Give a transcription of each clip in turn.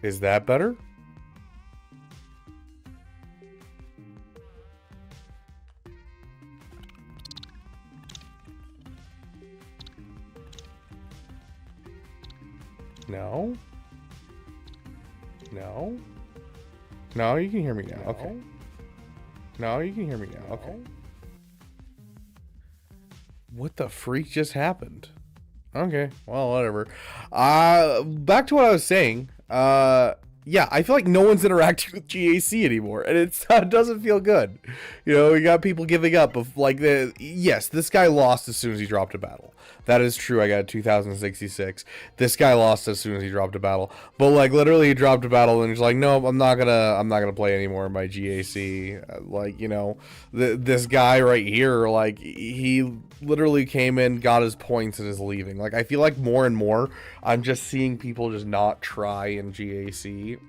Is that better? No? No? No, you can hear me now. No. Okay. No, you can hear me now. Okay. What the freak just happened? Okay, well, whatever. Back to what I was saying. Yeah, I feel like no one's interacting with GAC anymore, and it doesn't feel good. You know, we got people giving up. Of like yes, this guy lost as soon as he dropped a battle. That is true. I got 2066. This guy lost as soon as he dropped a battle. But like literally, he dropped a battle and he's like, no, I'm not gonna play anymore in my GAC. Like, you know, this guy right here, like he literally came in, got his points, and is leaving. Like I feel like more and more, I'm just seeing people just not try in GAC.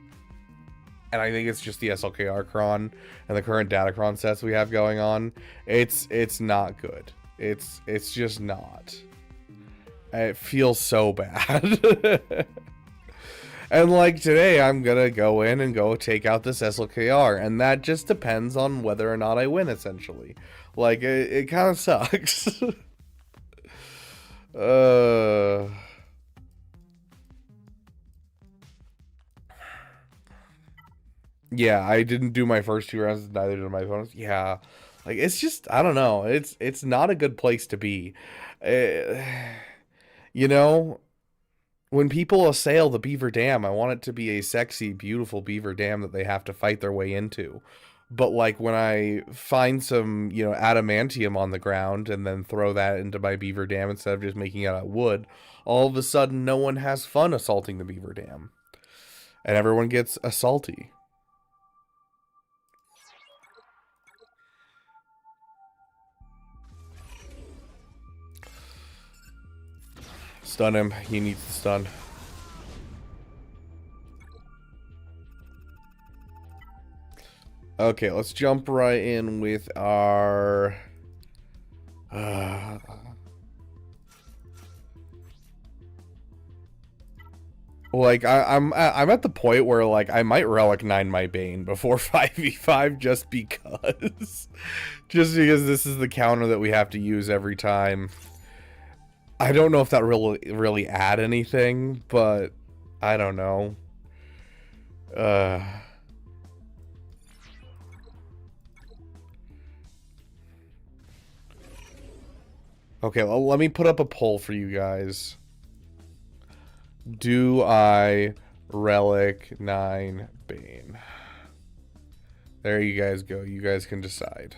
And I think it's just the SLKR cron and the current Datacron sets we have going on. It's not good. It's just not. It feels so bad. And like today, I'm gonna go in and go take out this SLKR, and that just depends on whether or not I win, essentially. Like, it kind of sucks. Yeah, I didn't do my first 2 rounds, neither did my opponents. Yeah, like, it's just, I don't know. It's not a good place to be. You know, when people assail the Beaver Dam, I want it to be a sexy, beautiful Beaver Dam that they have to fight their way into. But, like, when I find some, you know, adamantium on the ground and then throw that into my Beaver Dam instead of just making it out of wood, all of a sudden no one has fun assaulting the Beaver Dam. And everyone gets assaulty. Stun him. He needs to stun. Okay, let's jump right in with our... like, I'm at the point where, like, I might Relic 9 my Bane before 5v5 just because. Just because this is the counter that we have to use every time. I don't know if that really add anything, but I don't know. Okay, well, let me put up a poll for you guys. Do I Relic 9 Bane? There you guys go. You guys can decide.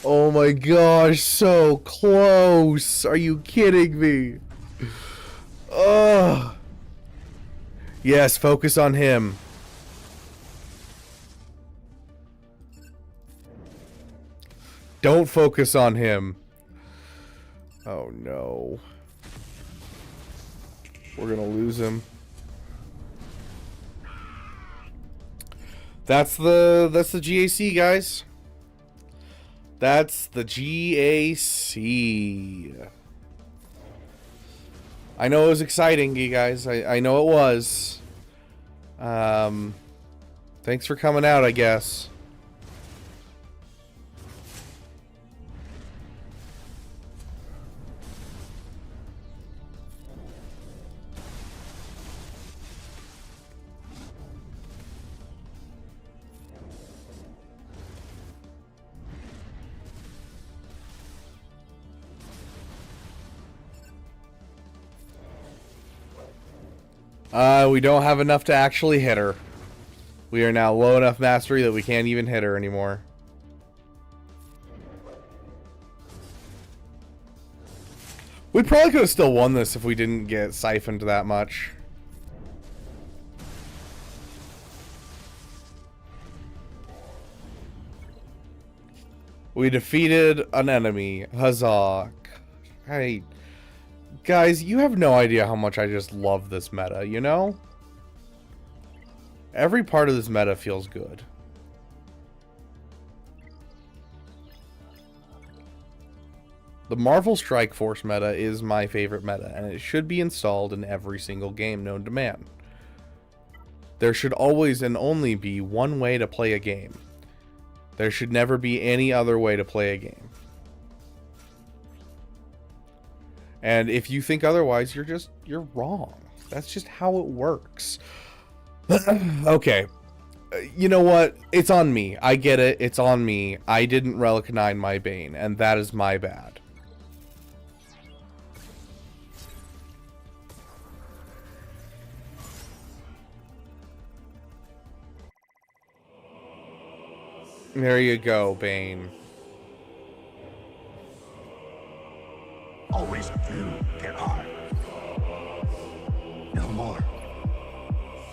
Oh my gosh, so close. Are you kidding me? Ugh. Yes, focus on him. Don't focus on him. Oh no. We're gonna lose him. That's the GAC, guys. That's the GAC. I know it was exciting, you guys. I know it was. Thanks for coming out, I guess. We don't have enough to actually hit her. We are now low enough mastery that we can't even hit her anymore. We probably could have still won this if we didn't get siphoned that much. We defeated an enemy. Huzzah. Hey, guys, you have no idea how much I just love this meta, you know? Every part of this meta feels good. The Marvel Strike Force meta is my favorite meta, and it should be installed in every single game known to man. There should always and only be one way to play a game. There should never be any other way to play a game. And if you think otherwise, you're wrong. That's just how it works. Okay. You know what? It's on me. I get it. It's on me. I didn't Relic 9 my Bane, and that is my bad. There you go, Bane. Always you get hard. No more.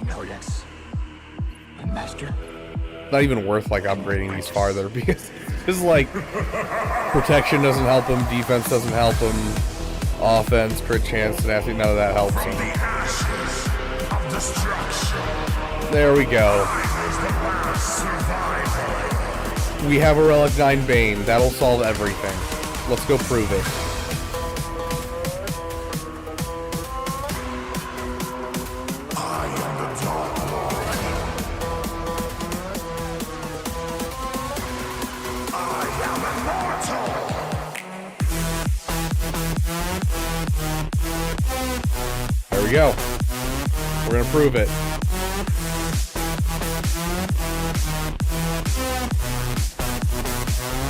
No less. My master. Not even worth like upgrading these farther because this is like protection doesn't help him, defense doesn't help him, offense, crit chance, tenacity, none of that helps him. The ashes of destruction. There we go. We have a Relic 9 Bane. That'll solve everything. Let's go prove it. I am the Dark Lord. I am immortal. There we go. We're gonna prove it.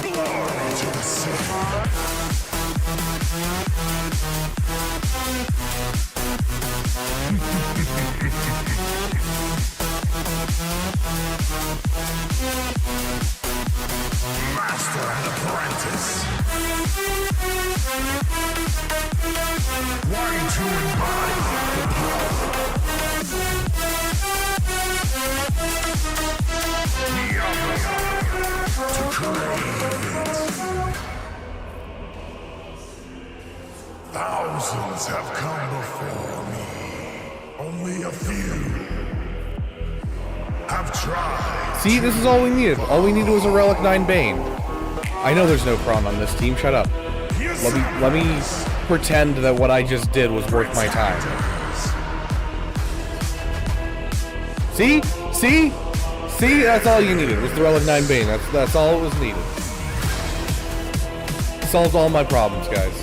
Glory to the Sith. Master and apprentice. One to embody the power. The other to create it. Thousands have come before me. Only a few have tried. See, this is all we needed. All we needed was a Relic 9 Bane. I know there's no Kron on this team. Shut up. Let me pretend that what I just did was worth my time. See? See? See? That's all you needed was the Relic 9 Bane. That's all it was needed. Solved all my problems, guys.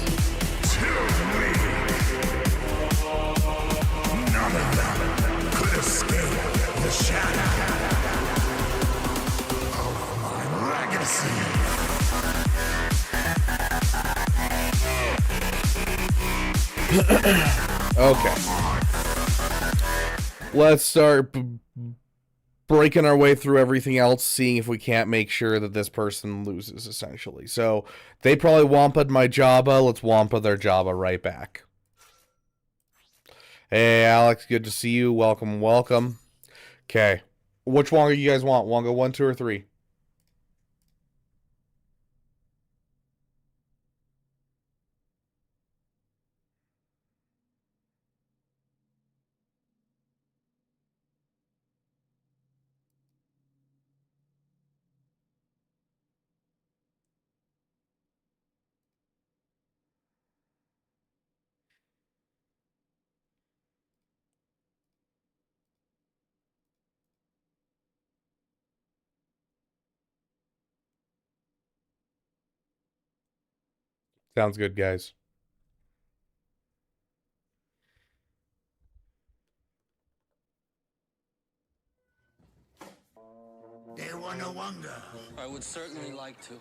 None of them could escape the shadow of my legacy. Okay. Let's start breaking our way through everything else, seeing if we can't make sure that this person loses, essentially. So, they probably wampa'd my Jabba. Let's wampa their Jabba right back. Hey, Alex, good to see you. Welcome, welcome. Okay. Which Wonga you guys want? Wonga 1, 2, or 3? Sounds good, guys. There were no wonder. I would certainly like to.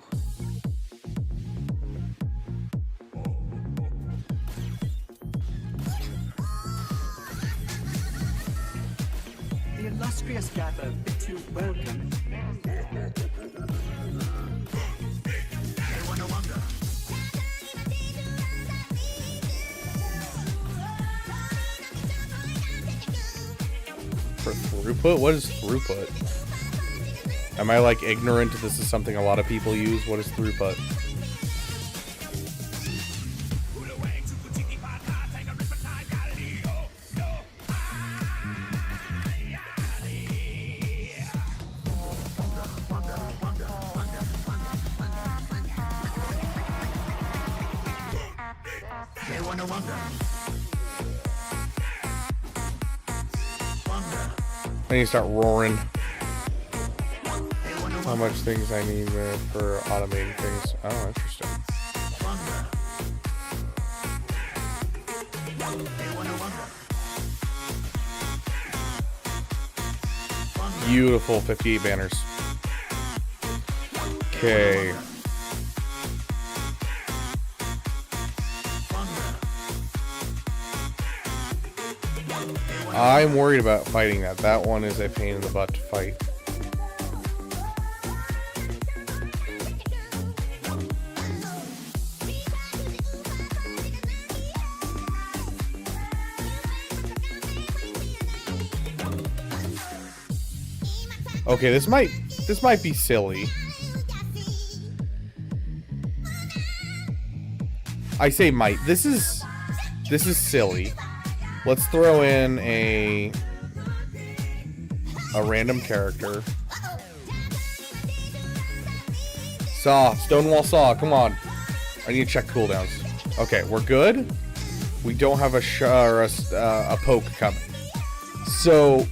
The illustrious gather bids you welcome. There were no wonder. For throughput? What is throughput? Am I like ignorant? This is something a lot of people use. What is throughput? I need to start roaring. How much things I need for automating things. Oh, interesting. Beautiful 58 banners. Okay. I'm worried about fighting that. That one is a pain in the butt to fight. Okay, this might be silly. I say might. This is silly. Let's throw in a random character. Saw, Stonewall Saw, come on. I need to check cooldowns. Okay, we're good. We don't have a poke coming. So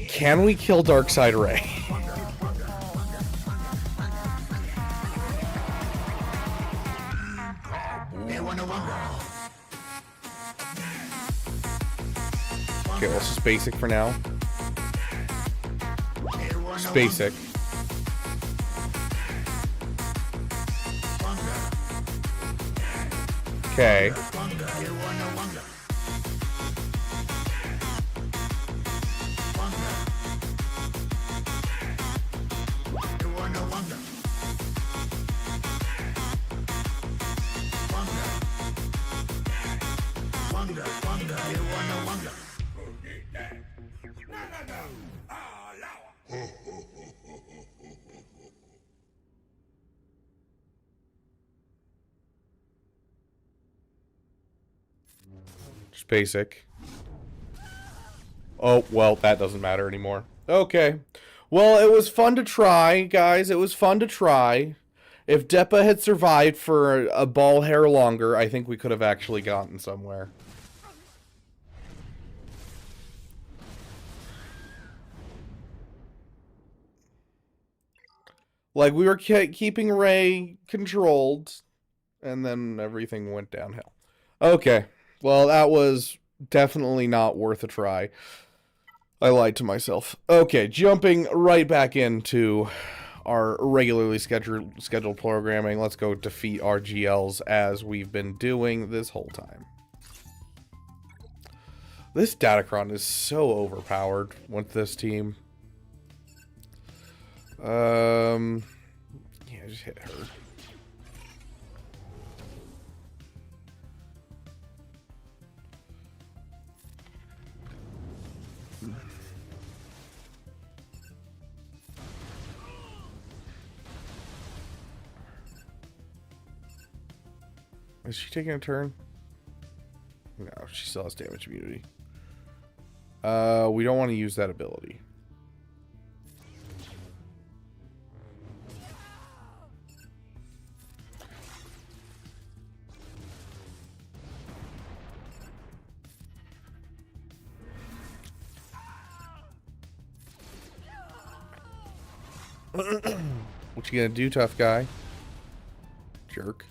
can we kill Darkside Ray? Okay, well, it's just basic for now. Just basic. Okay. Just basic. Oh, well, that doesn't matter anymore. Okay. Well, it was fun to try, guys. It was fun to try. If Deppa had survived for a ball hair longer, I think we could have actually gotten somewhere. Like, we were keeping Ray controlled, and then everything went downhill. Okay. Well, that was definitely not worth a try. I lied to myself. Okay, jumping right back into our regularly scheduled programming. Let's go defeat our GLs as we've been doing this whole time. This Datacron is so overpowered with this team. Yeah, just hit her. Is she taking a turn? No, she still has damage immunity. We don't want to use that ability. What you gonna do, tough guy? Jerk.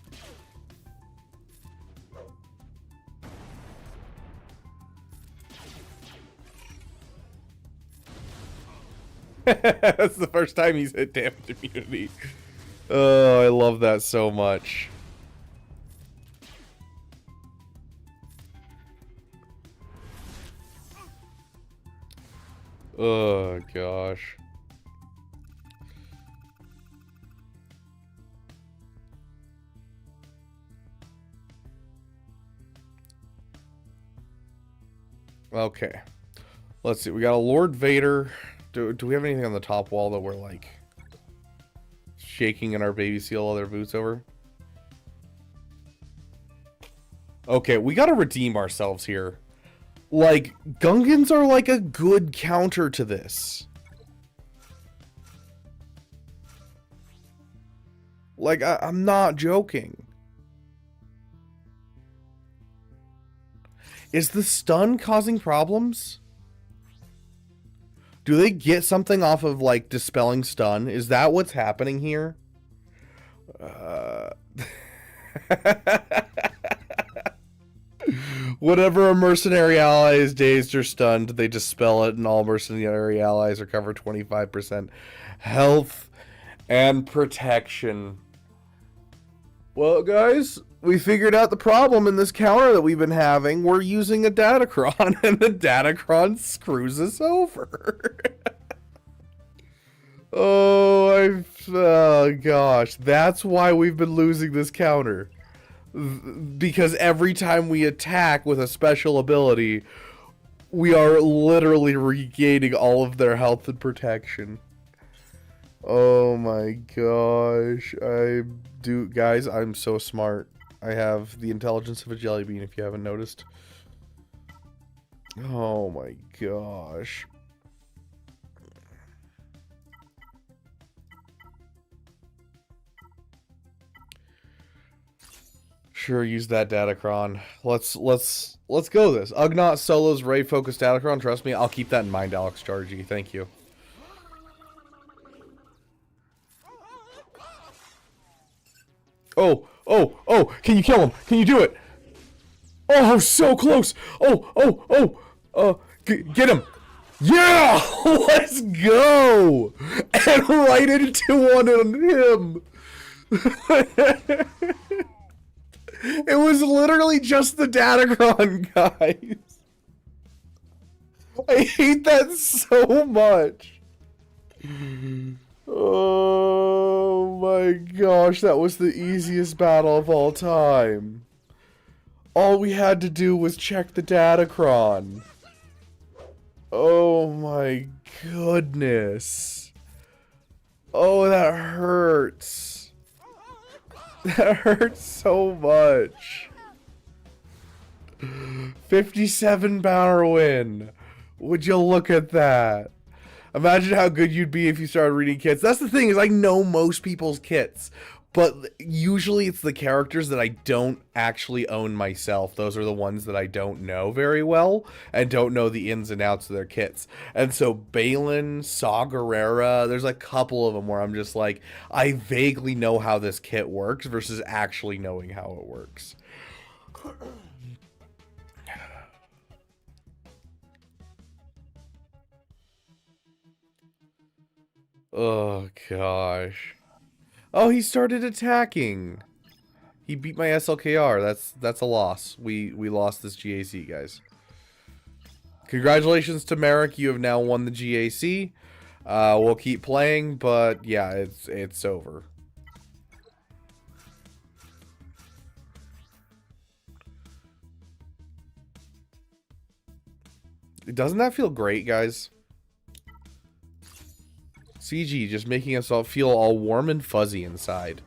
That's the first time he's hit damage immunity. Oh, I love that so much. Oh, gosh. Okay. Let's see. We got a Lord Vader. Do we have anything on the top wall that we're like shaking in our baby seal leather boots over? Okay, we gotta redeem ourselves here. Like, Gungans are like a good counter to this. Like, I'm not joking. Is the stun causing problems? Do they get something off of, like, dispelling stun? Is that what's happening here? Whenever a mercenary ally is dazed or stunned, they dispel it, and all mercenary allies recover 25% health and protection. Well, guys, we figured out the problem in this counter that we've been having. We're using a Datacron, and the Datacron screws us over. Oh gosh, that's why we've been losing this counter. Because every time we attack with a special ability, we are literally regaining all of their health and protection. Oh my gosh. Guys, I'm so smart. I have the intelligence of a jelly bean, if you haven't noticed. Oh my gosh. Sure, use that Datacron. Let's go this. Ugnaught solos Ray focused Datacron. Trust me, I'll keep that in mind, Alex Chargy. Thank you. Oh, can you kill him? Can you do it? Oh, so close. Get him. Yeah, let's go. And right into one on him. It was literally just the Datacron, guys. I hate that so much. Oh my gosh, that was the easiest battle of all time. All we had to do was check the Datacron. Oh my goodness. Oh, that hurts. That hurts so much. 57 power win. Would you look at that? Imagine how good you'd be if you started reading kits. That's the thing, is I know most people's kits, but usually it's the characters that I don't actually own myself. Those are the ones that I don't know very well and don't know the ins and outs of their kits. And so Balin, Saw Gerrera, there's a couple of them where I'm just like, I vaguely know how this kit works versus actually knowing how it works. Oh gosh. Oh, he started attacking. He beat my SLKR. That's a loss. We lost this GAC, guys. Congratulations to Merrick. You have now won the GAC. We'll keep playing, but yeah, it's over. Doesn't that feel great, guys? CG just making us all feel all warm and fuzzy inside.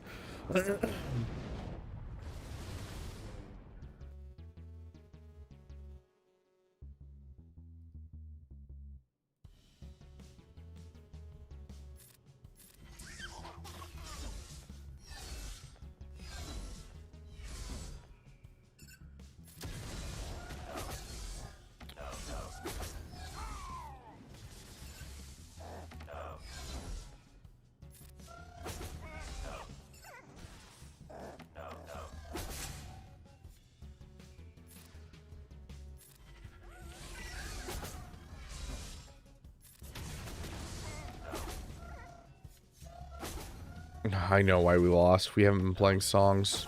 I know why we lost. We haven't been playing songs.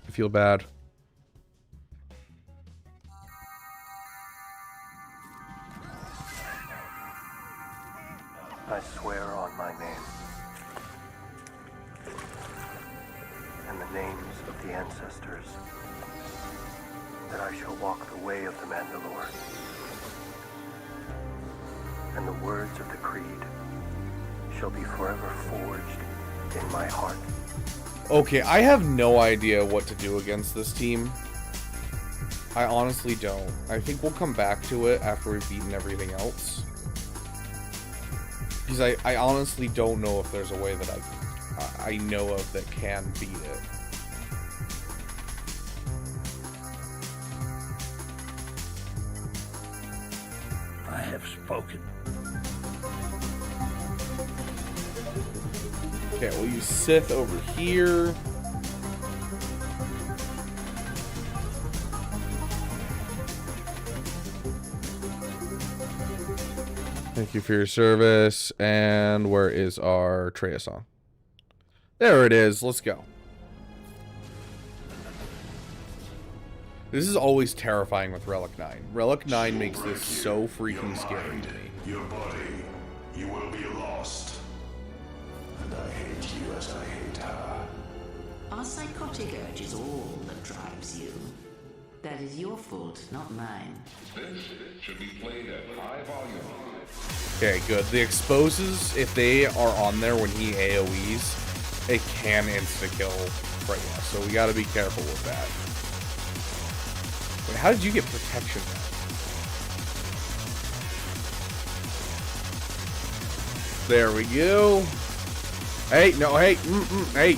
I feel bad. I swear on my name and the names of the ancestors that I shall walk the way of the Mandalore and the words of the creed shall be forever forged in my heart. Okay, I have no idea what to do against this team. I honestly don't. I think we'll come back to it after we've beaten everything else. Because I honestly don't know if there's a way that I know of that can beat it. I have spoken. Okay, we'll use Sith over here. Thank you for your service. And where is our Treya song? There it is. Let's go. This is always terrifying with Relic 9. Relic 9 makes this so freaking scary to me. Your body, you will be lost. And I hate you as I hate her. Our psychotic urge is all that drives you. That is your fault, not mine. This should be played at high volume. Okay, good. The exposes, if they are on there when he AoEs, it can insta-kill Freya, so we gotta be careful with that. Wait, how did you get protection now? There we go. Hey, no, hey, hey,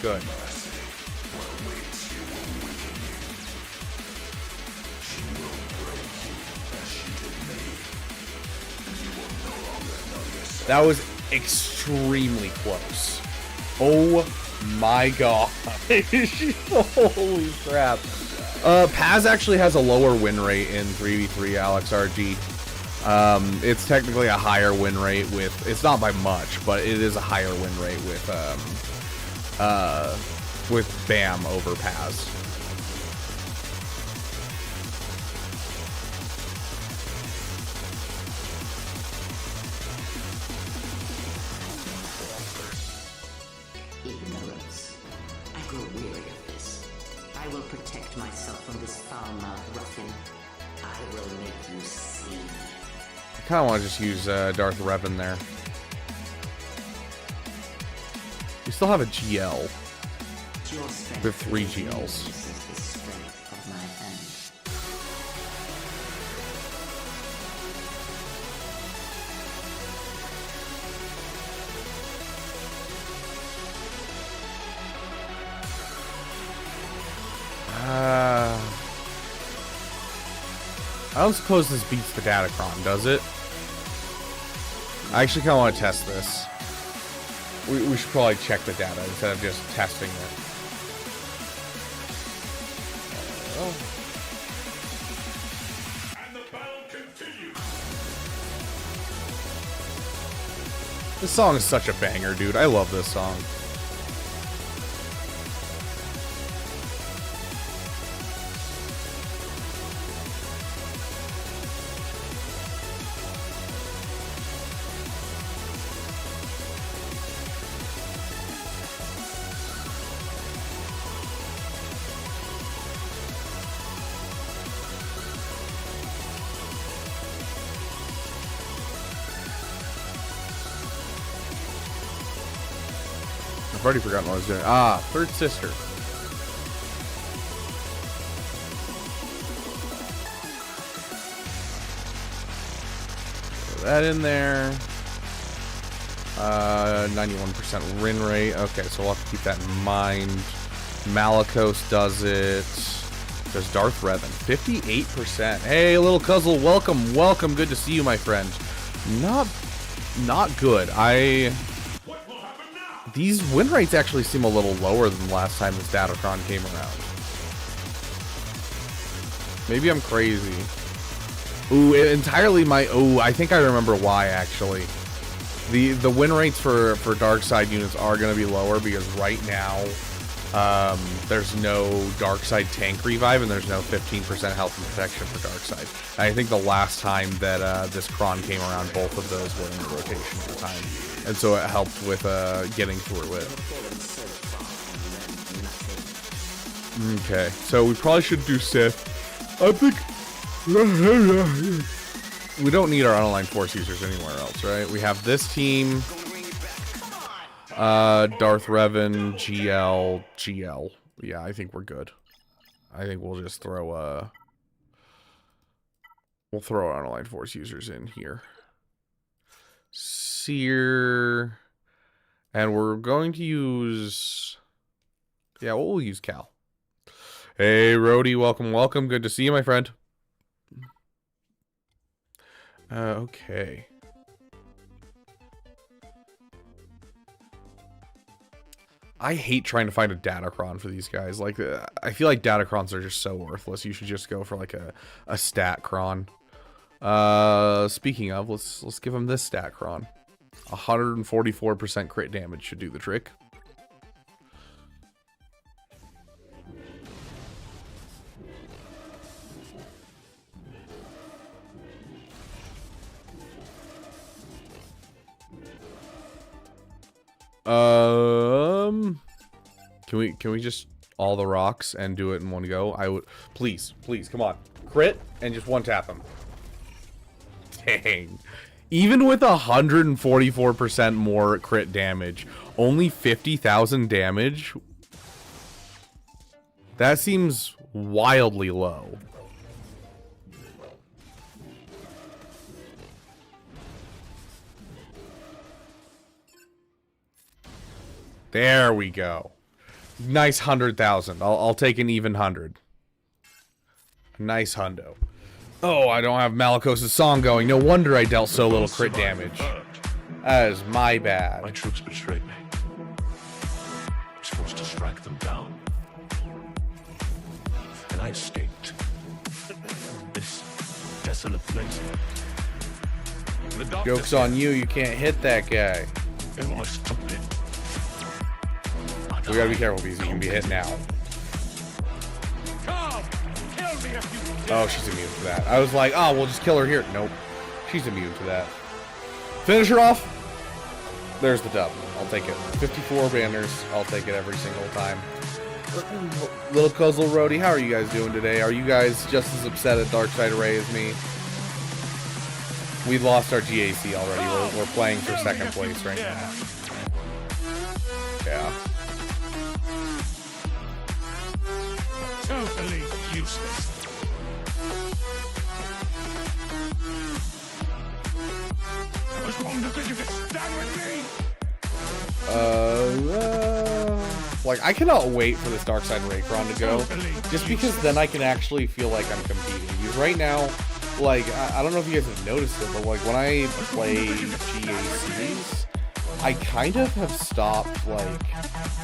Good. That was extremely close. Oh my god. Holy crap. Paz actually has a lower win rate in 3v3 Alex RG. It's technically a higher win rate with, it's not by much, but it is a higher win rate with Bam over Paz. Ignorance. I grow weary of this. I will protect myself from this foul-mouthed ruffian. I will make you see. I kind of want to just use Darth Revan there. We still have a GL with 3 GLs. I don't suppose this beats the Datacron, does it? I actually kind of want to test this. We should probably check the data instead of just testing it. And the battle continues. This song is such a banger, dude. I love this song. I've already forgotten what I was doing. Ah, third sister. Throw that in there. 91% win rate. Okay, so we'll have to keep that in mind. Malicos does it. There's Darth Revan. 58%. Hey, little Cuzzle, welcome, welcome. Good to see you, my friend. Not good. These win rates actually seem a little lower than last time this Datacron came around. Maybe I'm crazy. Ooh, entirely my... Ooh, I think I remember why, actually. The win rates for dark side units are going to be lower because right now there's no dark side tank revive and there's no 15% health and protection for dark side. And I think the last time that this Kron came around, both of those were in the rotation at the time. And so it helped with getting through it. Okay, so we probably should do Sith. I think We don't need our unaligned force users anywhere else, right? We have this team. Darth Revan, GL. Yeah, I think we're good. I think we'll just throw we'll throw our unaligned force users in here. Seer. And we're going to use... Yeah, we'll use Cal. Hey, Rhodey, welcome. Good to see you, my friend. Okay. I hate trying to find a Datacron for these guys. Like, I feel like Datacrons are just so worthless. You should just go for like a Statcron. Speaking of, let's give him this Statcron. 144% crit damage should do the trick. Can we just all the rocks and do it in one go? I would please, come on. Crit and just one tap him. Dang. Even with 144% more crit damage, only 50,000 damage. That seems wildly low. There we go. Nice 100,000. I'll take an even 100. Nice hundo. Oh, I don't have Malikos' song going. No wonder I dealt so little crit damage. That is my bad. My troops betrayed me. I was forced to strike them down. And I escaped. This desolate place. Joke's on you. You can't hit that guy. We gotta be careful because he can be hit now. Oh, she's immune to that. I was like, oh, we'll just kill her here. Nope. She's immune to that. Finish her off. There's the dub. I'll take it. 54 banners. I'll take it every single time. Little Cuzzle Roadie, how are you guys doing today? Are you guys just as upset at Darkside Array as me? We lost our GAC already. We're playing for second place right now. Yeah. Totally useless. I was wrong to think of it. Stand with me. Like, I cannot wait for this Darkside Raycron to go, just because then I can actually feel like I'm competing. Because right now, like, I don't know if you guys have noticed it, but like when I play GACs, I kind of have stopped like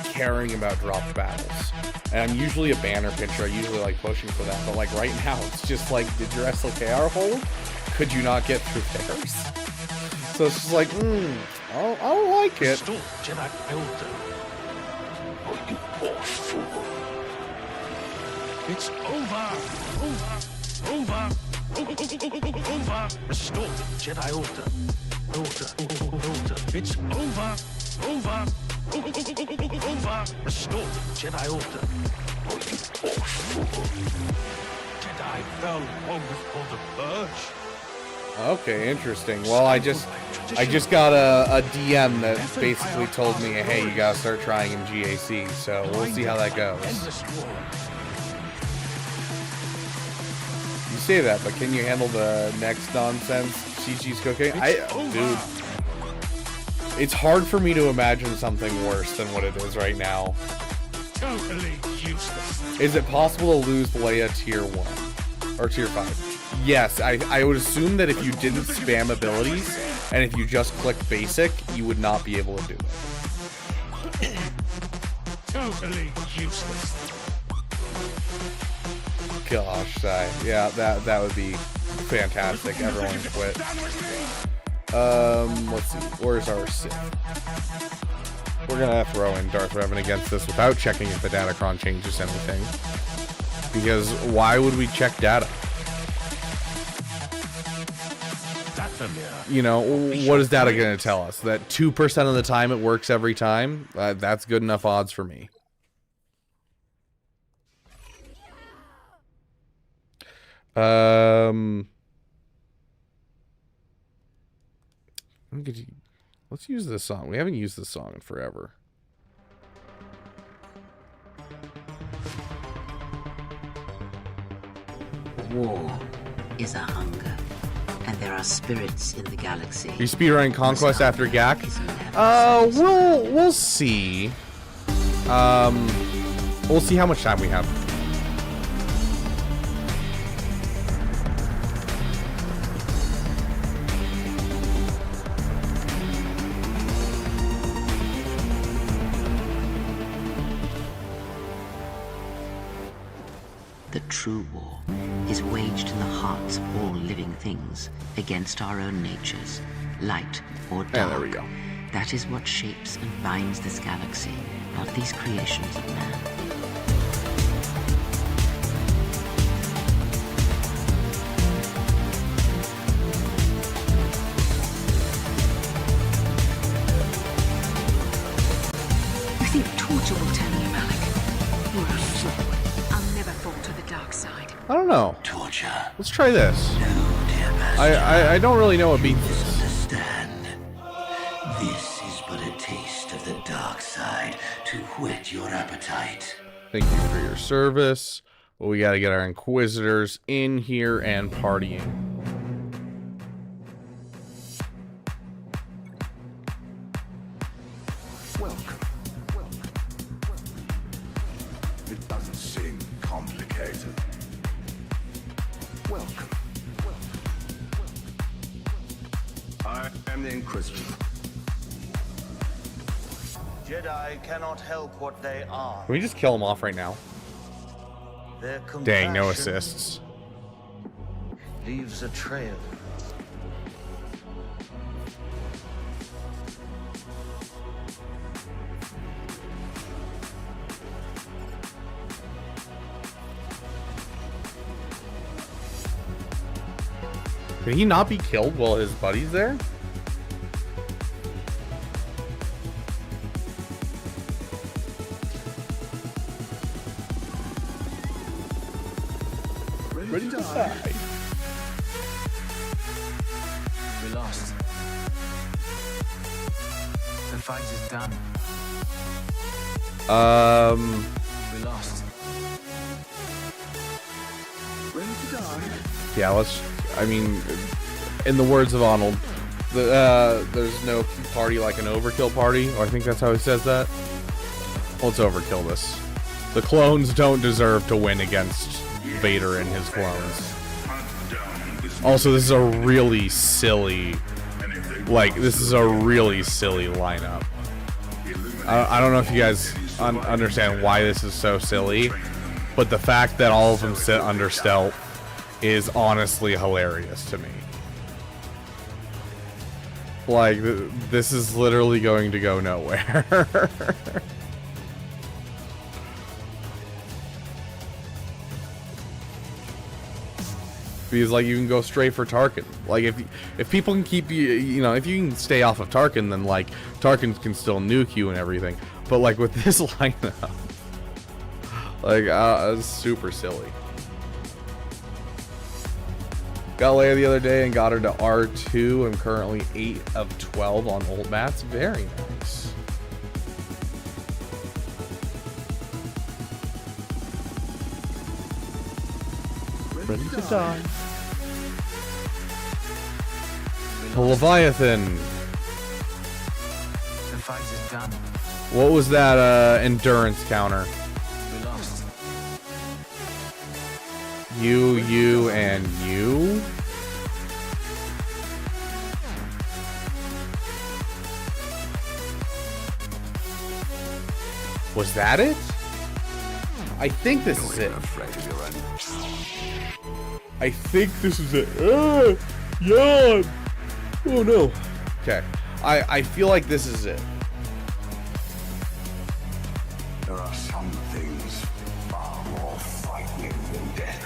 caring about dropped battles. And I'm usually a banner pitcher. I usually like pushing for that. But like right now, it's just like, did your SLKR hold? Could you not get through theirs? So it's just like, I'll like it. Jedi Elder. Oh, you poor fool. It's over. Restore Jedi Order. It's over. Restore Jedi Order. Oh, you poor fool. Jedi fell long before the purge. Okay, interesting. Well, I just got a DM that basically told me, hey, you gotta start trying in GAC, so we'll see how that goes. You say that, but can you handle the next nonsense CG's cooking? Dude, it's hard for me to imagine something worse than what it is right now. Totally useless. Is it possible to lose Leia tier 1 or tier 5? Yes, I would assume that if you didn't spam abilities and if you just clicked basic, you would not be able to do it. Totally useless. Gosh, yeah, that would be fantastic. Everyone quit. Let's see. Where's our Sith? We're gonna throw in Darth Revan against this without checking if the Datacron changes anything. Because why would we check data? You know, what is data going to tell us? That 2% of the time it works every time? That's good enough odds for me. Let's use this song. We haven't used this song in forever. War is a hunger, and there are spirits in the galaxy. Are you speedrunning Conquest after GAC? We'll see. We'll see how much time we have. The true war is waged in the hearts of all living things against our own natures, light or dark. Yeah, there we go. That is what shapes and binds this galaxy, not these creations of man. You think torture will turn you, Relic? You're a fool. I'll never fall to the dark side. I don't know. Torture. Let's try this. No, dear master. I don't really know what beats this. Understand. This is but a taste of the dark side to whet your appetite. Thank you for your service. Well, we gotta get our Inquisitors in here and partying. Welcome. It doesn't seem complicated. Welcome. I am the Inquisitor. Jedi cannot help what they are. Can we just kill them off right now? Their Dang, no compassion assists. leaves a trail. Can he not be killed while his buddy's there? Ready to die. We lost. The fight is done. We lost. Ready to die. Yeah, let's. I mean, in the words of Arnold, there's no party like an overkill party. Or I think that's how he says that. Let's overkill this. The clones don't deserve to win against Vader and his clones. Also, this is a really silly, this is a really silly lineup. I don't know if you guys understand why this is so silly, but the fact that all of them sit under stealth is honestly hilarious to me. Like, this is literally going to go nowhere. Because, like, you can go straight for Tarkin. Like, if people can keep you, if you can stay off of Tarkin, then, like, Tarkin can still nuke you and everything. But, like, with this lineup, like, it's super silly. Got Leia the other day and got her to R2. I'm currently 8 of 12 on old mats. Very nice. Ready to die. Leviathan. The fight is done. What was that endurance counter? We lost. You, and you? Was that it? I think this is it. I think this is it. Yawn! Oh no. Okay. I feel like this is it. There are some things far more frightening than death.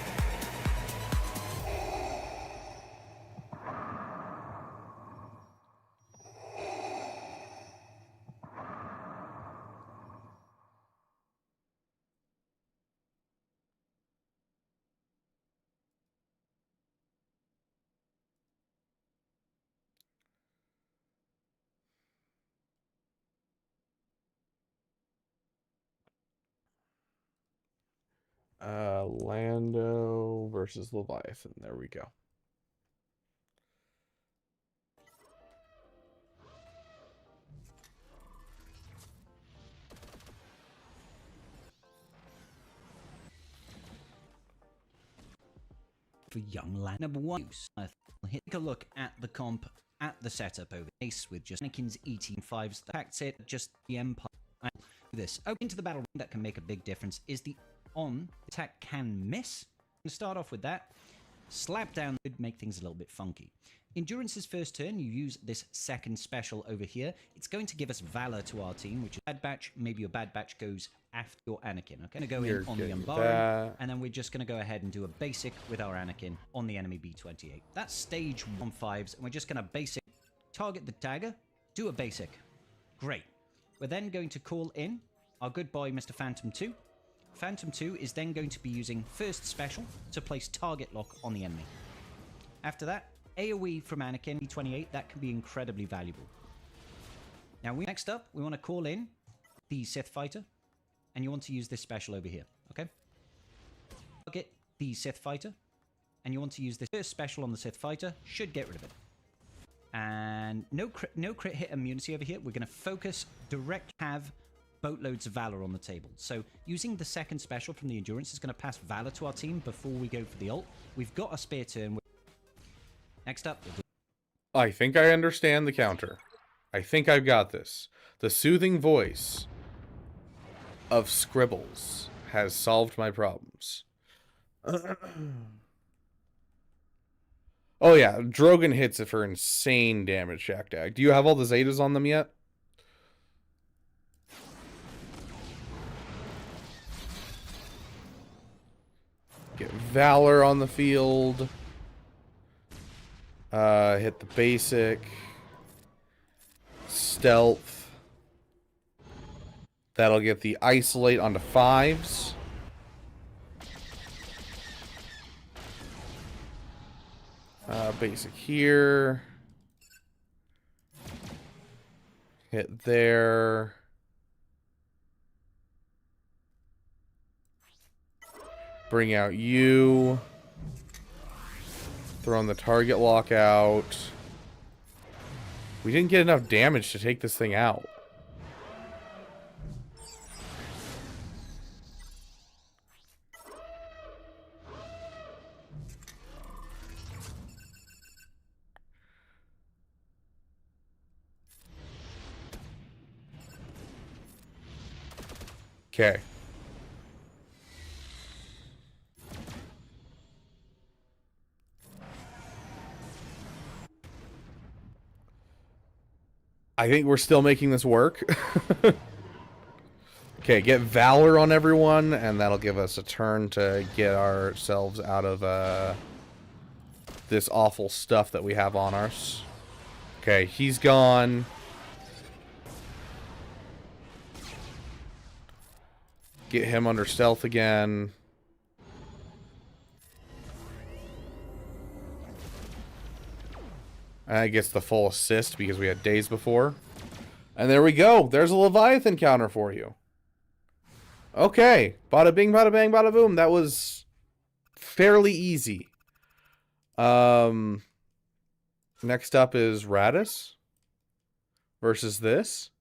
Lando versus Leviathan. There we go. For young lad. Number 1. Take a look at the comp, at the setup over Ace with just Anakin's ET5s. The fact it just the Empire. And this into the battle that can make a big difference is the attack can miss. I'm gonna start off with that. Slap down would make things a little bit funky. Endurance's first turn, you use this second special over here. It's going to give us Valor to our team, which is Bad Batch. Maybe your Bad Batch goes after your Anakin. Okay, gonna go in on the Umbaran, and then we're just gonna go ahead and do a basic with our Anakin on the enemy B-28. That's stage 1-5s, and we're just gonna basic target the dagger, do a basic. Great. We're then going to call in our good boy, Mr. Phantom 2. Phantom 2 is then going to be using first special to place target lock on the enemy. After that, AoE from Anakin, B-28, that can be incredibly valuable. Now, next up, we want to call in the Sith Fighter, and you want to use this special over here, okay? Target the Sith Fighter, and you want to use this first special on the Sith Fighter, should get rid of it. And no crit hit immunity over here. We're going to focus direct have boatloads of Valor on the table. So using the second special from the Endurance is going to pass Valor to our team before we go for the ult. We've got a spear turn. Next up, we'll do I think I understand the counter. I think I've got this. The soothing voice of Scribbles has solved my problems. Oh yeah, Drogon hits it for insane damage, Shackdag. Do you have all the Zetas on them yet? Get Valor on the field. Hit the basic. Stealth. That'll get the Isolate onto 5s. Basic here. Hit there. Bring out you. Throwing the target lock out. We didn't get enough damage to take this thing out. Okay. I think we're still making this work. Okay, get Valor on everyone, and that'll give us a turn to get ourselves out of this awful stuff that we have on us. Okay, he's gone. Get him under stealth again. I guess the full assist because we had days before. And there we go. There's a Leviathan counter for you. Okay. Bada bing, bada bang, bada boom. That was fairly easy. Next up is Radis versus this.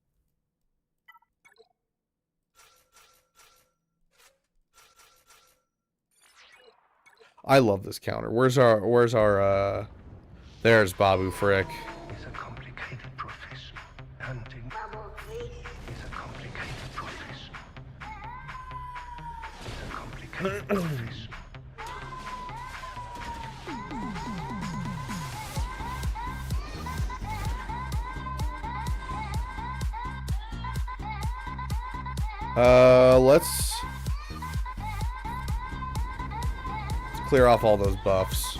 I love this counter. Where's our there's Babu Frick. It's a complicated profession. Hunting is a complicated profession. It's a complicated profession. Let's clear off all those buffs.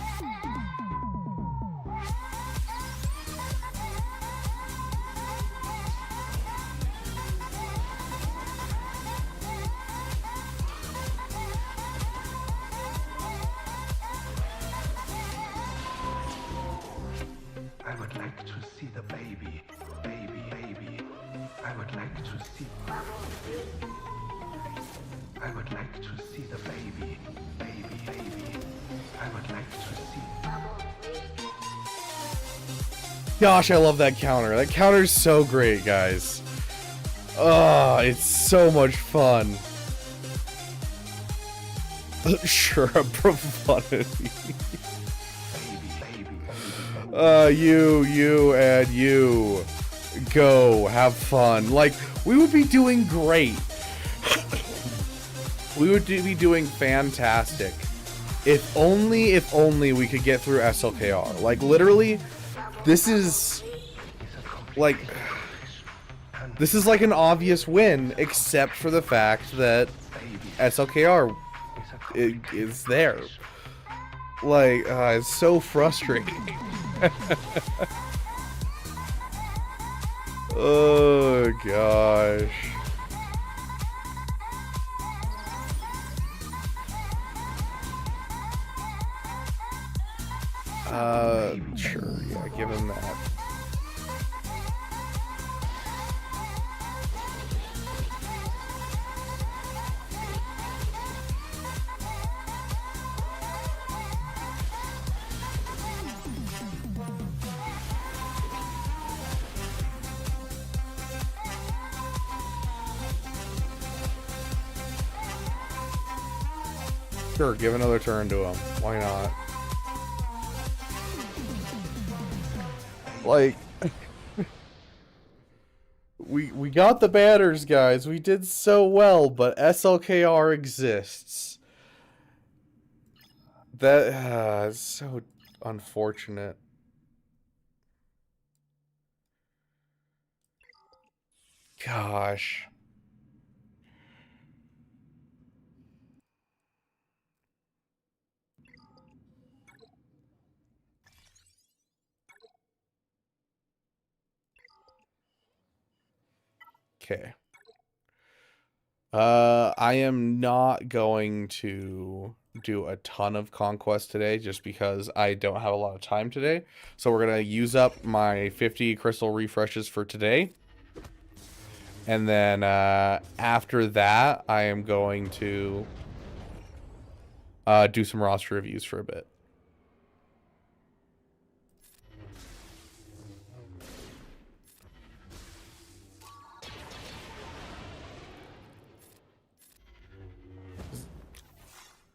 I would like to see the baby. Baby. I would like to see. I would like to see the baby. I would like to see. Gosh, I love that counter. That counter's so great, guys. Oh, it's so much fun. Sure, a profundity. You, and you. Go, have fun. Like, we would be doing great. We would be doing fantastic. If only we could get through SLKR. Like, literally, this is like an obvious win, except for the fact that SLKR is there. Like, it's so frustrating. Oh gosh. Sure, yeah, give him that. Sure, give another turn to him. Why not? Like, we got the banners, guys. We did so well, but SLKR exists. That is so unfortunate. Gosh. Okay. I am not going to do a ton of Conquest today just because I don't have a lot of time today. So we're going to use up my 50 crystal refreshes for today. And then after that, I am going to do some roster reviews for a bit.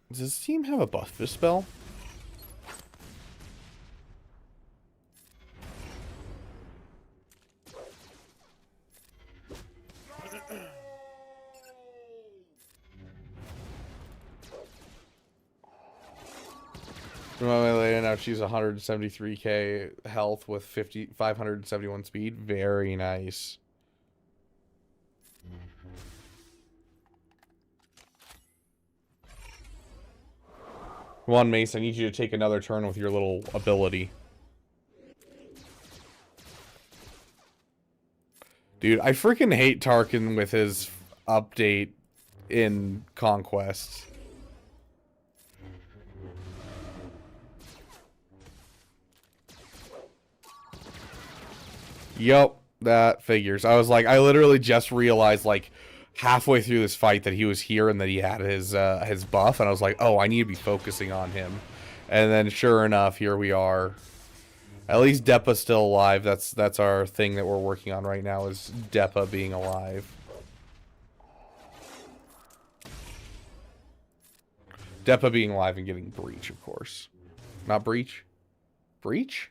Does this team have a buff spell? Now she's 173k health with 571 speed. Very nice. Come on, Mace, I need you to take another turn with your little ability. Dude, I freaking hate Tarkin with his update in Conquest. Yup, that figures. I was like, I literally just realized, like, halfway through this fight that he was here and that he had his buff, and I was like, oh, I need to be focusing on him. And then sure enough, here we are. At least Deppa's still alive. That's our thing that we're working on right now, is Deppa being alive. Deppa being alive and getting Breach, of course. Not Breach. Breach?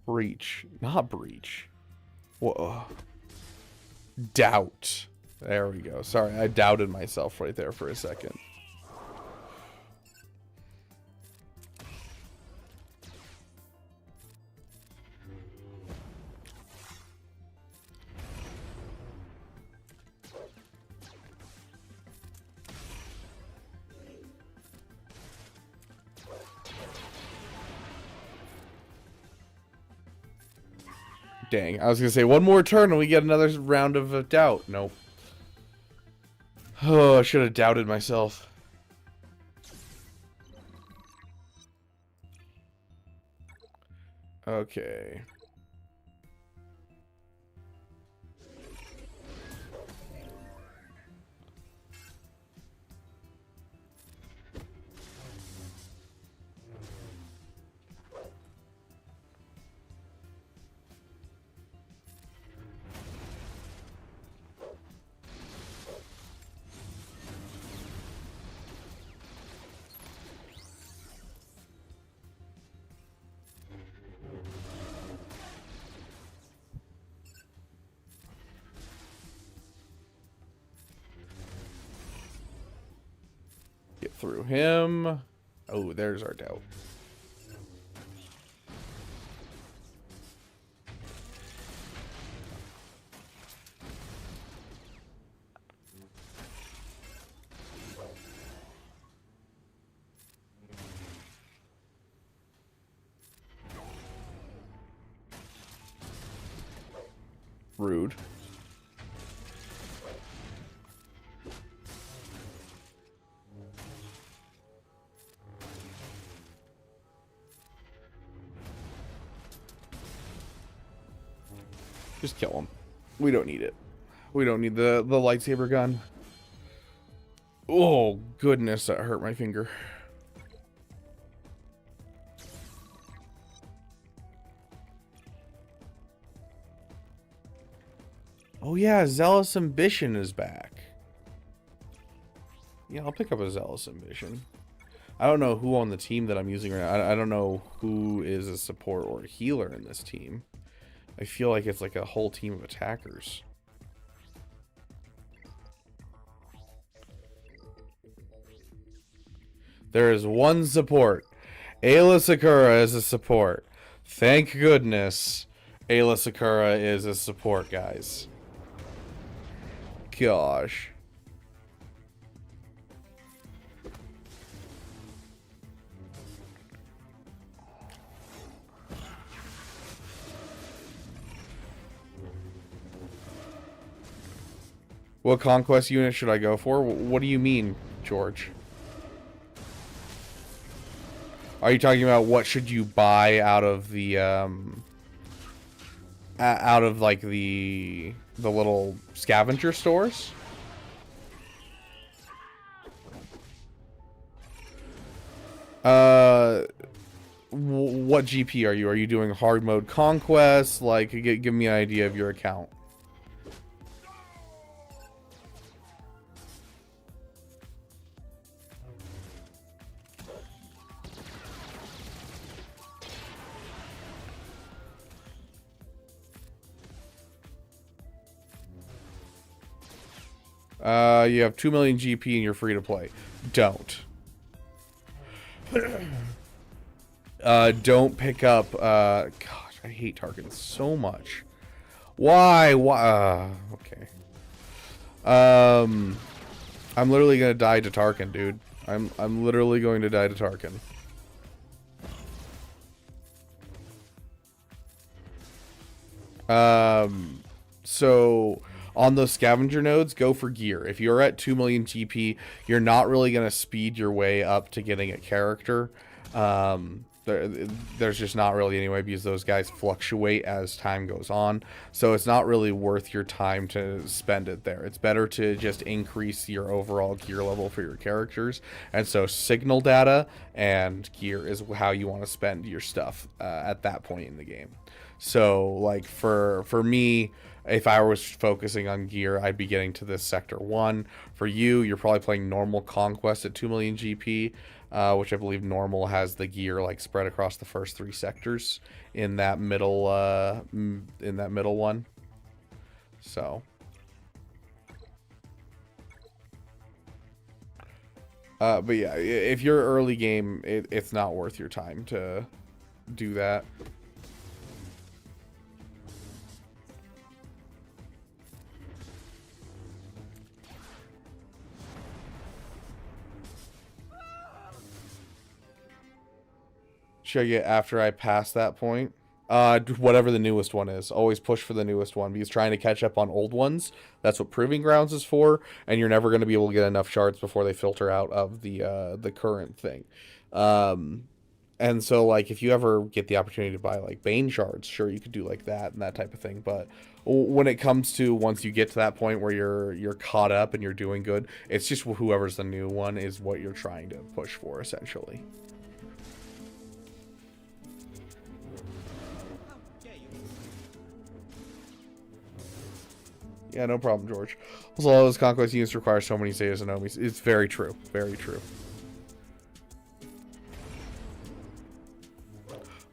Breach. Not Breach. Whoa. Doubt. There we go. Sorry, I doubted myself right there for a second. Dang, I was gonna say one more turn and we get another round of doubt. Nope. Oh, I should have doubted myself. Okay. through him. Oh, there's our doubt. Rude. Just kill him. We don't need it. We don't need the lightsaber gun. Oh, goodness, that hurt my finger. Oh yeah, Zealous Ambition is back. Yeah, I'll pick up a Zealous Ambition. I don't know who on the team that I'm using right now. I don't know who is a support or a healer in this team. I feel like it's like a whole team of attackers. There is one support. Ayla Sakura is a support. Thank goodness Ayla Sakura is a support, guys. Gosh. What Conquest unit should I go for? What do you mean, George? Are you talking about what should you buy out of the like the little scavenger stores? What GP are you? Are you doing hard mode Conquest? Like, give me an idea of your account. You have 2 million GP and you're free to play. Don't. Don't pick up, gosh, I hate Tarkin so much. Why? Okay. I'm literally gonna die to Tarkin, dude. I'm literally going to die to Tarkin. So on those scavenger nodes, go for gear. If you're at 2 million GP, you're not really going to speed your way up to getting a character. There's just not really any way because those guys fluctuate as time goes on. So it's not really worth your time to spend it there. It's better to just increase your overall gear level for your characters. And so signal data and gear is how you want to spend your stuff at that point in the game. So like for me, if I was focusing on gear, I'd be getting to this Sector 1. For you, you're probably playing normal Conquest at 2 million GP, which I believe normal has the gear like spread across the first 3 sectors in that middle one. So but yeah, if you're early game, it's not worth your time to do that. Should I get after I pass that point? Whatever the newest one is. Always push for the newest one because trying to catch up on old ones, that's what Proving Grounds is for, and you're never going to be able to get enough shards before they filter out of the current thing. And so like if you ever get the opportunity to buy like Bane shards, sure, you could do like that and that type of thing, but when it comes to once you get to that point where you're caught up and you're doing good, it's just whoever's the new one is what you're trying to push for essentially. Yeah, no problem, George. Also, all those Conquest units require so many Zetas and Omis. It's very true. Very true.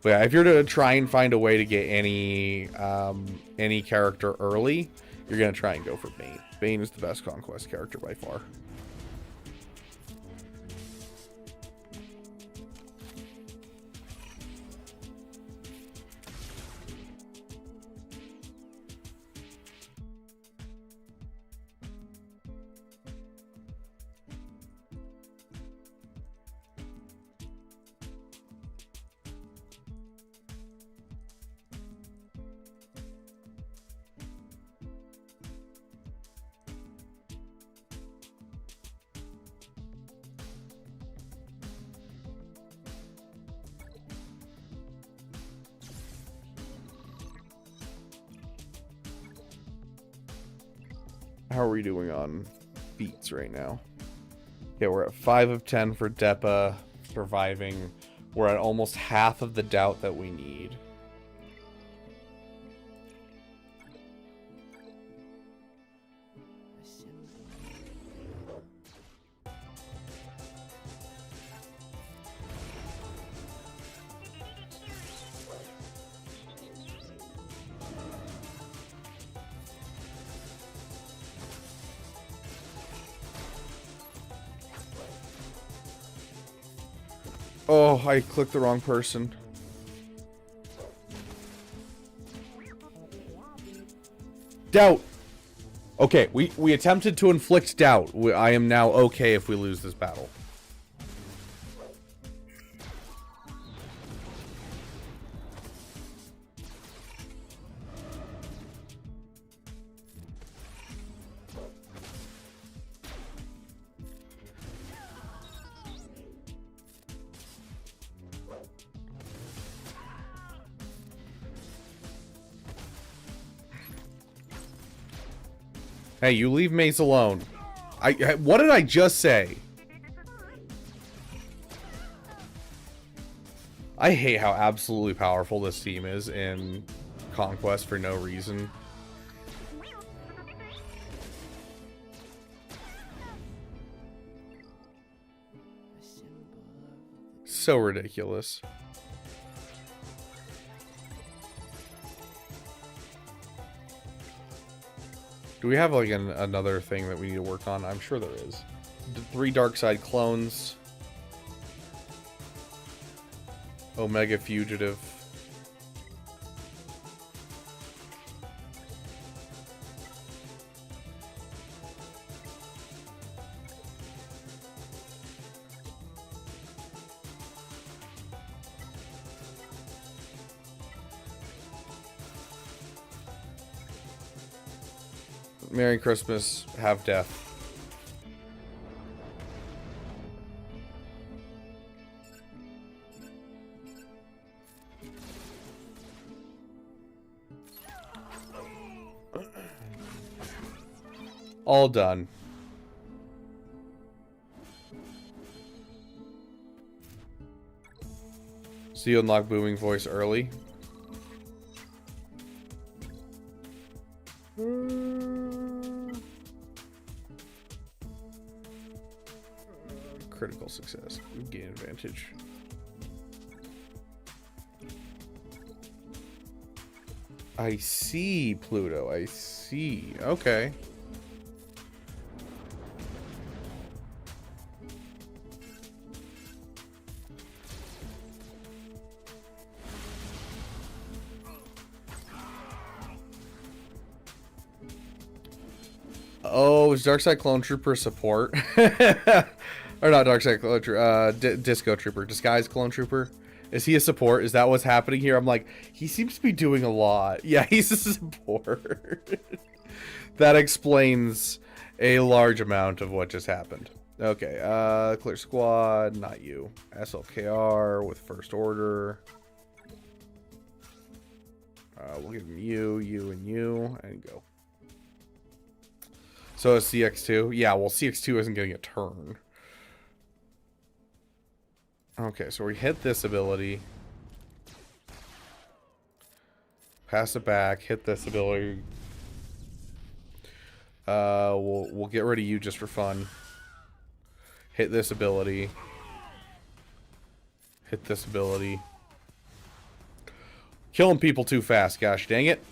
But yeah, if you're to try and find a way to get any character early, you're going to try and go for Bane. Bane is the best Conquest character by far. How are we doing on feats right now? Okay, we're at 5 of 10 for Depa surviving. We're at almost half of the doubt that we need. Oh, I clicked the wrong person. Doubt. Okay, we attempted to inflict doubt. I am now okay if we lose this battle. Hey, you leave Mace alone. What did I just say? I hate how absolutely powerful this team is in Conquest for no reason. So ridiculous. Do we have like another thing that we need to work on? I'm sure there is. 3 dark side clones. Omega Fugitive. Merry Christmas, have death. All done. So you unlock booming voice early. Critical success. Gain advantage. I see, Pluto. I see. Okay. Oh, is Darkside Clone Trooper support? Or not Darkside Clone Trooper, Disco Trooper, Disguise Clone Trooper. Is he a support? Is that what's happening here? I'm like, he seems to be doing a lot. Yeah, he's a support. That explains a large amount of what just happened. Okay, clear squad, not you. SLKR with First Order. We'll give him you, and go. So is CX2? Yeah, well, CX2 isn't getting a turn. Okay, so we hit this ability. Pass it back, hit this ability. We'll get rid of you just for fun. Hit this ability. Hit this ability. Killing people too fast, gosh dang it.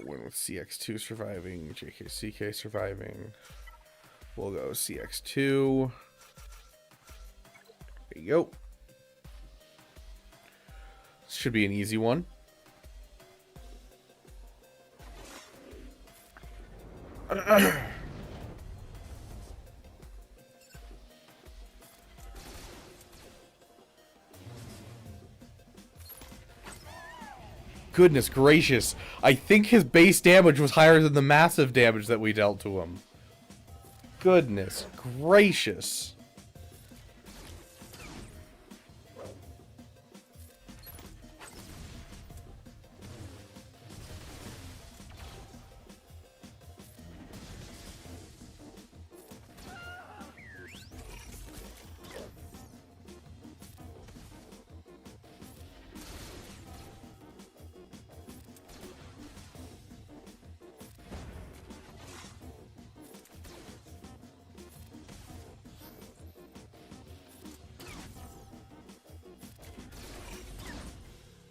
Win with CX2 surviving, JKCK surviving. We'll go CX2. There you go. Should be an easy one. Goodness gracious. I think his base damage was higher than the massive damage that we dealt to him. Goodness gracious.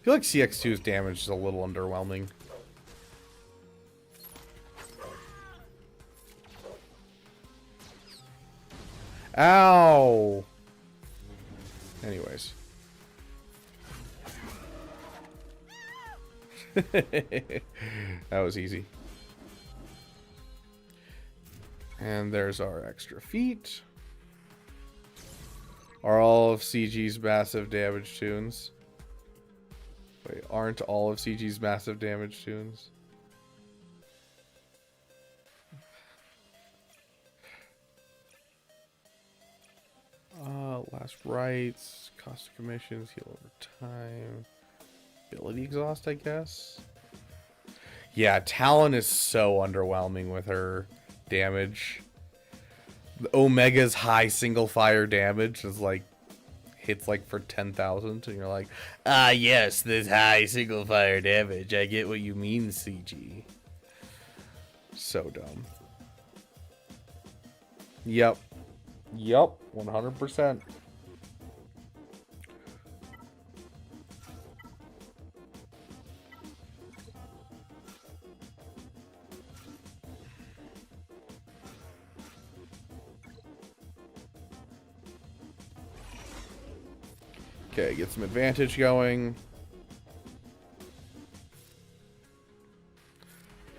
I feel like CX2's damage is a little underwhelming. Ow! Anyways. That was easy. And there's our extra feat. Are all of CG's massive damage tunes? Wait, aren't all of CG's massive damage tunes? Last rites, cost of commissions, heal over time, ability exhaust, I guess. Yeah, Talon is so underwhelming with her damage. The Omega's high single fire damage is like hits like for 10,000, and you're like, ah, yes, this high single fire damage. I get what you mean, CG. So dumb. Yep. Yep, 100%. Okay, get some advantage going.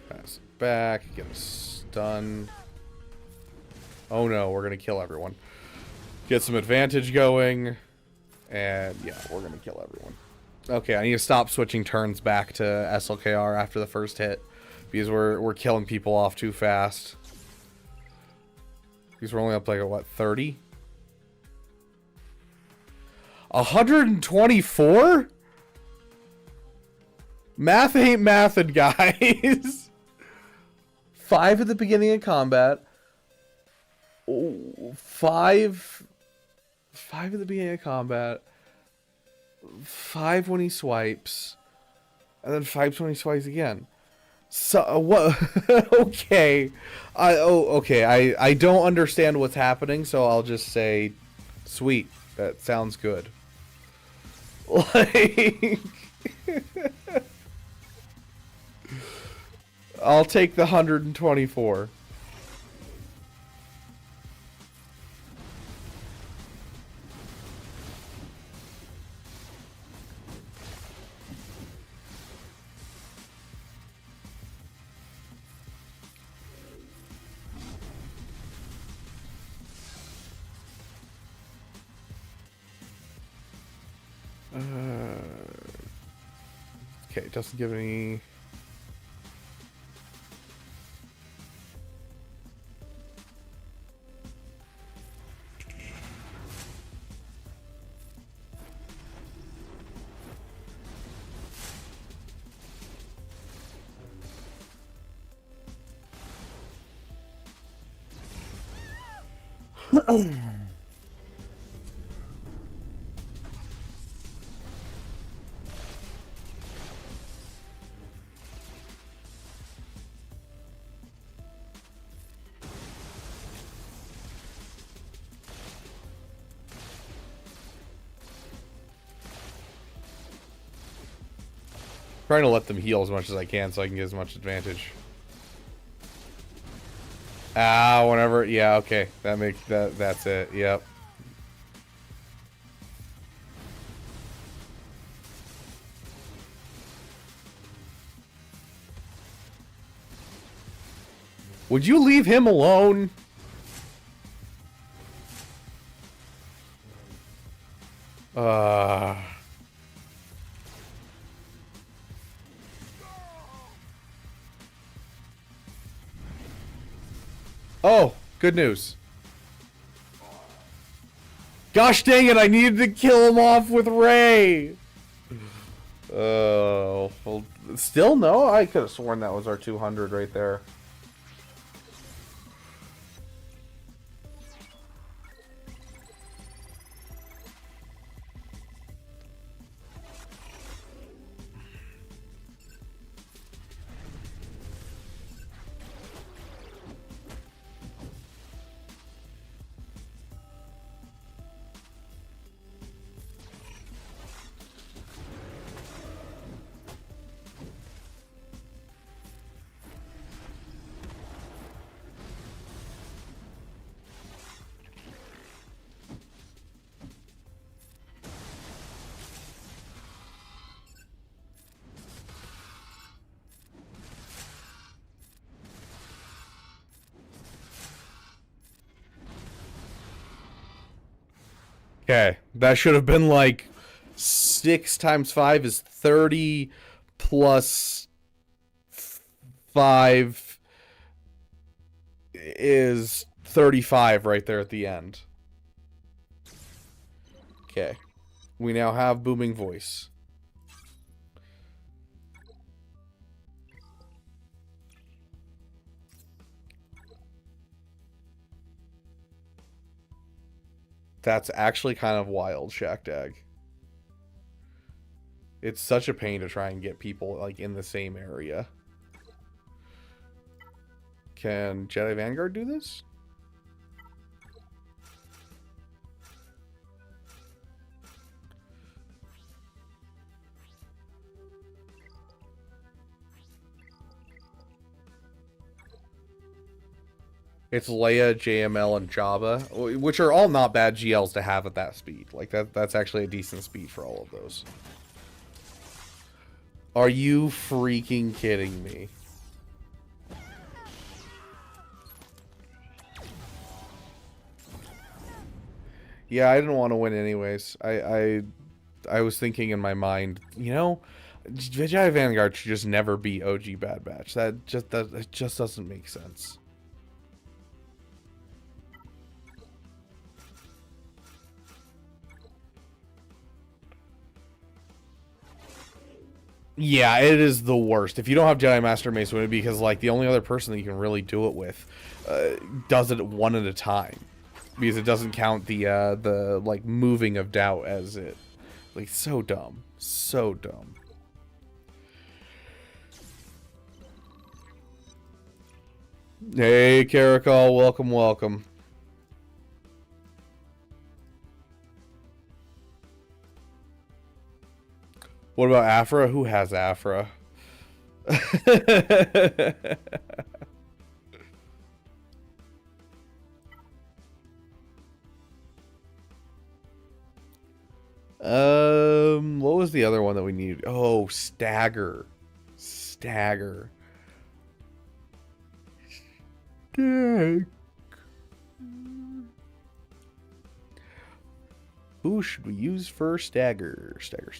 Pass it back, get a stun. Oh no, we're gonna kill everyone. Get some advantage going. And yeah, we're gonna kill everyone. Okay, I need to stop switching turns back to SLKR after the first hit. Because we're killing people off too fast. Because we're only up like, what, 30? 124? Math ain't mathin', guys. 5 at the beginning of combat. 5 at the beginning of combat. 5 when he swipes. And then 5 when he swipes again. So, what? Okay. Okay. I don't understand what's happening, so I'll just say, sweet. That sounds good. Like, I'll take the 124. Okay, it doesn't give any... Trying to let them heal as much as I can so I can get as much advantage. Whenever, yeah, okay. That's it, yep. Would you leave him alone? Oh, good news. Gosh dang it, I needed to kill him off with Ray. Oh, well, still no? I could have sworn that was our 200 right there. Okay, that should have been like 6 times 5 is 30 plus 5 is 35 right there at the end. Okay. We now have booming voice. That's actually kind of wild, Shackdag. It's such a pain to try and get people like in the same area. Can Jedi Vanguard do this? It's Leia, JML, and Jabba, which are all not bad GLs to have at that speed. Like that's actually a decent speed for all of those. Are you freaking kidding me? Yeah, I didn't want to win anyways. I was thinking in my mind, you know, Jedi Vanguard should just never be OG Bad Batch. It just doesn't make sense. Yeah, it is the worst. If you don't have Jedi Master Mace with it, because like the only other person that you can really do it with does it one at a time, because it doesn't count the like moving of doubt as it. Like, so dumb, so dumb. Hey, Caracol, welcome, welcome. What about Afra? Who has Afra? What was the other one that we needed? Oh, Stagger. Stagger. Stagger. Who should we use for Stagger? Stagger.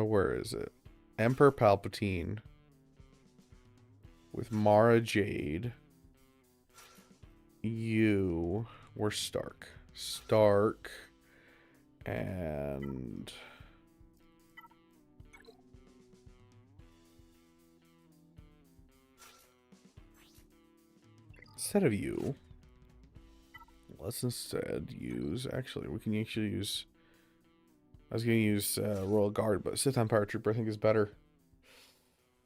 Where is it? Emperor Palpatine with Mara Jade. We're Stark. And instead of you, let's instead use, actually, we can actually use, I was going to use Royal Guard, but Sith Empire Trooper I think is better.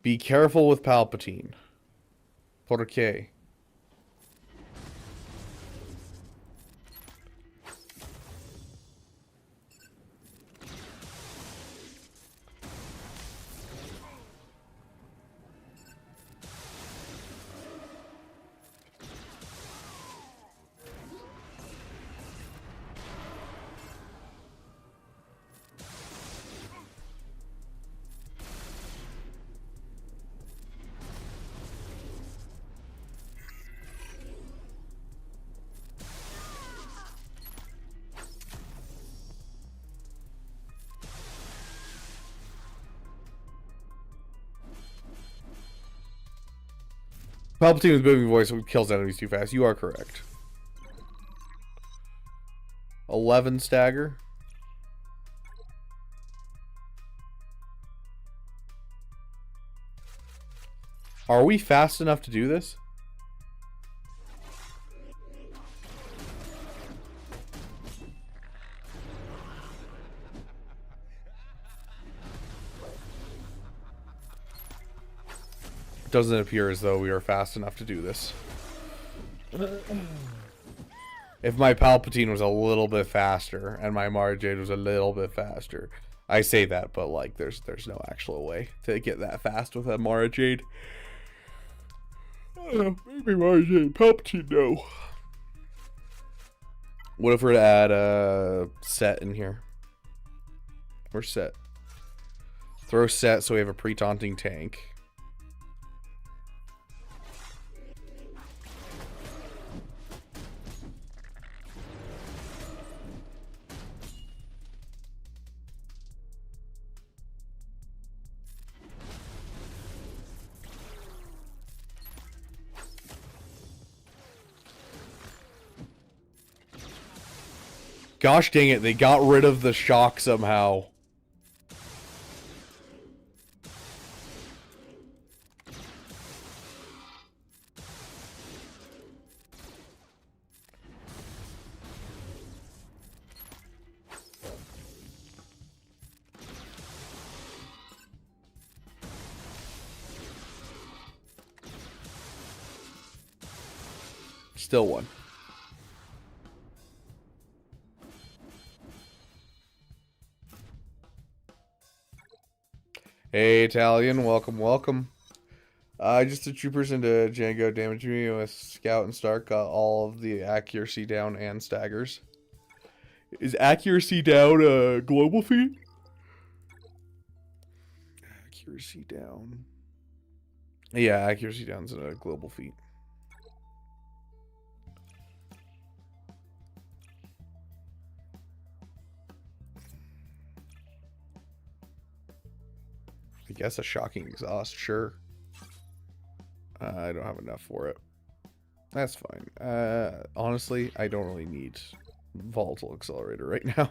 Be careful with Palpatine. Porque. Palpatine's booming voice kills enemies too fast. You are correct. 11 Stagger. Are we fast enough to do this? Doesn't appear as though we are fast enough to do this. If my Palpatine was a little bit faster and my Mara Jade was a little bit faster, I say that, but like there's no actual way to get that fast with a Mara Jade. Maybe Mara Jade, Palpatine, no. What if we're to add a set in here? We're set. Throw set so we have a pre-taunting tank. Gosh dang it, they got rid of the shock somehow. Still one. Hey, Italian, welcome, welcome. Just the troopers into Django damaged me with Scout and Stark got all of the accuracy down and staggers. Is accuracy down a global feat? Accuracy down. Yeah, accuracy down's a global feat. I guess a shocking exhaust, sure. I don't have enough for it. That's fine. Honestly, I don't really need volatile accelerator right now.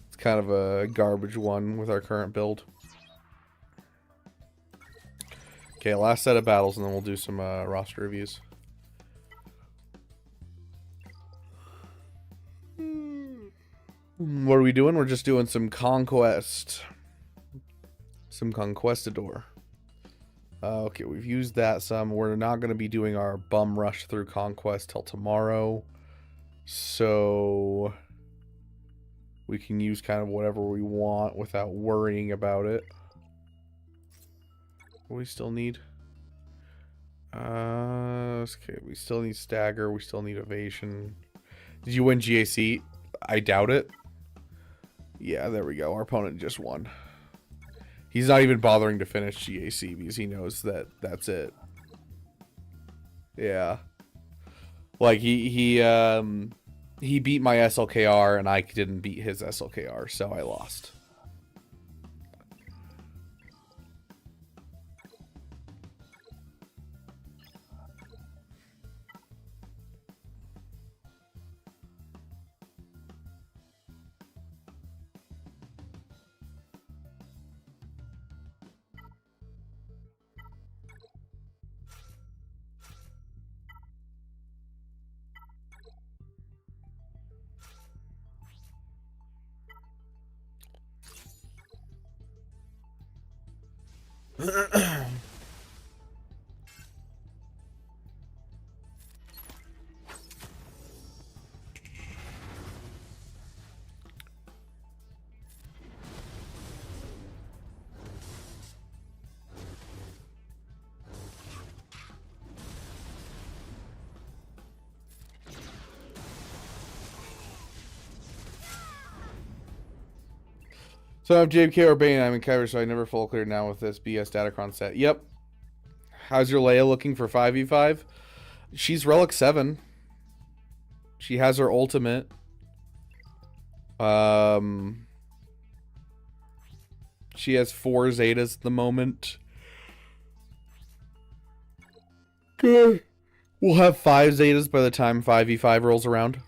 It's kind of a garbage one with our current build. Okay, last set of battles, and then we'll do some roster reviews. What are we doing? We're just doing some Conquest. Some Conquestador. Okay, we've used that some. We're not going to be doing our bum rush through Conquest till tomorrow. So we can use kind of whatever we want without worrying about it. What do we still need? Okay, we still need stagger. We still need evasion. Did you win GAC? I doubt it. Yeah, there we go. Our opponent just won. He's not even bothering to finish GAC because he knows that that's it. Yeah. Like he beat my SLKR and I didn't beat his SLKR, so I lost. So I'm JMK or Bane. I'm in cover, so I never full clear now with this BS Datacron set. Yep. How's your Leia looking for 5v5? She's Relic 7. She has her ultimate. She has 4 Zetas at the moment. Good. We'll have 5 Zetas by the time 5v5 rolls around.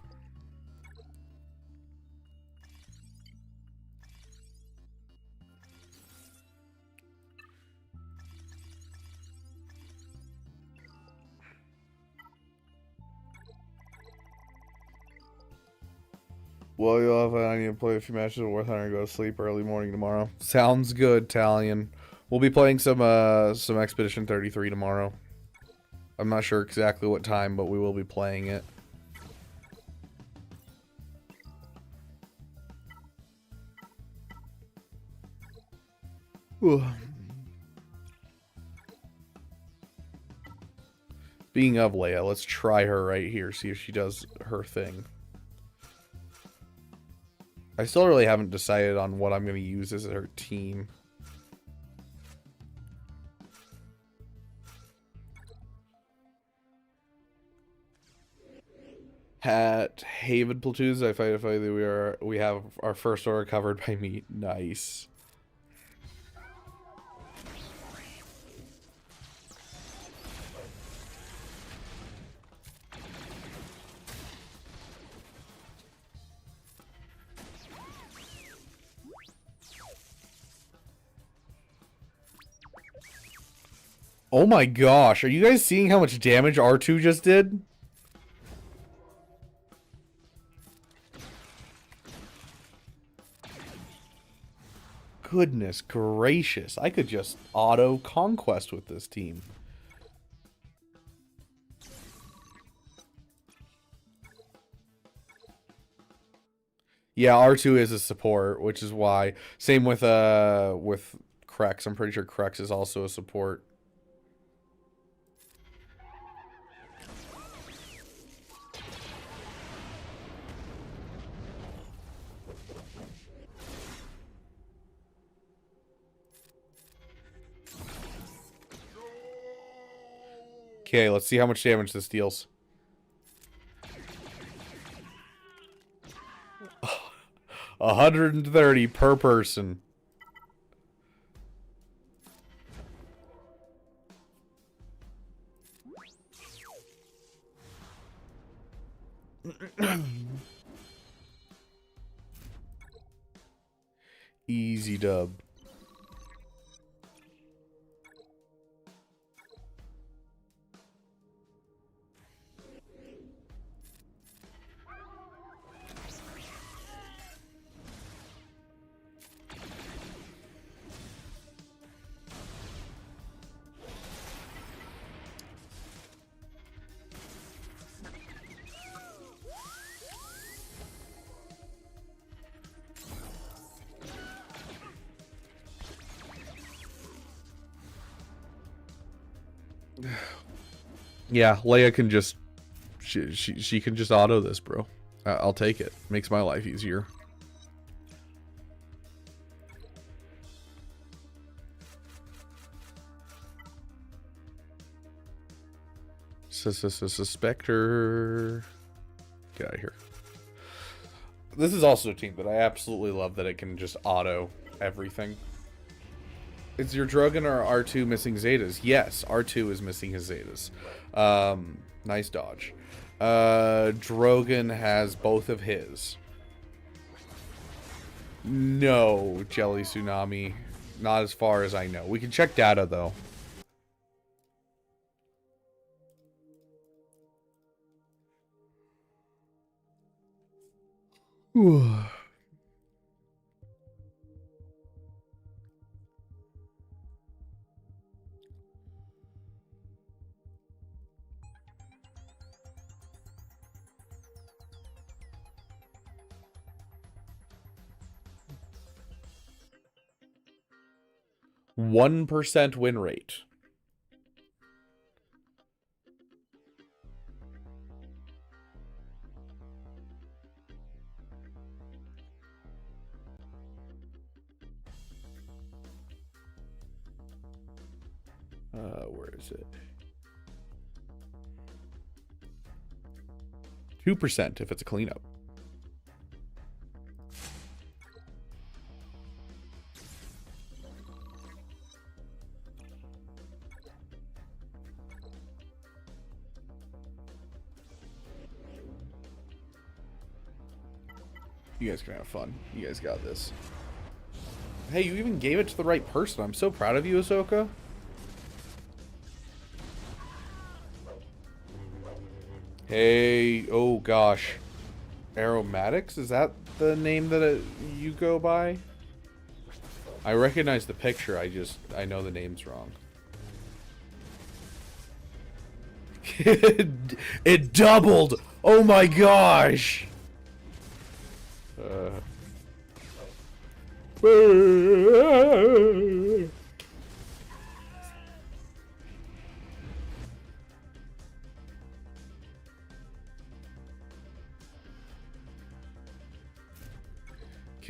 Well, you'll have I need to play a few matches with Warthinder and go to sleep early morning tomorrow. Sounds good, Talion. We'll be playing some Expedition 33 tomorrow. I'm not sure exactly what time, but we will be playing it. Ooh. Speaking of Leia, let's try her right here, see if she does her thing. I still really haven't decided on what I'm going to use as her team. At Haven platoons, I fight we have our first order covered by me. Nice. Oh my gosh, are you guys seeing how much damage R2 just did? Goodness gracious, I could just auto Conquest with this team. Yeah, R2 is a support, which is why. Same with Krex. I'm pretty sure Krex is also a support. Okay, let's see how much damage this deals. 130 per person. Easy dub. Yeah, Leia can just she can just auto this, bro. I'll take it. Makes my life easier. Suspector. Get out of here. This is also a team that I absolutely love that it can just auto everything. Is your Drogon or R2 missing Zetas? Yes, R2 is missing his Zetas. Nice dodge. Drogon has both of his. No, Jelly Tsunami. Not as far as I know. We can check data, though. Ooh. %1 win rate. Where is it? 2% if it's a cleanup. You guys can have fun. You guys got this. Hey, you even gave it to the right person. I'm so proud of you, Ahsoka. Hey, oh gosh. Aromatics? Is that the name that you go by? I recognize the picture, I know the name's wrong. It doubled! Oh my gosh!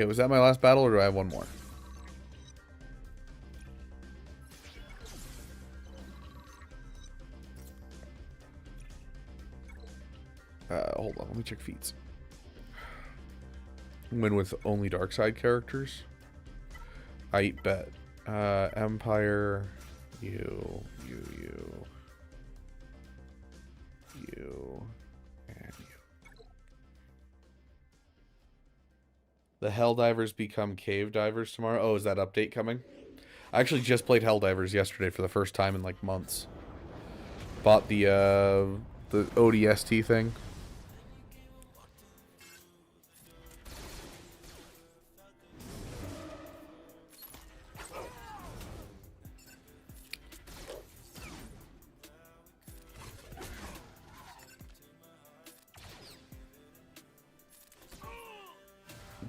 Okay, was that my last battle, or do I have one more? Hold on, let me check feats. Win with only dark side characters. I bet. Empire, you, and you. The Helldivers become cave divers tomorrow. Oh, is that update coming? I actually just played Helldivers yesterday for the first time in like months. Bought the ODST thing.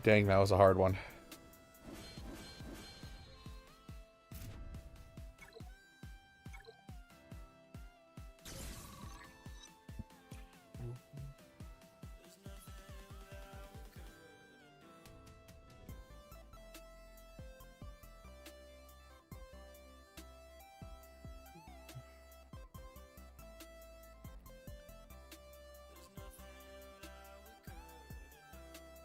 Dang, that was a hard one.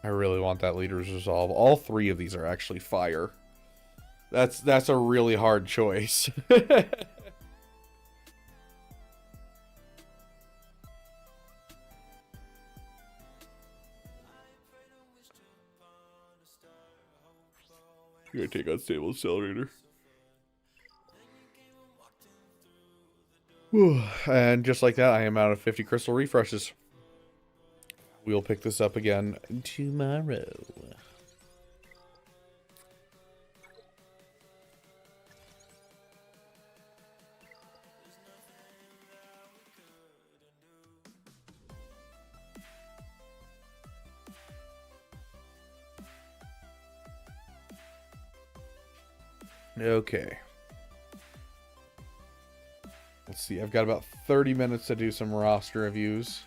I really want that leader's resolve. All three of these are actually fire. That's a really hard choice. You're gonna take unstable accelerator. Whew. And just like that, I am out of 50 crystal refreshes. We'll pick this up again tomorrow. Okay. Let's see. I've got about 30 minutes to do some roster reviews.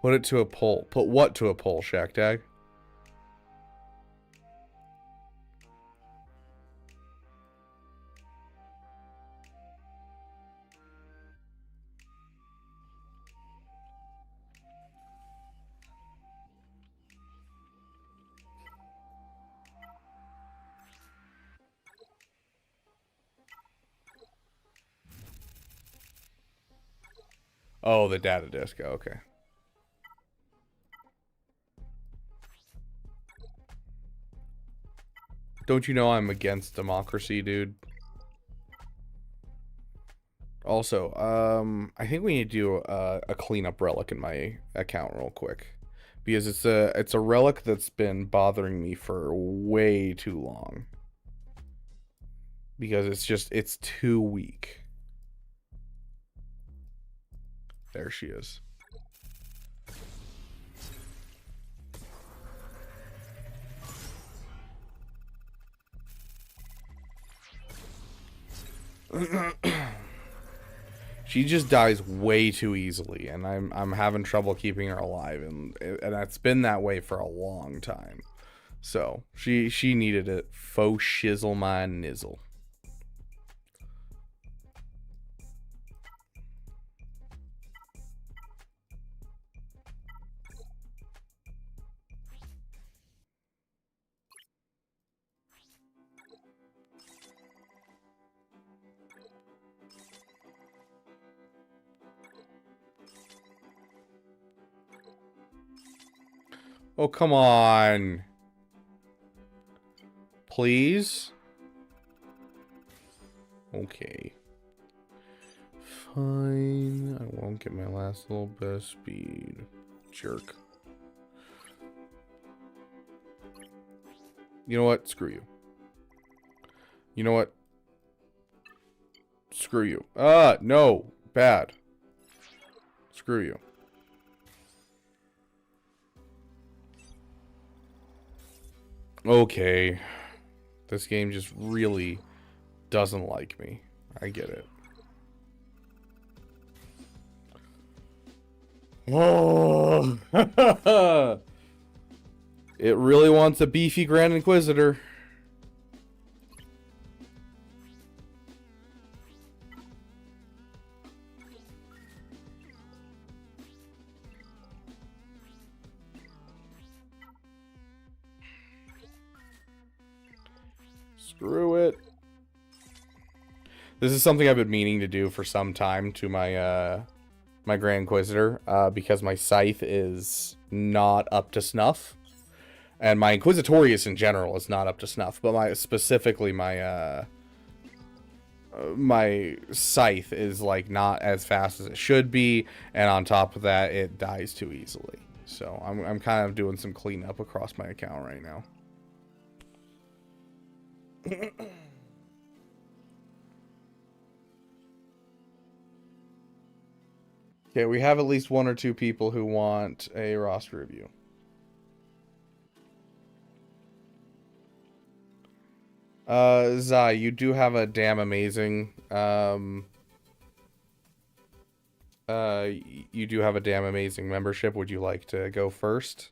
Put it to a poll. Put what to a poll, Shacktag? Oh, the data disk. Okay. Don't you know I'm against democracy, dude? Also, I think we need to do a cleanup relic in my account real quick, because it's a relic that's been bothering me for way too long. Because it's too weak. There she is. She just dies way too easily, and I'm having trouble keeping her alive, and it's been that way for a long time. So she needed it. Faux shizzle my nizzle. Oh, come on. Please? Okay. Fine. I won't get my last little bit of speed. Jerk. You know what? Screw you. You know what? Screw you. No. Bad. Screw you. Okay. This game just really doesn't like me. I get it. Oh. It really wants a beefy Grand Inquisitor. Screw it. This is something I've been meaning to do for some time to my my Grand Inquisitor, because my scythe is not up to snuff, and my Inquisitorius in general is not up to snuff. But specifically my my scythe is like not as fast as it should be, and on top of that, it dies too easily. So I'm kind of doing some cleanup across my account right now. Okay, we have at least 1 or 2 people who want a roster review. Zai, you do have a damn amazing, you do have a damn amazing membership. Would you like to go first?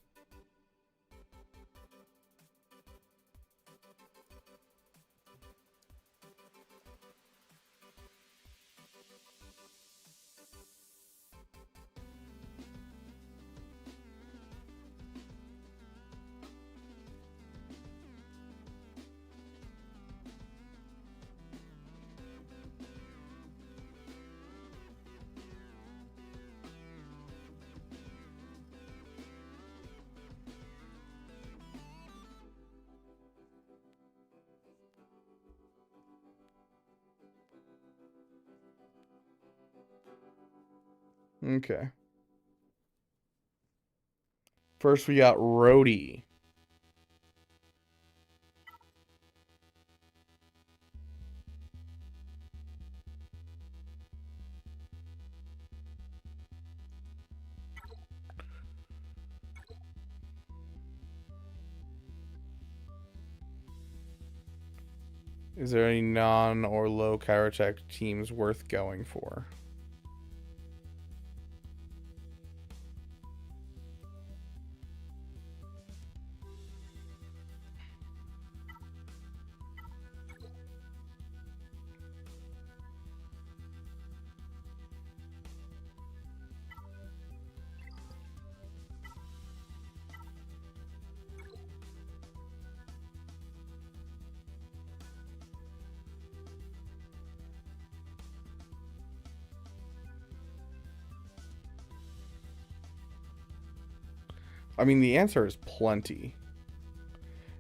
Okay. First, we got Rhodey. Is there any non or low Kyrotech teams worth going for? I mean, the answer is plenty.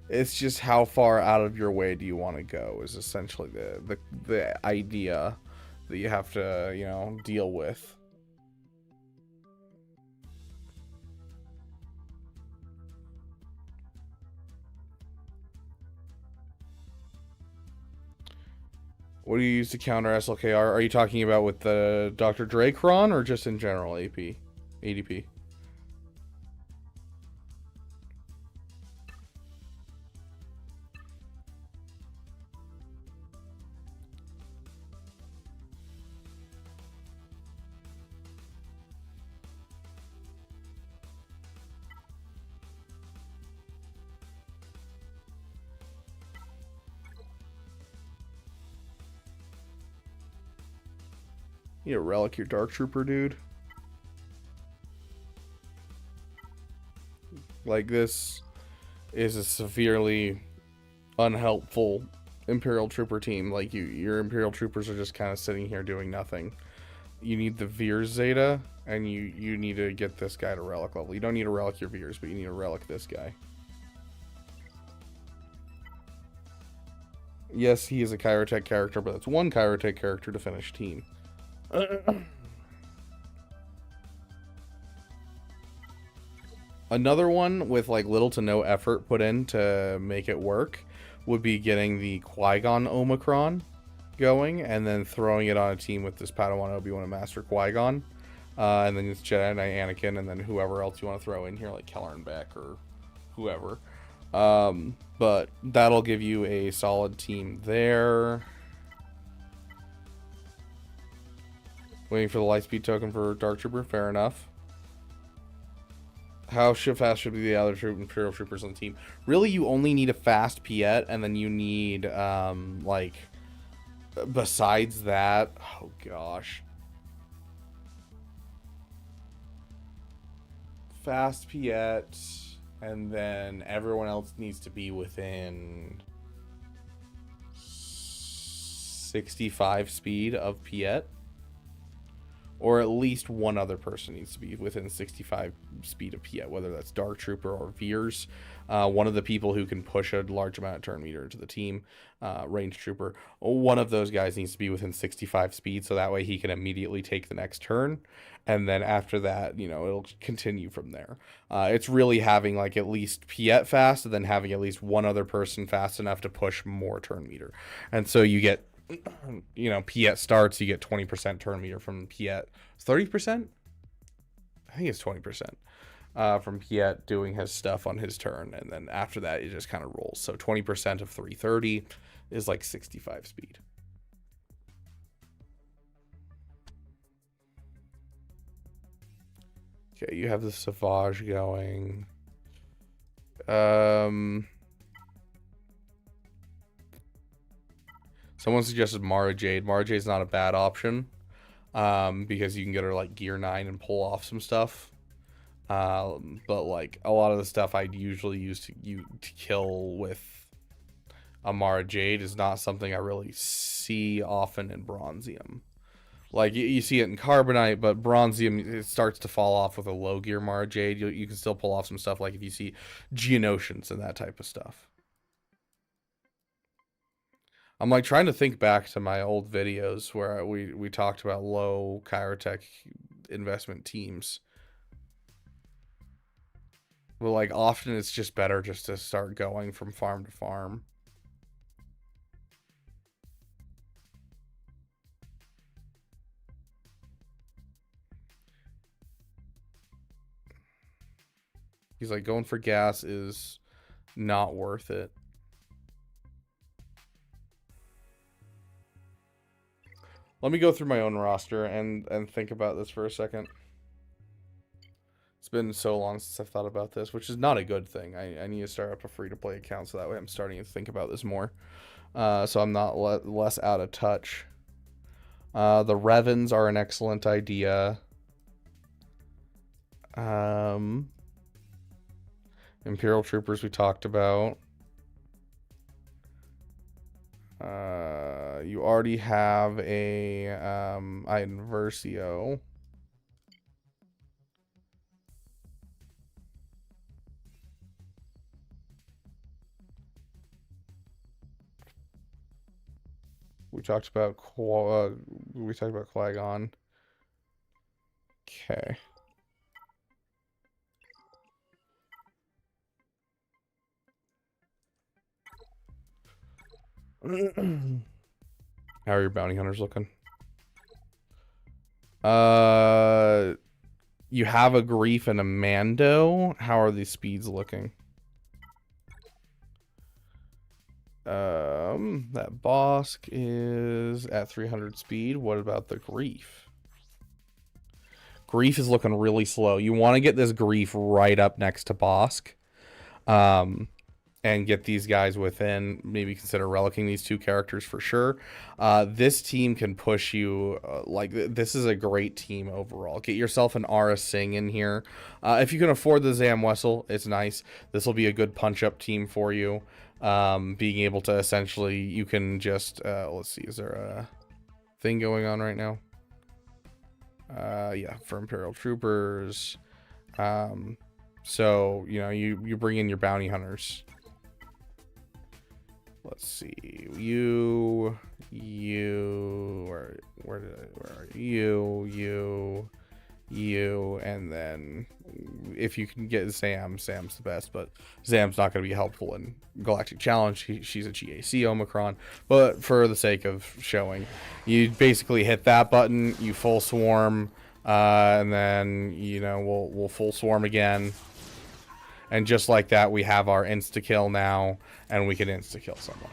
It's just how far out of your way do you want to go is essentially the idea that you have to, you know, deal with. What do you use to counter SLKR? Are you talking about with the Dr. Datacron or just in general ADP? You Relic your Dark Trooper, dude. Like, this is a severely unhelpful Imperial Trooper team. Like, your Imperial Troopers are just kind of sitting here doing nothing. You need the Veer Zeta, And you need to get this guy to relic level. You don't need to relic your Veers, but you need to relic this guy. Yes, he is a Chirotech character, but it's one Chirotech character to finish team. Another one with like little to no effort put in to make it work would be getting the Qui-Gon Omicron going and then throwing it on a team with this Padawan Obi-Wan and Master Qui-Gon. And then it's Jedi Knight Anakin and then whoever else you want to throw in here, like Kelleran Beck or whoever. But that'll give you a solid team there. Waiting for the Lightspeed token for Dark Trooper, fair enough. How fast should be the other Imperial Troopers on the team? Really, you only need a fast Piet, and then you need, like, besides that, oh gosh. Fast Piet, and then everyone else needs to be within 65 speed of Piet. Or at least one other person needs to be within 65 speed of Piet, whether that's Dark Trooper or Veers. One of the people who can push a large amount of turn meter into the team, Range Trooper. One of those guys needs to be within 65 speed, so that way he can immediately take the next turn. And then after that, you know, it'll continue from there. It's really having like at least Piet fast, and then having at least one other person fast enough to push more turn meter. And so you get, you know, Piet starts, you get 20% turn meter from Piet. 30%? I think it's 20% from Piet doing his stuff on his turn, and then after that it just kind of rolls. So 20% of 330 is like 65 speed. Okay, you have the Savage going. Someone suggested Mara Jade. Mara Jade's not a bad option, because you can get her like Gear 9 and pull off some stuff. But like a lot of the stuff I'd usually use to kill with a Mara Jade is not something I really see often in Bronzium. Like you see it in Carbonite, but Bronzium, it starts to fall off with a low gear Mara Jade. You can still pull off some stuff like if you see Geonosians and that type of stuff. I'm like trying to think back to my old videos where we talked about low Chirotech investment teams. But like often it's just better just to start going from farm to farm. He's like, going for gas is not worth it. Let me go through my own roster and think about this for a second. It's been so long since I've thought about this, which is not a good thing. I need to start up a free-to-play account so that way I'm starting to think about this more. So I'm not less out of touch. The Revens are an excellent idea. Imperial Troopers we talked about. You already have a Inversio. We talked about Qui-Gon. Okay. How are your bounty hunters looking? You have a Grief and a Mando. How are these speeds looking? That Bosk is at 300 speed. What about the Grief? Grief is looking really slow. You want to get this Grief right up next to Bosk. And get these guys within, maybe consider relicking these two characters for sure. This team can push you, like, this is a great team overall. Get yourself an Aura Singh in here. If you can afford the Zam Wessel, it's nice. This will be a good punch-up team for you. Being able to essentially, you can just, let's see, is there a thing going on right now? Yeah, for Imperial Troopers. So, you know, you bring in your bounty hunters. Let's see. Where are you, and then if you can get Sam's the best, but Zam's not going to be helpful in Galactic Challenge. She's a GAC Omicron, but for the sake of showing, you basically hit that button, you full swarm, and then, you know, we'll full swarm again. And just like that, we have our insta-kill now, and we can insta-kill someone.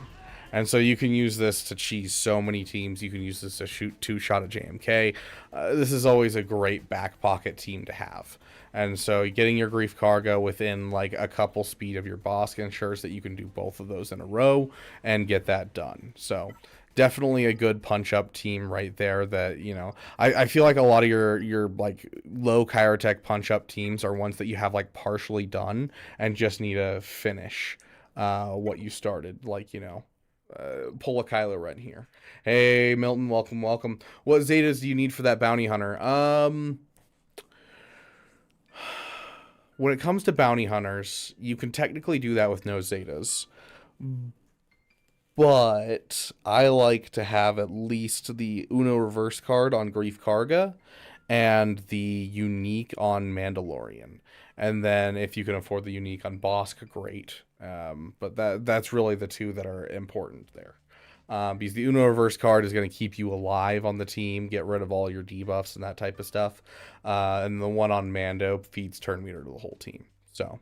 And so you can use this to cheese so many teams. You can use this to shoot 2-shot at JMK. This is always a great back pocket team to have. And so getting your Grief Cargo within like a couple speed of your boss ensures that you can do both of those in a row and get that done. So definitely a good punch-up team right there that, you know, I feel like a lot of your like low Kyrotech punch-up teams are ones that you have like partially done and just need to finish what you started, like, you know. Pull a Kylo Ren here. Hey, Milton, welcome. What Zetas do you need for that bounty hunter? When it comes to bounty hunters, you can technically do that with no Zetas. But I like to have at least the Uno reverse card on Grief Karga and the unique on Mandalorian. And then if you can afford the unique on Bosk, great. But that's really the two that are important there. Because the Uno reverse card is going to keep you alive on the team, get rid of all your debuffs and that type of stuff. And the one on Mando feeds turn meter to the whole team. So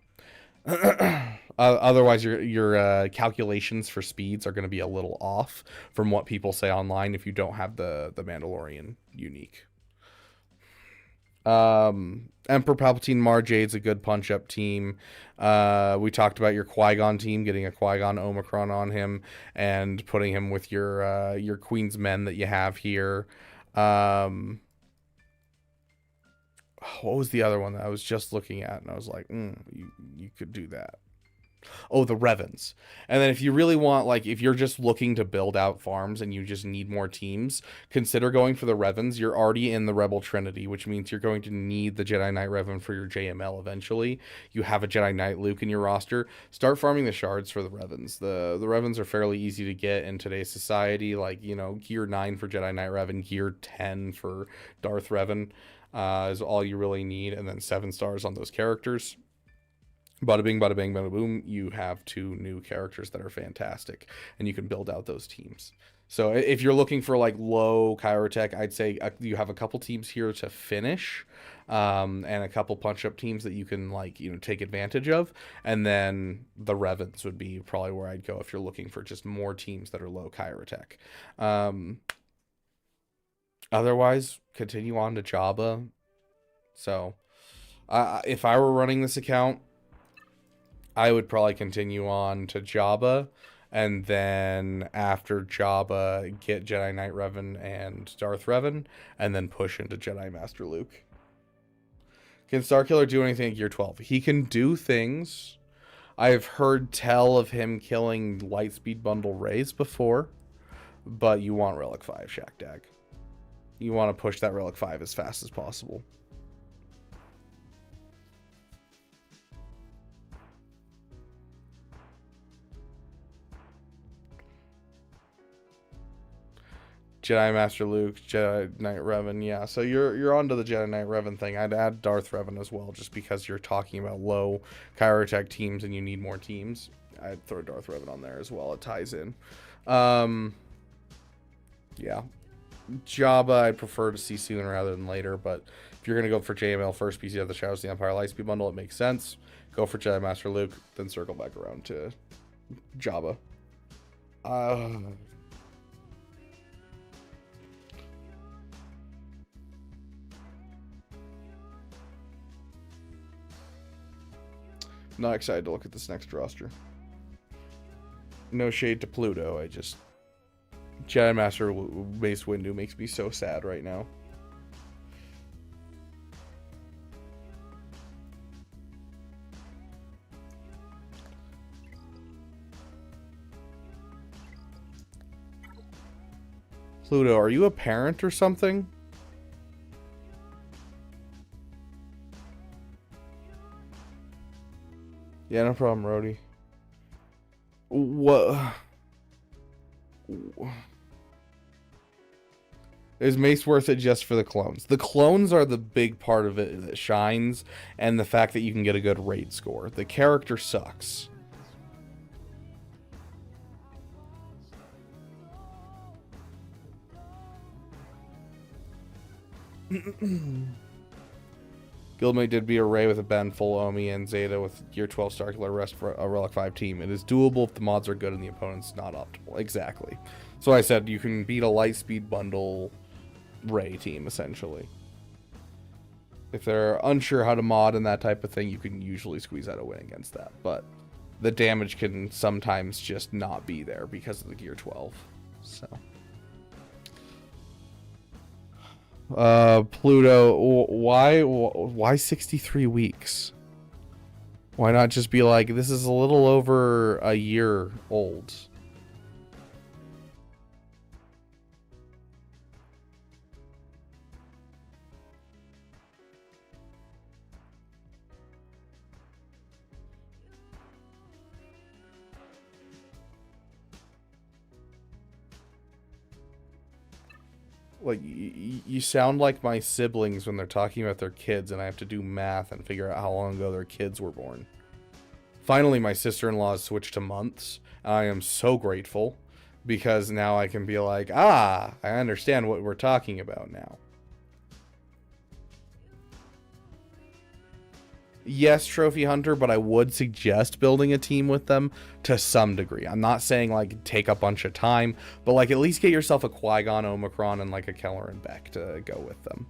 otherwise your calculations for speeds are going to be a little off from what people say online if you don't have the Mandalorian unique. Emperor Palpatine Mara Jade's a good punch-up team. We talked about your Qui-Gon team, getting a Qui-Gon Omicron on him and putting him with your Queen's Men that you have here. What was the other one that I was just looking at and I was like, you could do that. Oh, the Revens. And then if you really want, like, if you're just looking to build out farms and you just need more teams, consider going for the Revens. You're already in the Rebel Trinity, which means you're going to need the Jedi Knight Revan for your JML eventually. You have a Jedi Knight Luke in your roster. Start farming the shards for the Revens. The Revens are fairly easy to get in today's society. Like, you know, gear 9 for Jedi Knight Revan, gear 10 for Darth Revan is all you really need. And then 7 stars on those characters. Bada bing, bada bang, bada boom, you have 2 new characters that are fantastic, and you can build out those teams. So if you're looking for like low Kyrotech, I'd say you have a couple teams here to finish, and a couple punch-up teams that you can, like, you know, take advantage of, and then the Revens would be probably where I'd go if you're looking for just more teams that are low Kyrotech. Otherwise, continue on to Jabba. So if I were running this account, I would probably continue on to Jabba, and then after Jabba, get Jedi Knight Revan and Darth Revan, and then push into Jedi Master Luke. Can Starkiller do anything at Gear 12? He can do things. I've heard tell of him killing Lightspeed Bundle Rays before, but you want Relic 5, Shackdag. You want to push that Relic 5 as fast as possible. Jedi Master Luke, Jedi Knight Revan, yeah. So you're onto the Jedi Knight Revan thing. I'd add Darth Revan as well, just because you're talking about low Kyrotech teams and you need more teams. I'd throw Darth Revan on there as well. It ties in. Yeah. Jabba, I'd prefer to see sooner rather than later, but if you're going to go for JML first because you have the Shadows of the Empire Lightspeed bundle, it makes sense. Go for Jedi Master Luke, then circle back around to Jabba. Not excited to look at this next roster. No shade to Pluto, I just... Jedi Master Mace Windu makes me so sad right now. Pluto, are you a parent or something? Yeah, no problem, Rody. What? Is Mace worth it just for the clones? The clones are the big part of it that shines, and the fact that you can get a good raid score. The character sucks. Guildmate did be a Ray with a Ben, full Omi, and Zeta with Gear 12 Star Killer, rest for a Relic 5 team. It is doable if the mods are good and the opponent's not optimal. Exactly. So I said you can beat a light speed bundle Ray team, essentially. If they're unsure how to mod and that type of thing, you can usually squeeze out a win against that. But the damage can sometimes just not be there because of the Gear 12. So... Pluto, why 63 weeks? Why not just be like, this is a little over a year old? Like, you sound like my siblings when they're talking about their kids and I have to do math and figure out how long ago their kids were born. Finally, my sister-in-law has switched to months. I am so grateful because now I can be like, I understand what we're talking about now. Yes, Trophy Hunter, but I would suggest building a team with them to some degree. I'm not saying, like, take a bunch of time, but, like, at least get yourself a Qui-Gon, Omicron, and, like, a Keller and Beck to go with them.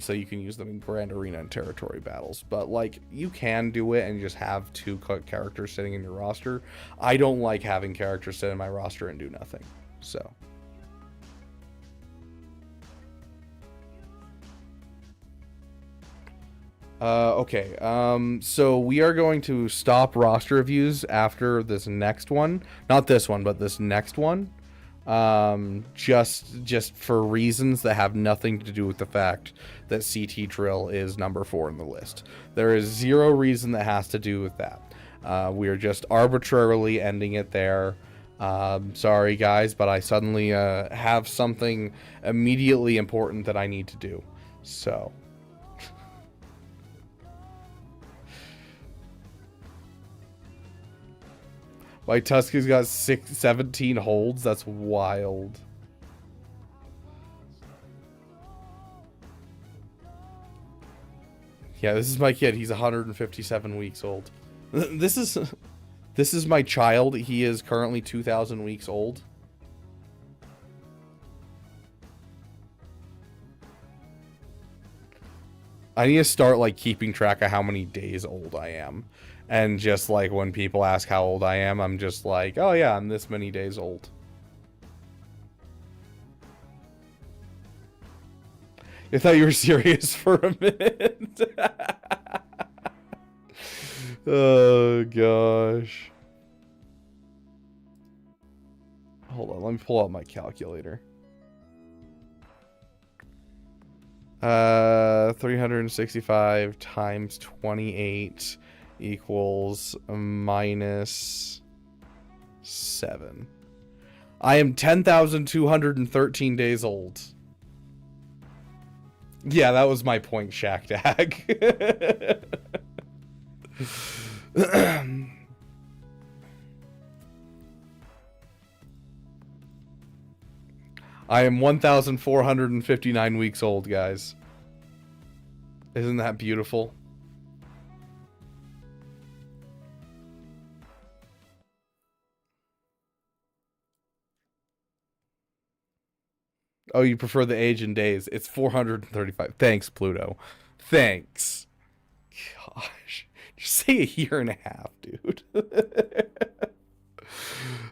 So you can use them in Grand Arena and Territory battles. But, like, you can do it and just have 2 characters sitting in your roster. I don't like having characters sit in my roster and do nothing. So... okay, so we are going to stop roster reviews after this next one. Not this one, but this next one. Just for reasons that have nothing to do with the fact that CT Drill is number 4 in the list. There is 0 reason that has to do with that. We are just arbitrarily ending it there. Sorry guys, but I suddenly have something immediately important that I need to do. So... Like, Tusky's got 17 holds. That's wild. Yeah, this is my kid. He's 157 weeks old. This is my child. He is currently 2,000 weeks old. I need to start, like, keeping track of how many days old I am. And just, like, when people ask how old I am, I'm just like, oh yeah, I'm this many days old. I thought you were serious for a minute. Oh, gosh. Hold on, let me pull out my calculator. 365 times 28... equals minus 7. I am 10,213 days old. Yeah, that was my point, Shack Tag. I am 1,459 weeks old, guys. Isn't that beautiful? Oh, you prefer the age in days. It's 435. Thanks, Pluto. Thanks. Gosh. Just say a year and a half, dude.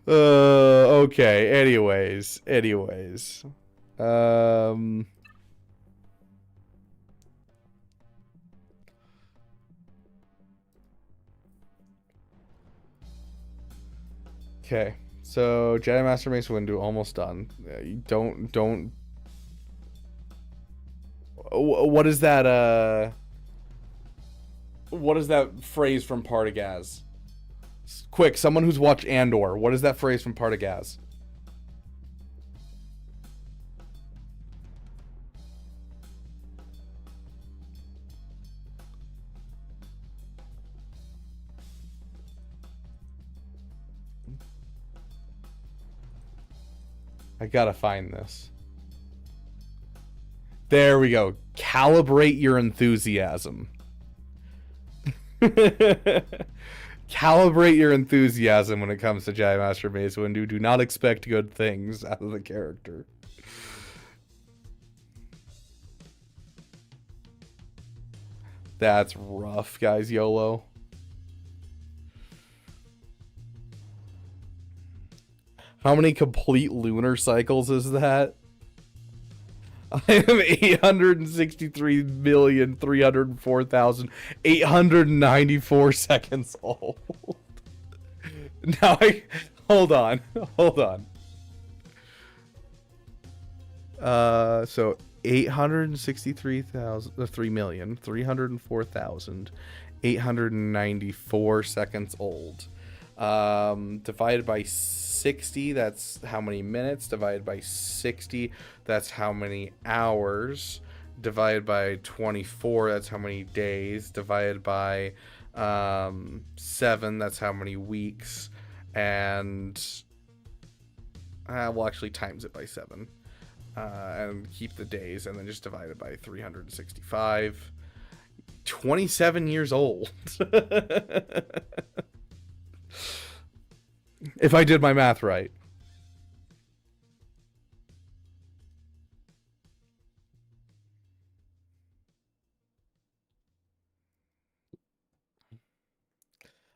Okay. Anyways. Okay. So, Jedi Master Mace Windu, almost done. Don't... What is that, What is that phrase from Partagaz? Quick, someone who's watched Andor. What is that phrase from Partagaz? I gotta find this. There we go. Calibrate your enthusiasm. Calibrate your enthusiasm when it comes to Jedi Master Mace Windu. Do not expect good things out of the character. That's rough, guys. YOLO. How many complete lunar cycles is that? I am 863,304,894 seconds old. Now hold on. So 3,304,894 seconds old. Divided by 60, that's how many minutes. Divided by 60, that's how many hours. Divided by 24, that's how many days. Divided by 7, that's how many weeks. And we'll actually times it by 7 and keep the days, and then just divide it by 365. 27 years old. If I did my math right.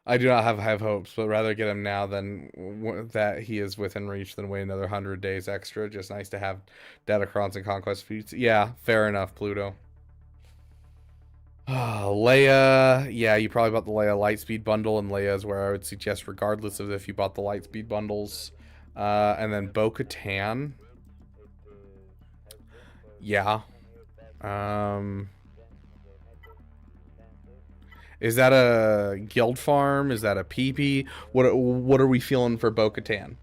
I do not have hopes, but rather get him now than that he is within reach than wait another 100 days extra. Just nice to have Datacrons and Conquest feats. Yeah, fair enough, Pluto. Leia, yeah, you probably bought the Leia Lightspeed bundle, and Leia is where I would suggest regardless of if you bought the Lightspeed bundles. And then Bo-Katan. Yeah. Is that a guild farm? Is that a PP? What are we feeling for Bo-Katan?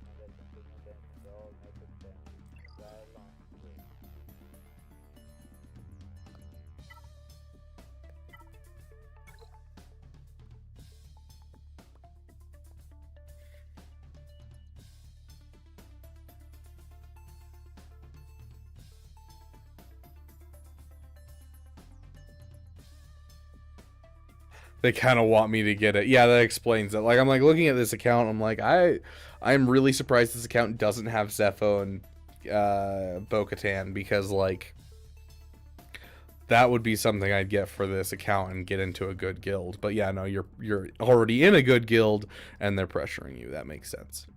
They kind of want me to get it. Yeah, that explains it. Like, I'm like looking at this account. I'm like, I'm really surprised this account doesn't have Zepho and Bo-Katan, because like that would be something I'd get for this account and get into a good guild. But yeah, no, you're already in a good guild and they're pressuring you. That makes sense.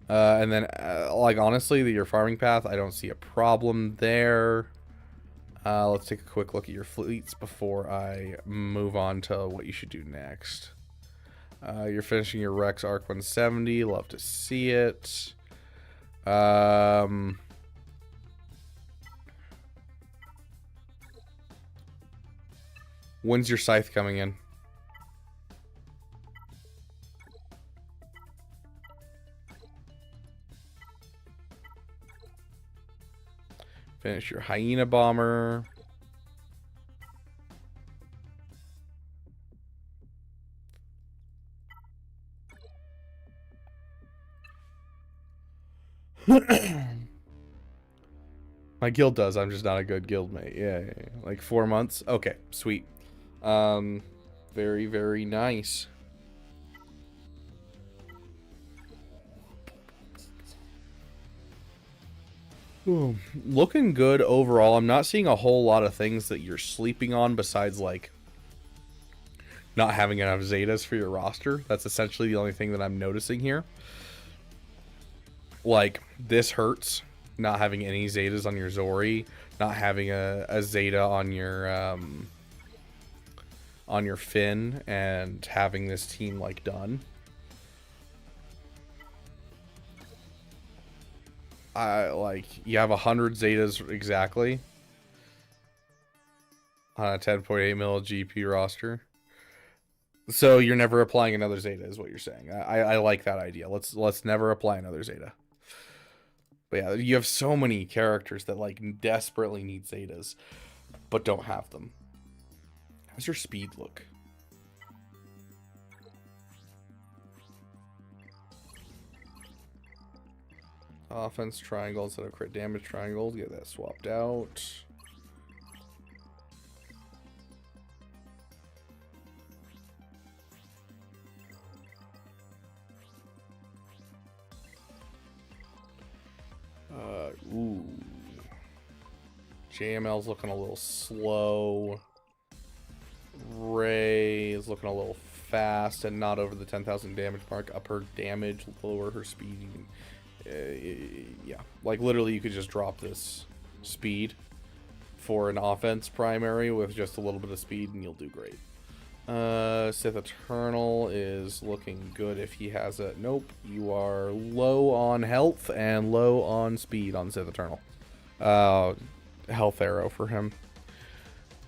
And then like honestly, your farming path, I don't see a problem there. Let's take a quick look at your fleets before I move on to what you should do next. You're finishing your Rex Arc 170. Love to see it. When's your scythe coming in? Finish your hyena bomber. My guild does. I'm just not a good guild mate. Yeah. Like 4 months. Okay, sweet. Very, very nice. Ooh, looking good overall. I'm not seeing a whole lot of things that you're sleeping on besides like not having enough Zetas for your roster. That's essentially the only thing that I'm noticing here. Like, this hurts, not having any Zetas on your Zori, not having a Zeta on your Finn, and having this team like done. Like, you have 100 Zetas exactly. on a 10.8 mil GP roster. So you're never applying another Zeta, is what you're saying. I like that idea. Let's never apply another Zeta. But yeah, you have so many characters that like desperately need Zetas, but don't have them. How's your speed look? Offense triangle instead of crit damage triangle. Get that swapped out. Ooh. JML's looking a little slow. Ray is looking a little fast and not over the 10,000 damage mark. Up her damage, lower her speed. Yeah, like literally you could just drop this speed for an offense primary with just a little bit of speed and you'll do great. Sith Eternal is looking good if he has it. Nope, you are low on health and low on speed on Sith Eternal. Health arrow for him.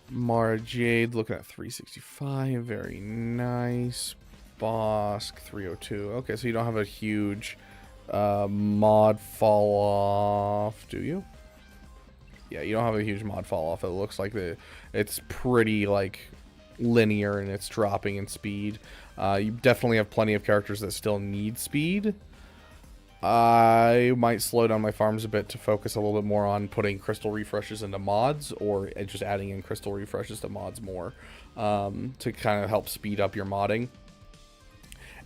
Mara Jade looking at 365, very nice. Bosk 302. Okay, so you don't have a huge mod fall off, do you? Yeah, you don't have a huge mod fall off. It looks like it's pretty like linear and it's dropping in speed. You definitely have plenty of characters that still need speed. I might slow down my farms a bit to focus a little bit more on putting crystal refreshes into mods, or just adding in crystal refreshes to mods more, to kind of help speed up your modding.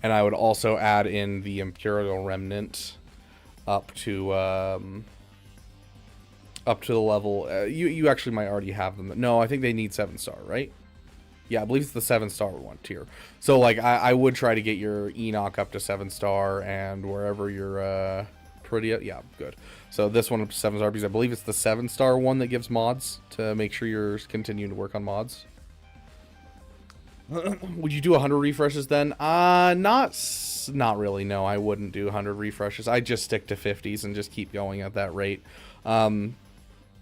And I would also add in the Imperial Remnant up to the level. You actually might already have them. No, I think they need 7-star, right? Yeah, I believe it's the 7-star one tier. So like I would try to get your Enoch up to 7-star, and wherever you're pretty, yeah, good. So this one up to 7-star because I believe it's the 7-star one that gives mods to make sure you're continuing to work on mods. Would you do 100 refreshes then? Not really. No, I wouldn't do 100 refreshes. I just stick to 50s and just keep going at that rate. You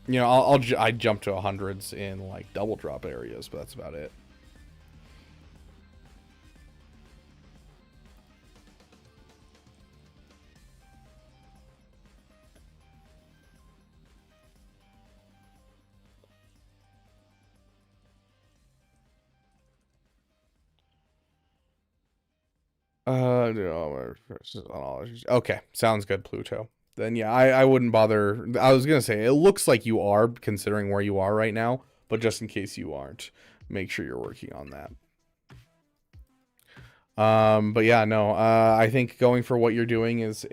know, I'd jump to 100s in like double drop areas, but that's about it. Okay, sounds good, Pluto. Then yeah, I wouldn't bother. I was gonna say, it looks like you are, considering where you are right now, but just in case you aren't, make sure you're working on that. But yeah, no, I think going for what you're doing is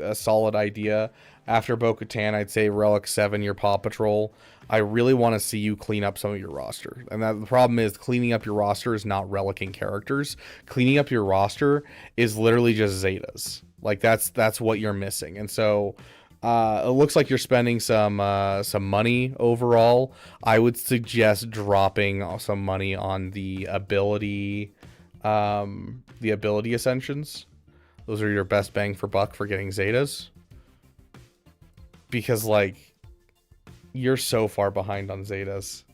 a solid idea. After Bo-Katan, I'd say Relic 7, your Paw Patrol. I really want to see you clean up some of your roster. And the problem is, cleaning up your roster is not relicing characters. Cleaning up your roster is literally just Zetas. Like, that's what you're missing. And so, it looks like you're spending some money overall. I would suggest dropping some money on the ability ascensions. Those are your best bang for buck for getting Zetas. Because, like, you're so far behind on Zetas.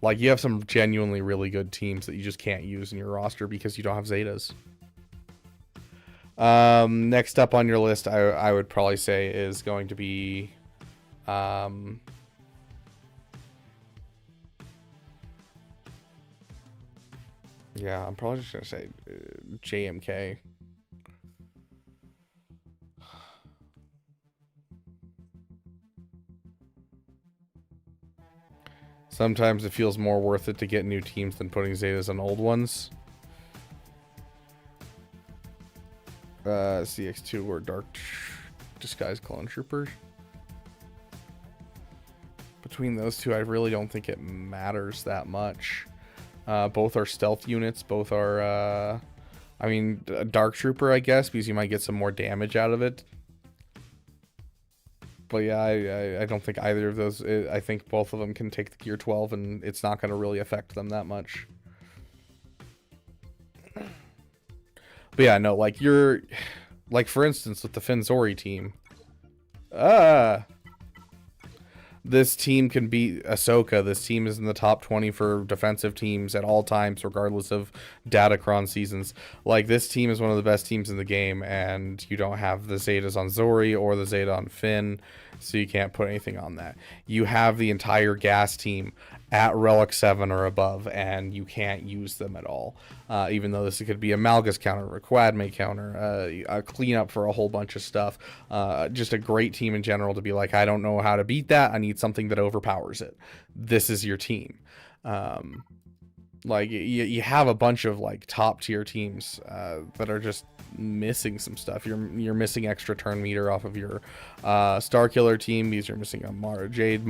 Like, you have some genuinely really good teams that you just can't use in your roster because you don't have Zetas. Next up on your list, I would probably say is going to be... yeah, I'm probably just going to say JMK. Sometimes it feels more worth it to get new teams than putting Zetas on old ones. CX2 or Dark Disguise Clone Troopers. Between those two, I really don't think it matters that much. Both are stealth units. Both are, I mean, a Dark Trooper, I guess, because you might get some more damage out of it. But yeah, I don't think either of those. I think both of them can take the Gear 12, and it's not going to really affect them that much. But yeah, no, like like for instance with the Finzori team. This team can beat Ahsoka. This team is in the top 20 for defensive teams at all times, regardless of Datacron seasons. Like, this team is one of the best teams in the game, and you don't have the Zetas on Zori or the Zeta on Finn, so you can't put anything on that. You have the entire gas team at Relic 7 or above, and you can't use them at all. Even though this could be a Malgus counter, a Quad Mate counter, a cleanup for a whole bunch of stuff. Just a great team in general to be like, I don't know how to beat that. I need something that overpowers it. This is your team. Like, you have a bunch of like top tier teams that are just missing some stuff. You're missing extra turn meter off of your Starkiller team because you're missing a Mara Jade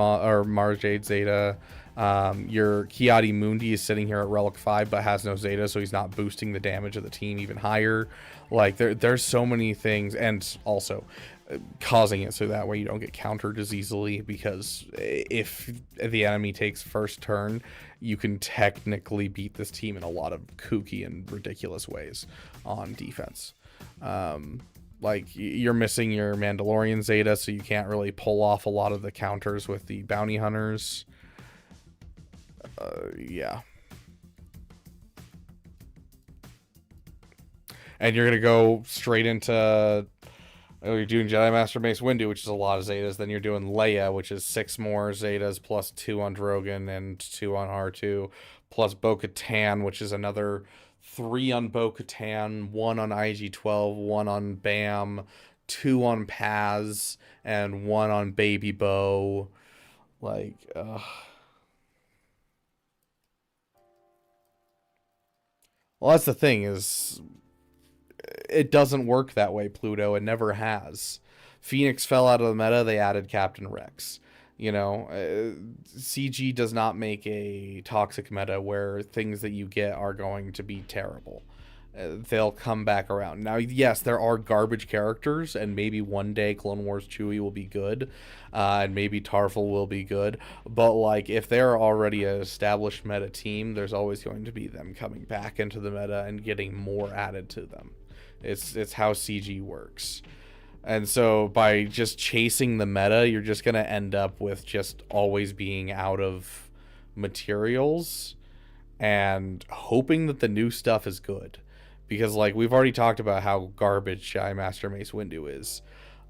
Zeta. Your Kiadi Mundi is sitting here at Relic 5 but has no Zeta, so he's not boosting the damage of the team even higher. Like, there's so many things, and also causing it so that way you don't get countered as easily, because if the enemy takes first turn, you can technically beat this team in a lot of kooky and ridiculous ways on defense. Like, you're missing your Mandalorian Zeta, so you can't really pull off a lot of the counters with the bounty hunters. Yeah. And you're gonna go straight into, you're doing Jedi Master Mace Windu, which is a lot of Zetas. Then you're doing Leia, which is 6 more Zetas plus 2 on Drogon and 2 on R2, plus Bo-Katan, which is another 3 on Bo-Katan, 1 on IG-12, 1 on Bam, 2 on Paz, and 1 on Baby Bo. Like, well, that's the thing, is it doesn't work that way, Pluto. It never has. Phoenix fell out of the meta, they added Captain Rex. You know, CG does not make a toxic meta where things that you get are going to be terrible. They'll come back around. Now, yes, there are garbage characters, and maybe one day Clone Wars Chewie will be good, and maybe Tarful will be good, but like, if they're already an established meta team, there's always going to be them coming back into the meta and getting more added to them. It's how CG works. And so by just chasing the meta, you're just going to end up with just always being out of materials and hoping that the new stuff is good. Because, like, we've already talked about how garbage Jedi Master Mace Windu is.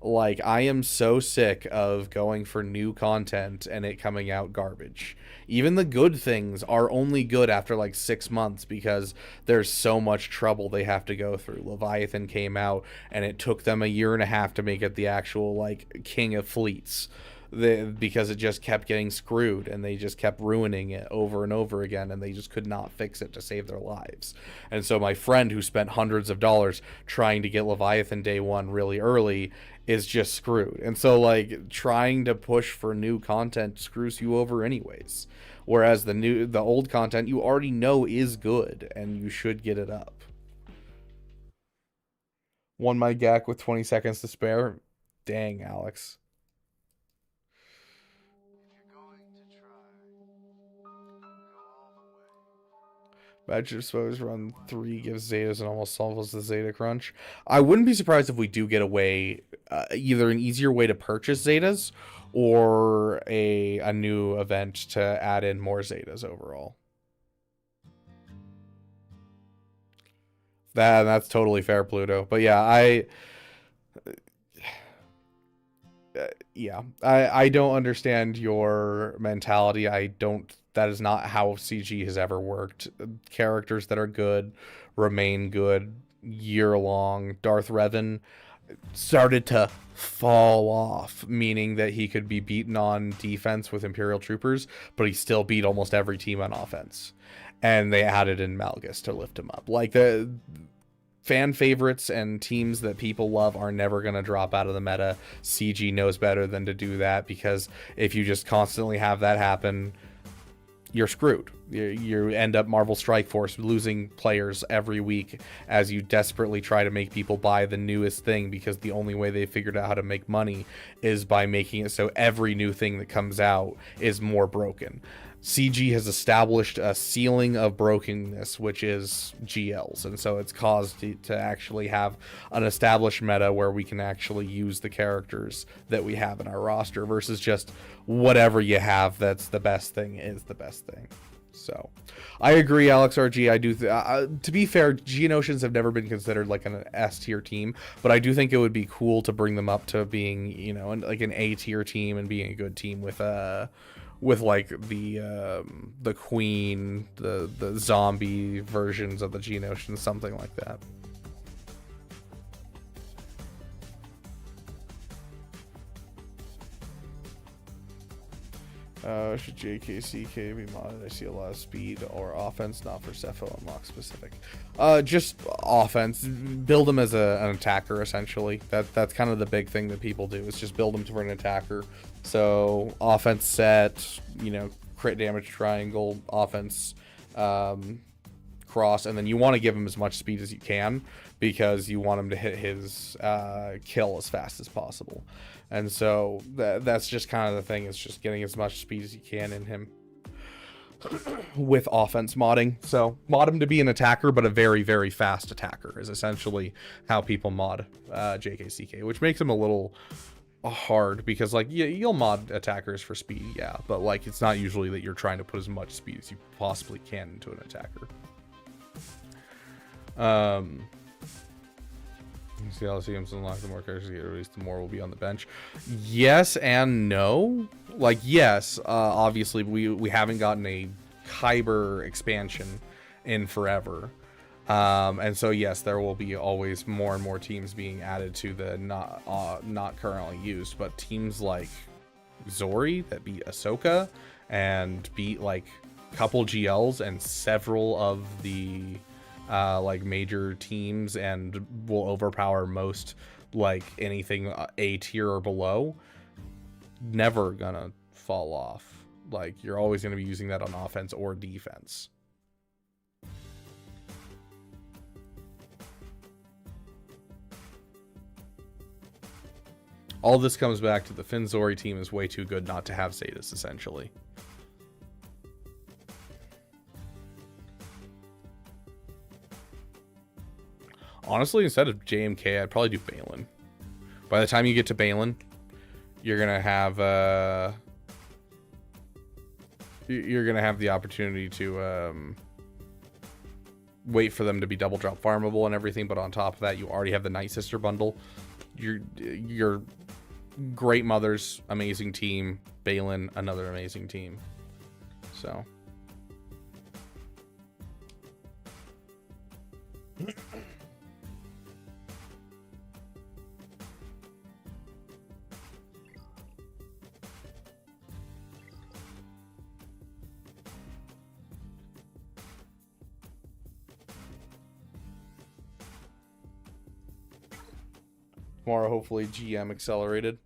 Like, I am so sick of going for new content and it coming out garbage. Even the good things are only good after, like, 6 months because there's so much trouble they have to go through. Leviathan came out and it took them 1.5 years to make it the actual, like, king of fleets. Because it just kept getting screwed and they just kept ruining it over and over again, and they just could not fix it to save their lives. And so my friend who spent hundreds of dollars trying to get Leviathan day 1 really early is just screwed. And so, like, trying to push for new content screws you over anyways. Whereas the old content you already know is good and you should get it up. Won my GAC with 20 seconds to spare. Dang, Alex. Badger suppose run 3 gives Zetas and almost solves the Zeta crunch. I wouldn't be surprised if we do get away, either an easier way to purchase Zetas or a new event to add in more Zetas overall. That's totally fair, Pluto. But yeah, I don't understand your mentality. That is not how CG has ever worked. Characters that are good remain good year long. Darth Revan started to fall off, meaning that he could be beaten on defense with Imperial troopers, but he still beat almost every team on offense. And they added in Malgus to lift him up. Like, the fan favorites and teams that people love are never going to drop out of the meta. CG knows better than to do that, because if you just constantly have that happen, you're screwed. You end up Marvel Strike Force losing players every week as you desperately try to make people buy the newest thing, because the only way they figured out how to make money is by making it so every new thing that comes out is more broken. CG has established a ceiling of brokenness, which is GLs, and so it's caused it to actually have an established meta where we can actually use the characters that we have in our roster versus just whatever you have that's the best thing is the best thing. So I agree, Alex RG. I do to be fair, Geonosians have never been considered like an S tier team, but I do think it would be cool to bring them up to being, you know, like an A tier team and being a good team with like the Queen, the zombie versions of the Geonosians, something like that. Should JKCK be modded? I see a lot of speed or offense, not for Cepho unlock specific. Just offense. Build him as an attacker, essentially. That's kind of the big thing that people do, is just build him for an attacker. So offense set, you know, crit damage triangle, offense cross, and then you want to give him as much speed as you can because you want him to hit his kill as fast as possible. And so that's just kind of the thing, is just getting as much speed as you can in him with offense modding. So mod him to be an attacker, but a very, very fast attacker is essentially how people mod JKCK, which makes him a little hard because, like, you'll mod attackers for speed, yeah, but like it's not usually that you're trying to put as much speed as you possibly can into an attacker. You see all the CMs unlock, the more characters get released, the more will be on the bench. Yes and no. Like, yes, obviously we haven't gotten a Kyber expansion in forever. And so yes, there will be always more and more teams being added to the not currently used, but teams like Zori that beat Ahsoka and beat like a couple GLs and several of the like major teams and will overpower most like anything A tier or below, never gonna fall off. Like, you're always gonna be using that on offense or defense. All this comes back to the Finn Zori team is way too good not to have Zetas, essentially. Honestly, instead of JMK, I'd probably do Balin. By the time you get to Balin, you're gonna have the opportunity to wait for them to be double drop farmable and everything. But on top of that, you already have the Night Sister bundle. Your Great Mother's amazing team, Balin another amazing team. So. Tomorrow, hopefully, GM accelerated.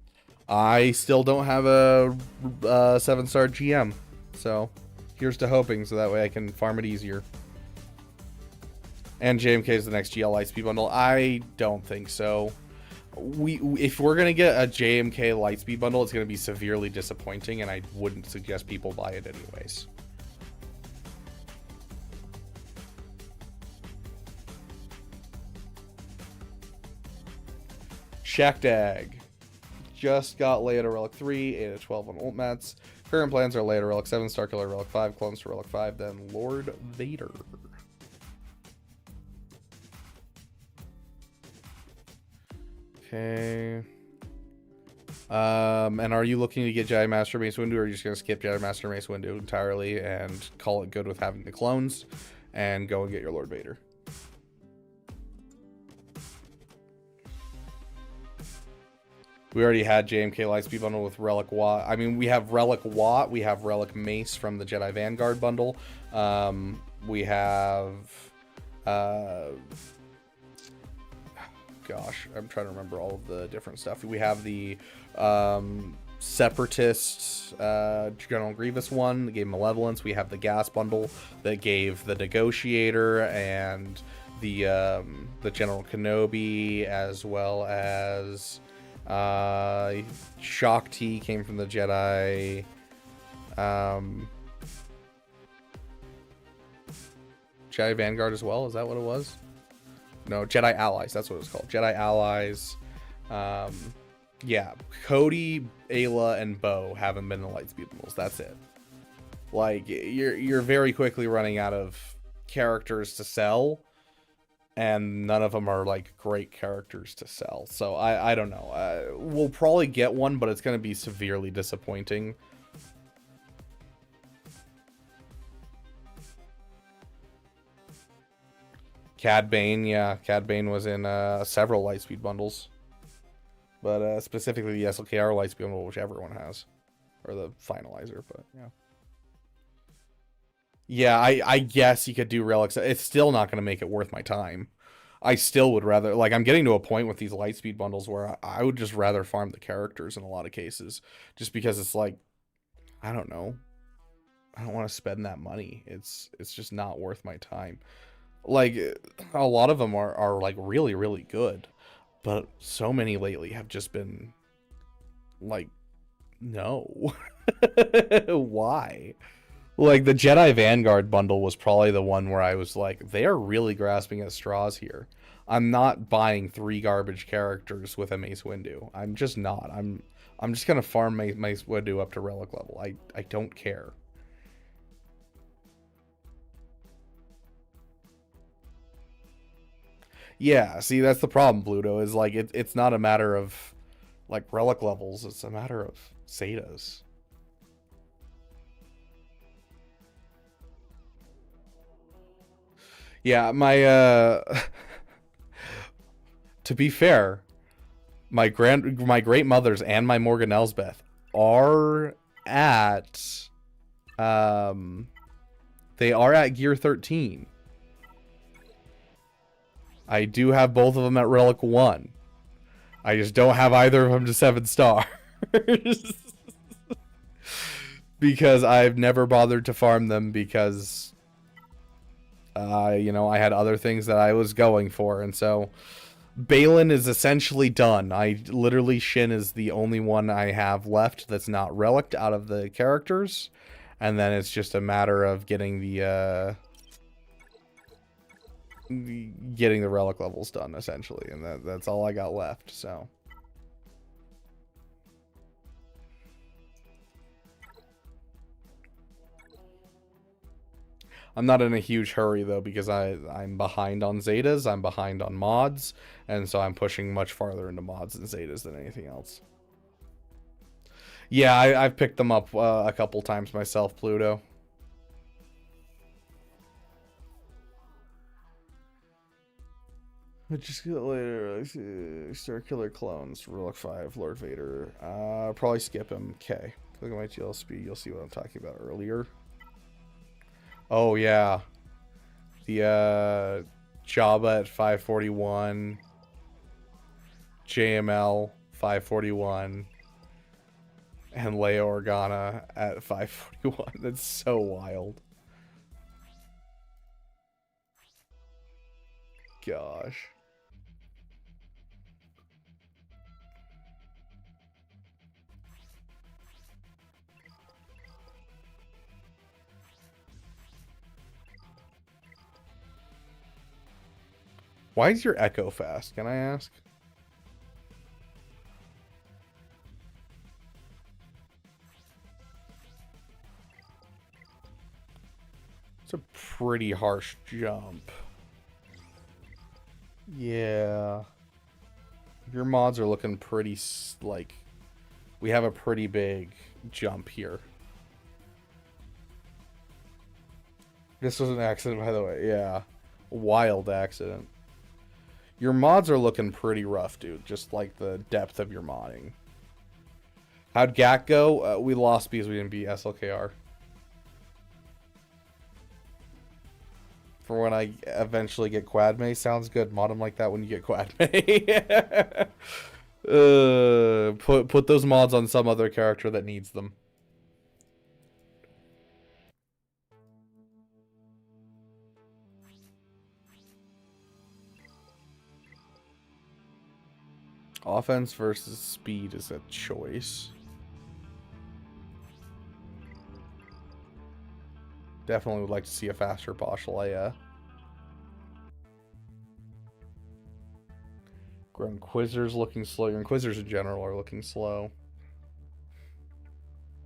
I still don't have a 7-star GM, so here's to hoping, so that way I can farm it easier. And JMK is the next GL Lightspeed bundle. I don't think so. If we're gonna get a JMK Lightspeed bundle, it's gonna be severely disappointing, and I wouldn't suggest people buy it anyways. Shackdag. Just got Leia Relic 3, 8 of 12 on ult mats. Current plans are Leia Relic 7, Starkiller Relic 5, clones to Relic 5, then Lord Vader. Okay. And are you looking to get Jedi Master Mace Windu, or are you just going to skip Jedi Master Mace Windu entirely and call it good with having the clones and go and get your Lord Vader? We already had JMK Lightspeed bundle with Relic Wat. I mean, we have Relic Wat. We have Relic Mace from the Jedi Vanguard bundle. We have... gosh, I'm trying to remember all of the different stuff. We have the Separatist General Grievous one that gave Malevolence. We have the Gas bundle that gave the Negotiator and the General Kenobi, as well as... Shock T came from the Jedi. Jedi Vanguard as well. Is that what it was? No, Jedi Allies. That's what it's called. Jedi Allies. Yeah, Cody, Ayla, and Bo haven't been in the Lightspeed bundles. That's it. Like, you're very quickly running out of characters to sell, and none of them are like great characters to sell. So I don't know. We'll probably get one, but it's going to be severely disappointing. Cad Bane, yeah, Cad Bane was in several Lightspeed bundles, but specifically the SLKR Lightspeed bundle, which everyone has, or the Finalizer. But yeah, I guess you could do relics. It's still not going to make it worth my time. I still would rather, like, I'm getting to a point with these Lightspeed bundles where I would just rather farm the characters in a lot of cases, just because it's like, I don't know, I don't want to spend that money. It's just not worth my time. Like, a lot of them are like really, really good, but so many lately have just been like, no. Why? Like, the Jedi Vanguard bundle was probably the one where I was like, they are really grasping at straws here. I'm not buying 3 garbage characters with a Mace Windu. I'm just not. I'm just gonna farm Mace Windu up to relic level. I don't care. Yeah, see, that's the problem, Pluto, is like it's not a matter of like relic levels, it's a matter of Zetas. Yeah, my to be fair, my great mothers and my Morgan Elsbeth are at they are at gear 13. I do have both of them at Relic 1. I just don't have either of them to 7 stars. Because I've never bothered to farm them because, you know, I had other things that I was going for. And so, Balin is essentially done. Literally, Shin is the only one I have left that's not reliced out of the characters. And then it's just a matter of getting the relic levels done, essentially, and that's all I got left. So I'm not in a huge hurry though, because I'm behind on Zetas, I'm behind on mods, and so I'm pushing much farther into mods and Zetas than anything else. Yeah, I've picked them up a couple times myself, Pluto. Just get later. Star Killer Clones, Relic 5, Lord Vader. Probably skip him. Okay. Look at my GL speed. You'll see what I'm talking about earlier. Oh, yeah. The Jabba at 541. JML 541. And Leia Organa at 541. That's so wild. Gosh. Why is your echo fast? Can I ask? It's a pretty harsh jump. Yeah. Your mods are looking pretty, like, we have a pretty big jump here. This was an accident, by the way. Yeah. Wild accident. Your mods are looking pretty rough, dude. Just like the depth of your modding. How'd GAC go? We lost because we didn't beat SLKR. For when I eventually get Quadme, sounds good. Mod them like that when you get Quadme. Put those mods on some other character that needs them. Offense versus speed is a choice. Definitely would like to see a faster Bosch Leia. Your Inquisitors looking slow. Your Inquisitors in general are looking slow.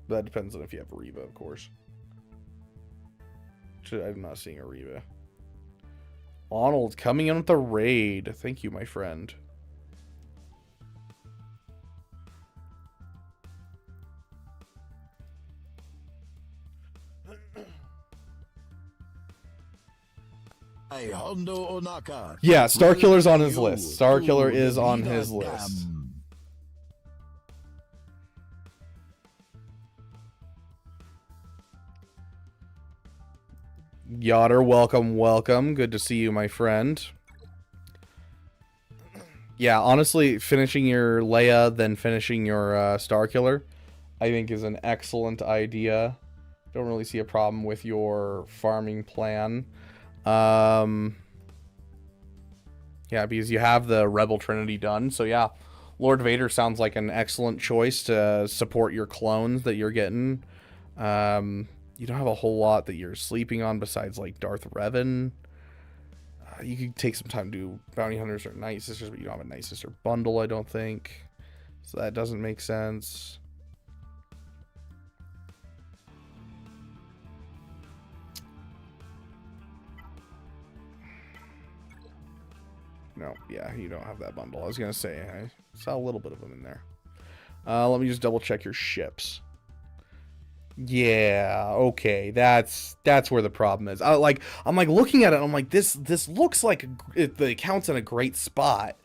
That depends on if you have a Reba, of course. I'm not seeing a Reba. Arnold coming in with the raid. Thank you, my friend. Yeah, Starkiller's on his list. Starkiller is on his list. Yotter, welcome. Good to see you, my friend. Yeah, honestly, finishing your Leia, then finishing your Starkiller, I think is an excellent idea. Don't really see a problem with your farming plan. Yeah, because you have the Rebel Trinity done. So yeah, Lord Vader sounds like an excellent choice to support your clones that you're getting. You don't have a whole lot that you're sleeping on besides like Darth Revan. You could take some time to do Bounty Hunters or Night Sisters, but you don't have a Night Sister bundle, I don't think. So that doesn't make sense. No, yeah, you don't have that bundle. I was going to say, I saw a little bit of them in there. Let me just double check your ships. Yeah, okay, that's where the problem is. I'm like looking at it, and I'm like, this looks like the account's in a great spot.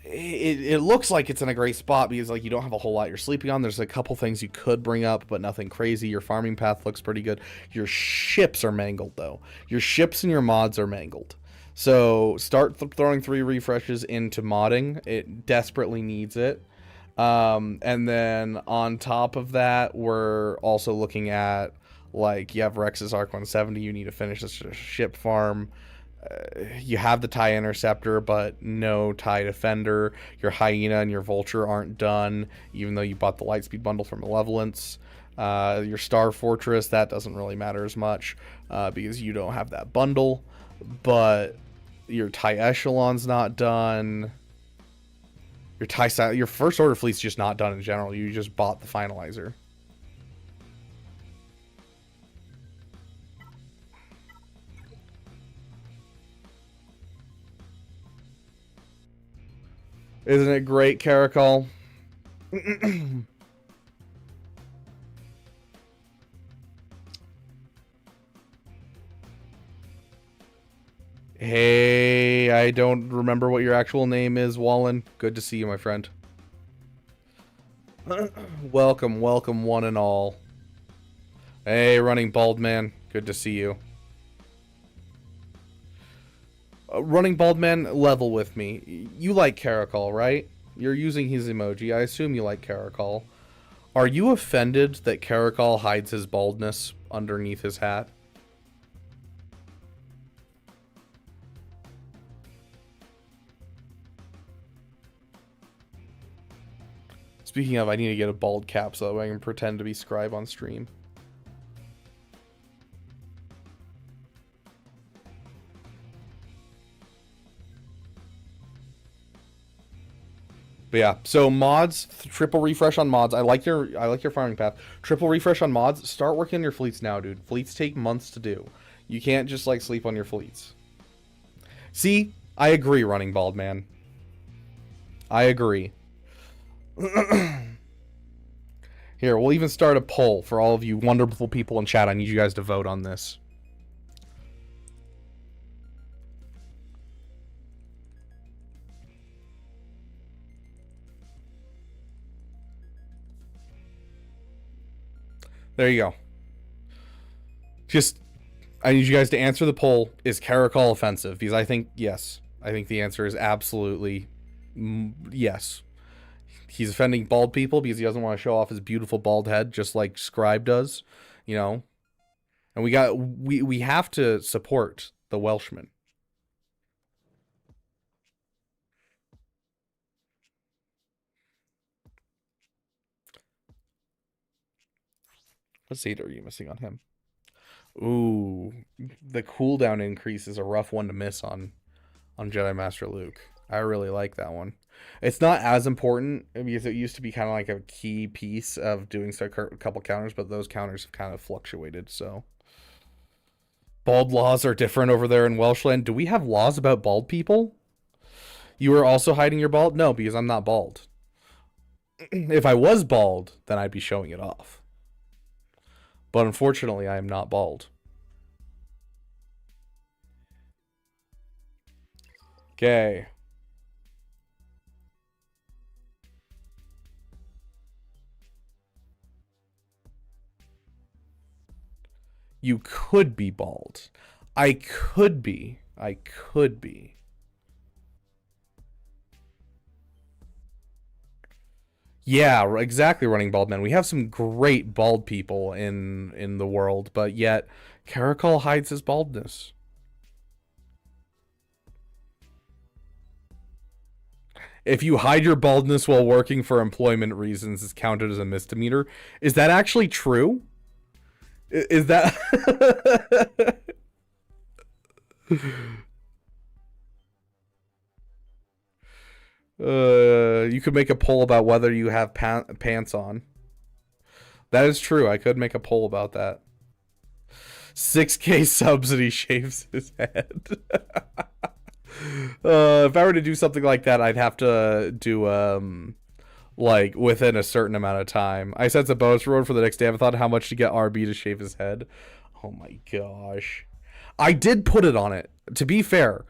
It looks like it's in a great spot because like you don't have a whole lot you're sleeping on. There's a couple things you could bring up, but nothing crazy. Your farming path looks pretty good. Your ships are mangled though. Your ships and your mods are mangled. So start throwing 3 refreshes into modding. It desperately needs it. And then on top of that, we're also looking at, like, you have Rex's Arc 170, you need to finish this ship farm. You have the TIE Interceptor, but no TIE Defender. Your Hyena and your Vulture aren't done, even though you bought the Lightspeed bundle from Malevolence. Your Star Fortress, that doesn't really matter as much, because you don't have that bundle. But your TIE Echelon's not done. Your First Order fleet's just not done in general. You just bought the finalizer. Isn't it great, Caracol? Hey, I don't remember what your actual name is, Wallen. Good to see you, my friend. Welcome, one and all. Hey, Running Bald Man. Good to see you. Running Bald Man, level with me. You like Caracol, right? You're using his emoji. I assume you like Caracol. Are you offended that Caracol hides his baldness underneath his hat? Speaking of, I need to get a bald cap so that I can pretend to be Scribe on stream. But yeah, so mods, triple refresh on mods. I like your farming path. Triple refresh on mods. Start working on your fleets now, dude. Fleets take months to do. You can't just like sleep on your fleets. See, I agree, Running Bald Man. I agree. Here, we'll even start a poll for all of you wonderful people in chat. I need you guys to vote on this. There you go. I need you guys to answer the poll. Is Caracol offensive? Because I think, yes. I think the answer is absolutely yes. He's offending bald people because he doesn't want to show off his beautiful bald head, just like Scribe does, you know. And we have to support the Welshman. What seed are you missing on him? Ooh, the cooldown increase is a rough one to miss on Jedi Master Luke. I really like that one. It's not as important because it used to be kind of like a key piece of doing a couple counters, but those counters have kind of fluctuated, so. Bald laws are different over there in Welshland. Do we have laws about bald people? You are also hiding your bald? No, because I'm not bald. If I was bald, then I'd be showing it off. But unfortunately, I am not bald. Okay. You could be bald. I could be. I could be. Yeah, exactly, Running Bald Man. We have some great bald people in the world, but yet Caracol hides his baldness. If you hide your baldness while working for employment reasons, it's counted as a misdemeanor. Is that actually true? Is that... You could make a poll about whether you have pants on. That is true. I could make a poll about that. 6K subs and he shaves his head. If I were to do something like that, I'd have to do like within a certain amount of time. I sense a bonus reward for the next Damathon. How much to get RB to shave his head? Oh my gosh. I did put it on it. To be fair,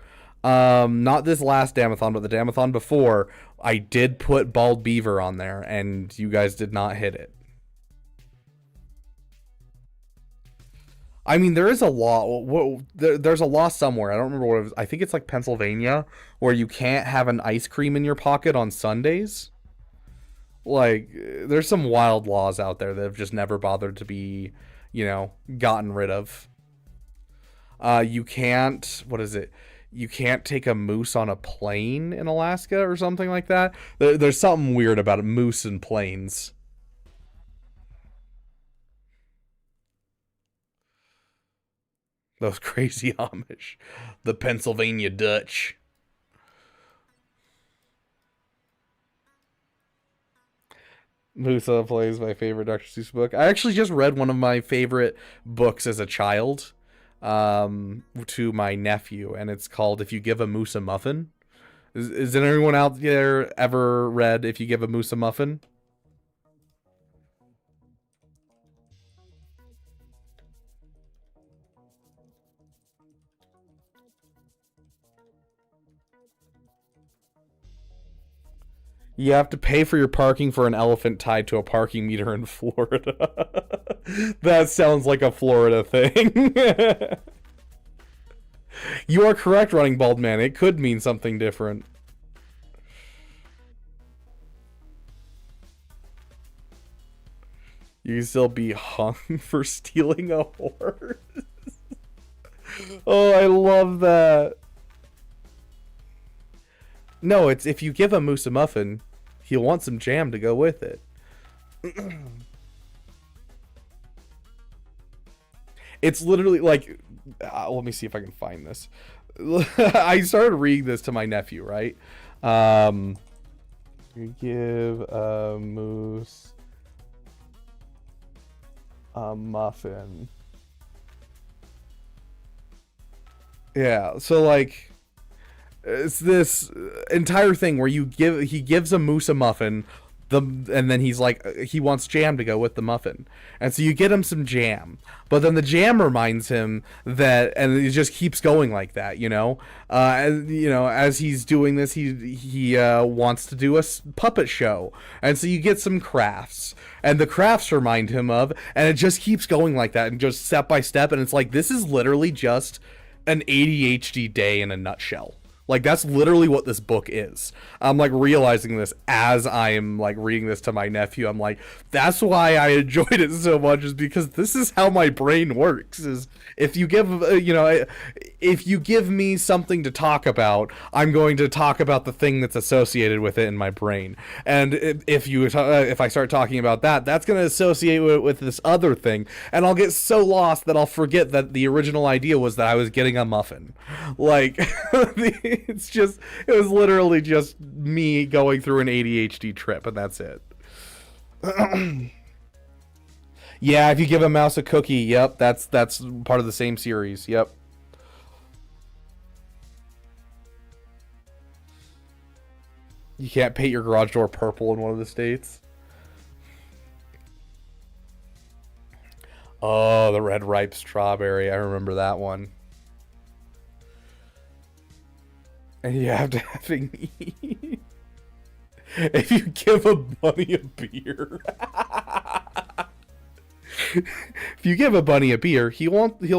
not this last Damathon, but the Damathon before, I did put Bald Beaver on there, and you guys did not hit it. I mean, there is a law. There's a law somewhere. I don't remember what it was. I think it's like Pennsylvania, where you can't have an ice cream in your pocket on Sundays. Like, there's some wild laws out there that have just never bothered to be, you know, gotten rid of. You can't, what is it? You can't take a moose on a plane in Alaska or something like that. There's something weird about a moose and planes. Those crazy Amish. The Pennsylvania Dutch. Moose on a Plane is my favorite Dr. Seuss book. I actually just read one of my favorite books as a child to my nephew, and it's called If You Give a Moose a Muffin. Is anyone out there ever read If You Give a Moose a Muffin? You have to pay for your parking for an elephant tied to a parking meter in Florida. That sounds like a Florida thing. You are correct, Running Bald Man. It could mean something different. You can still be hung for stealing a horse. Oh, I love that. No, it's if you give a moose a muffin, he'll want some jam to go with it. It's literally like, let me see if I can find this. I started reading this to my nephew, right? You give a moose a muffin. Yeah, so like, it's this entire thing where he gives a moose a muffin, and then he's like, he wants jam to go with the muffin, and so you get him some jam, but then the jam reminds him that, and it just keeps going like that, you know. As he's doing this, he wants to do a puppet show, and so you get some crafts, and the crafts remind him of, and it just keeps going like that, and just step by step, and it's like, this is literally just an ADHD day in a nutshell. Like, that's literally what this book is. I'm, like, realizing this as I'm, like, reading this to my nephew. I'm like, that's why I enjoyed it so much, is because this is how my brain works, is if you give, if you give me something to talk about, I'm going to talk about the thing that's associated with it in my brain. And if I start talking about that, that's going to associate with this other thing. And I'll get so lost that I'll forget that the original idea was that I was getting a muffin. Like, it was literally just me going through an ADHD trip, and that's it. Yeah, if you give a mouse a cookie, yep, that's part of the same series, yep. You can't paint your garage door purple in one of the states. Oh, the red ripe strawberry. I remember that one. And you have to having if you give a bunny a beer. If you give a bunny a beer, he'll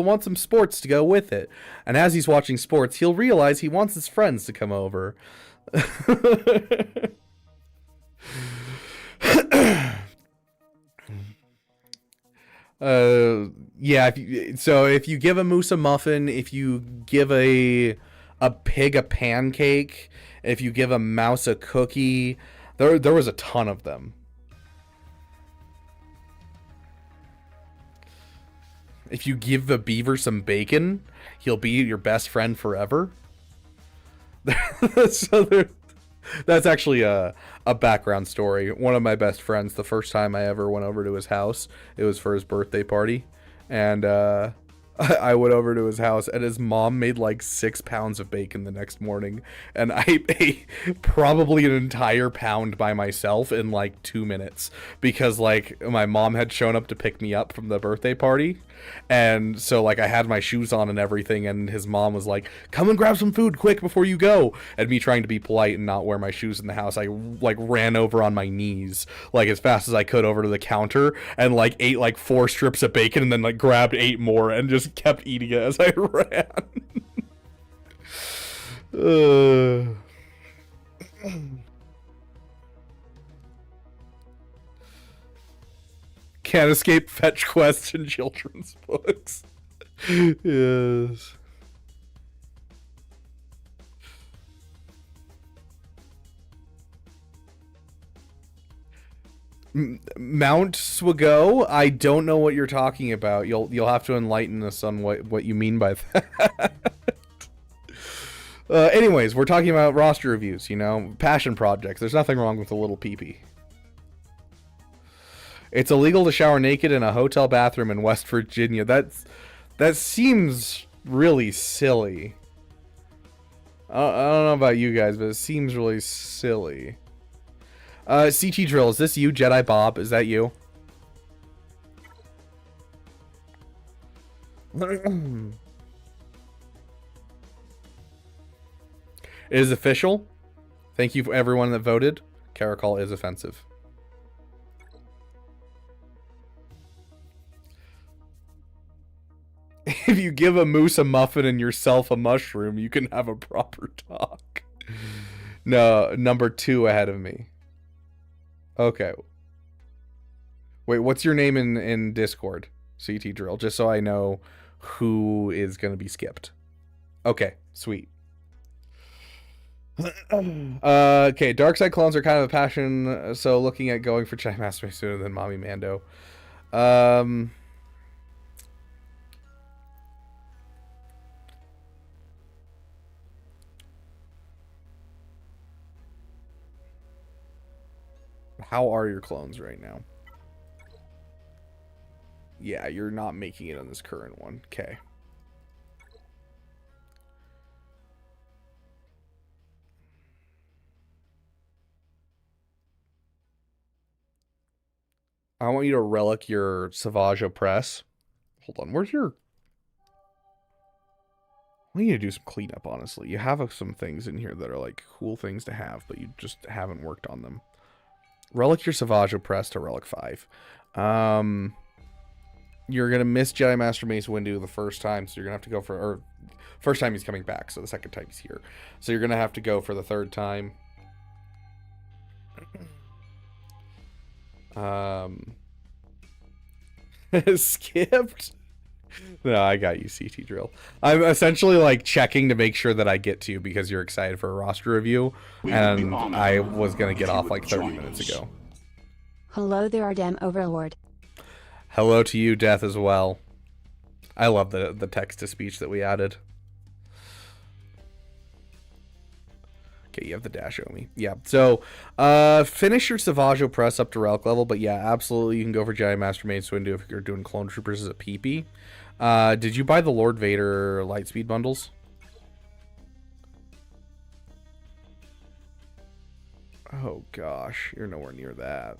want some sports to go with it. And as he's watching sports, he'll realize he wants his friends to come over. Yeah, if you give a moose a muffin, if you give a pig a pancake, if you give a mouse a cookie, there was a ton of them. If you give the beaver some bacon, he'll be your best friend forever. So that's actually a background story. One of my best friends, the first time I ever went over to his house, it was for his birthday party. And I went over to his house, and his mom made like 6 pounds of bacon the next morning. And I ate probably an entire pound by myself in like 2 minutes. Because like my mom had shown up to pick me up from the birthday party. And so like I had my shoes on and everything, and his mom was like, come and grab some food quick before you go. And me trying to be polite and not wear my shoes in the house, I like ran over on my knees like as fast as I could over to the counter and like ate like 4 strips of bacon, and then like grabbed 8 more and just kept eating it as I ran. Can't escape fetch quests in children's books. Yes. Mount Swago? I don't know what you're talking about. You'll have to enlighten us on what you mean by that. Anyways, we're talking about roster reviews, you know, passion projects. There's nothing wrong with a little pee-pee. It's illegal to shower naked in a hotel bathroom in West Virginia. That seems really silly. I don't know about you guys, but it seems really silly. CT Drill, is this you, Jedi Bob? Is that you? It is official. Thank you for everyone that voted. Caracol is offensive. If you give a moose a muffin and yourself a mushroom, you can have a proper talk. No, number 2 ahead of me. Okay. Wait, what's your name in Discord? CT Drill, just so I know who is going to be skipped. Okay, sweet. Okay, Dark Side clones are kind of a passion, so looking at going for Chai Master sooner than Mommy Mando. How are your clones right now? Yeah, you're not making it on this current one. Okay. I want you to relic your Savage Oppress. Hold on, where's your... We need to do some cleanup, honestly. You have some things in here that are like cool things to have, but you just haven't worked on them. Relic your Savage Oppress to Relic 5. You're going to miss Jedi Master Mace Windu the first time, so you're going to have to go for... Or, first time he's coming back, so the second time he's here. So you're going to have to go for the third time. Skipped? No, I got you, CT Drill. I'm essentially like checking to make sure that I get to you because you're excited for a roster review, and I was gonna get off like 30 minutes ago. Hello there, Ardem Overlord. Hello to you, Death, as well. I love the text to speech that we added. Okay, you have the dash Omi. Yeah. So, finish your Savaggio press up to relic level, but yeah, absolutely you can go for Jedi Master Mace Windu if you're doing clone troopers as a PP. Did you buy the Lord Vader Lightspeed bundles? Oh gosh, you're nowhere near that.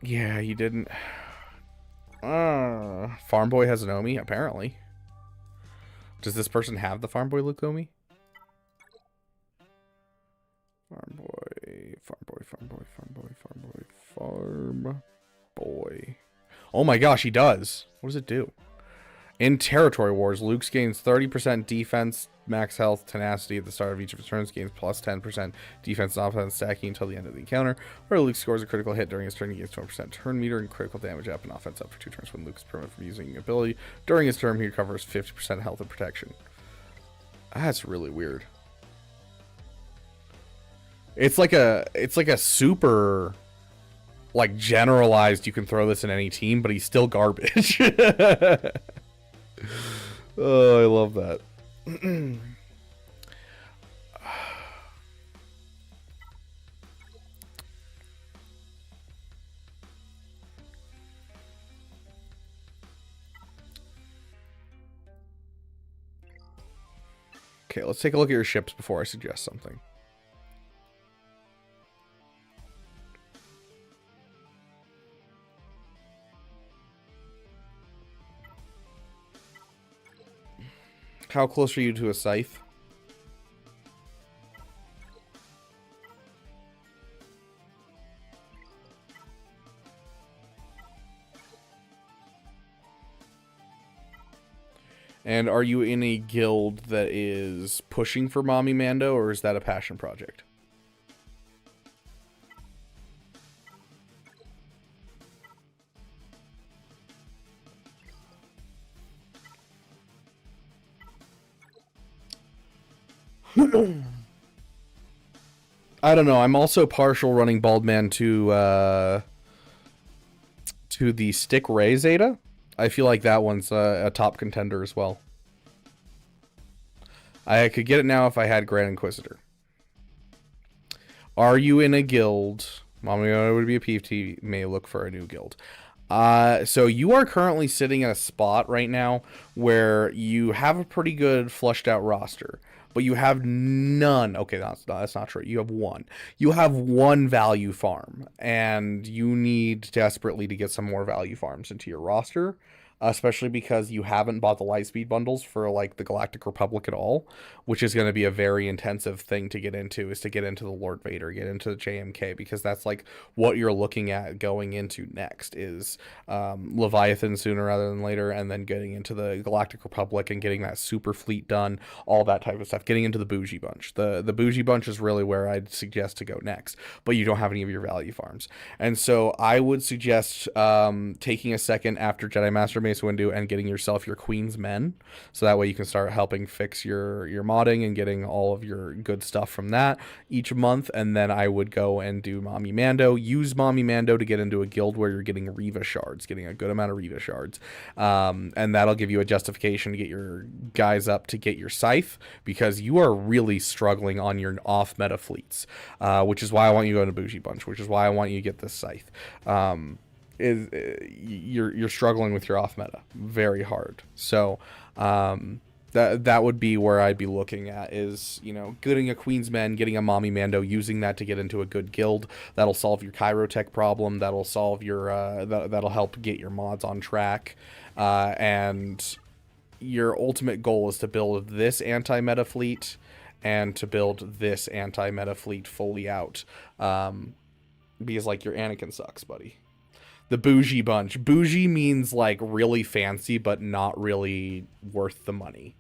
Yeah, you didn't. Farm Boy has an Omi, apparently. Does this person have the Farm Boy Luke Omi? Farm Boy, Farm Boy, Farm Boy, Farm Boy, Farm Boy, Farm Boy. Oh my gosh, he does. What does it do? In Territory Wars, Luke gains 30% defense, max health, tenacity at the start of each of his turns, gains plus 10% defense and offense stacking until the end of the encounter, where Luke scores a critical hit during his turn, he gains 20% turn meter and critical damage up and offense up for 2 turns when Luke is prevented from using ability. During his turn, he recovers 50% health and protection. That's really weird. It's like a super, like, generalized, you can throw this in any team, but he's still garbage. Oh, I love that. Okay, let's take a look at your ships before I suggest something. How close are you to a scythe? And are you in a guild that is pushing for Mommy Mando, or is that a passion project? I don't know. I'm also partial running Bald Man to the Stick Ray Zeta. I feel like that one's a top contender as well. I could get it now if I had Grand Inquisitor. Are you in a guild? Mommy would be a PFT. May look for a new guild. So you are currently sitting in a spot right now where you have a pretty good fleshed out roster, but you have none. Okay, that's not true. You have one. You have one value farm, and you need desperately to get some more value farms into your roster, especially because you haven't bought the Lightspeed bundles for like the Galactic Republic at all, which is going to be a very intensive thing to get into, is to get into the Lord Vader, get into the JMK, because that's like what you're looking at going into next is Leviathan sooner rather than later, and then getting into the Galactic Republic and getting that super fleet done, all that type of stuff, getting into the Bougie Bunch. The Bougie Bunch is really where I'd suggest to go next, but you don't have any of your value farms. And so I would suggest taking a second after Jedi Master Mace Windu and getting yourself your Queen's Men, so that way you can start helping fix your modding and getting all of your good stuff from that each month. And then I would go and do Mommy Mando, use Mommy Mando to get into a guild where you're getting Riva shards, getting a good amount of Riva shards, and that'll give you a justification to get your guys up to get your Scythe, because you are really struggling on your off meta fleets, which is why I want you to go to Bougie Bunch, which is why I want you to get this Scythe. You're struggling with your off meta very hard. So that would be where I'd be looking at, is, you know, getting a Queen's Men, getting a Mommy Mando, using that to get into a good guild. That'll solve your Chirotech problem. That'll solve your that'll help get your mods on track. And your ultimate goal is to build this anti-meta fleet and to build this anti-meta fleet fully out. Because like your Anakin sucks, buddy. The Bougie Bunch. Bougie means like really fancy, but not really worth the money.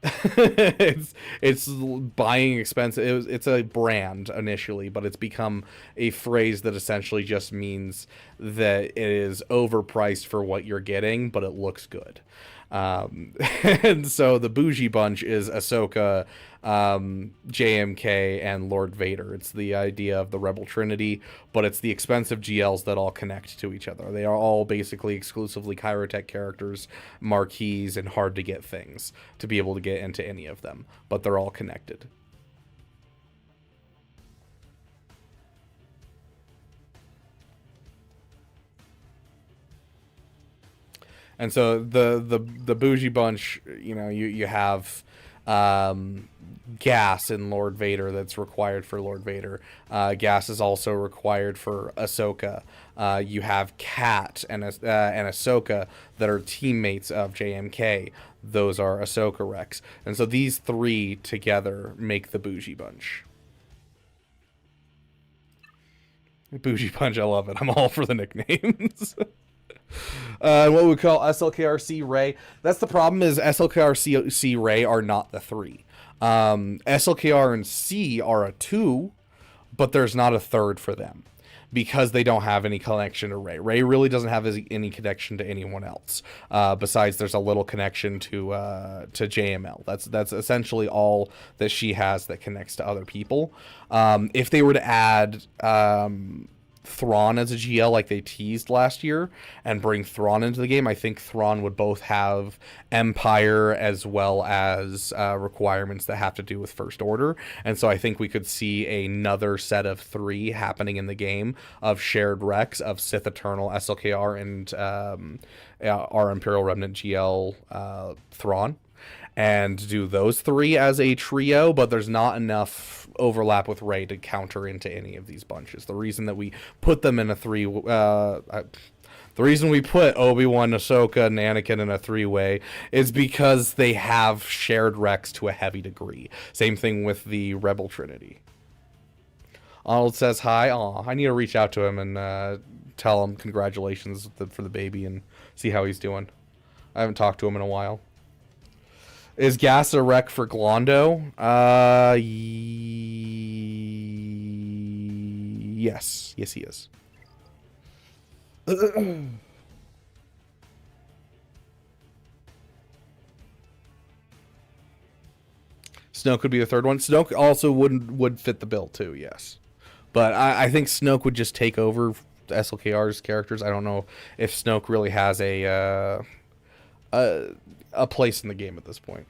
it's buying expensive. It's a brand initially, but it's become a phrase that essentially just means that it is overpriced for what you're getting, but it looks good. And so the bougie bunch is Ahsoka, JMK, and Lord Vader. It's the idea of the Rebel Trinity, but it's the expensive GLs that all connect to each other. They are all basically exclusively Kyrotech characters, marquees, and hard to get things to be able to get into any of them, but they're all connected. And so the bougie bunch, you know, you have gas in Lord Vader that's required for Lord Vader. Gas is also required for Ahsoka. You have Kat and Ahsoka that are teammates of JMK. Those are Ahsoka Rex. And so these three together make the bougie bunch. Bougie bunch, I love it. I'm all for the nicknames. What we call SLKRC Ray. That's the problem, is SLKRC Ray are not the 3. SLKR and C are a 2, but there's not a third for them because they don't have any connection to Ray. Ray really doesn't have any connection to anyone else. Besides, there's a little connection to JML. That's essentially all that she has that connects to other people. If they were to add Thrawn as a GL like they teased last year and bring Thrawn into the game, I think Thrawn would both have Empire as well as requirements that have to do with First Order. And so I think we could see another set of 3 happening in the game of shared Rex of Sith Eternal, SLKR, and our Imperial Remnant GL Thrawn, and do those 3 as a trio, but there's not enough overlap with Rey to counter into any of these bunches. The reason that we put them in a 3... the reason we put Obi-Wan, Ahsoka, and Anakin in a 3-way is because they have shared Rex to a heavy degree. Same thing with the Rebel Trinity. Arnold says hi. Aw, I need to reach out to him and tell him congratulations for the baby and see how he's doing. I haven't talked to him in a while. Is Gas a wreck for Glondo? Yes. Yes, he is. Snoke would be the third one. Snoke also would fit the bill too, yes. But I think Snoke would just take over SLKR's characters. I don't know if Snoke really has a place in the game at this point.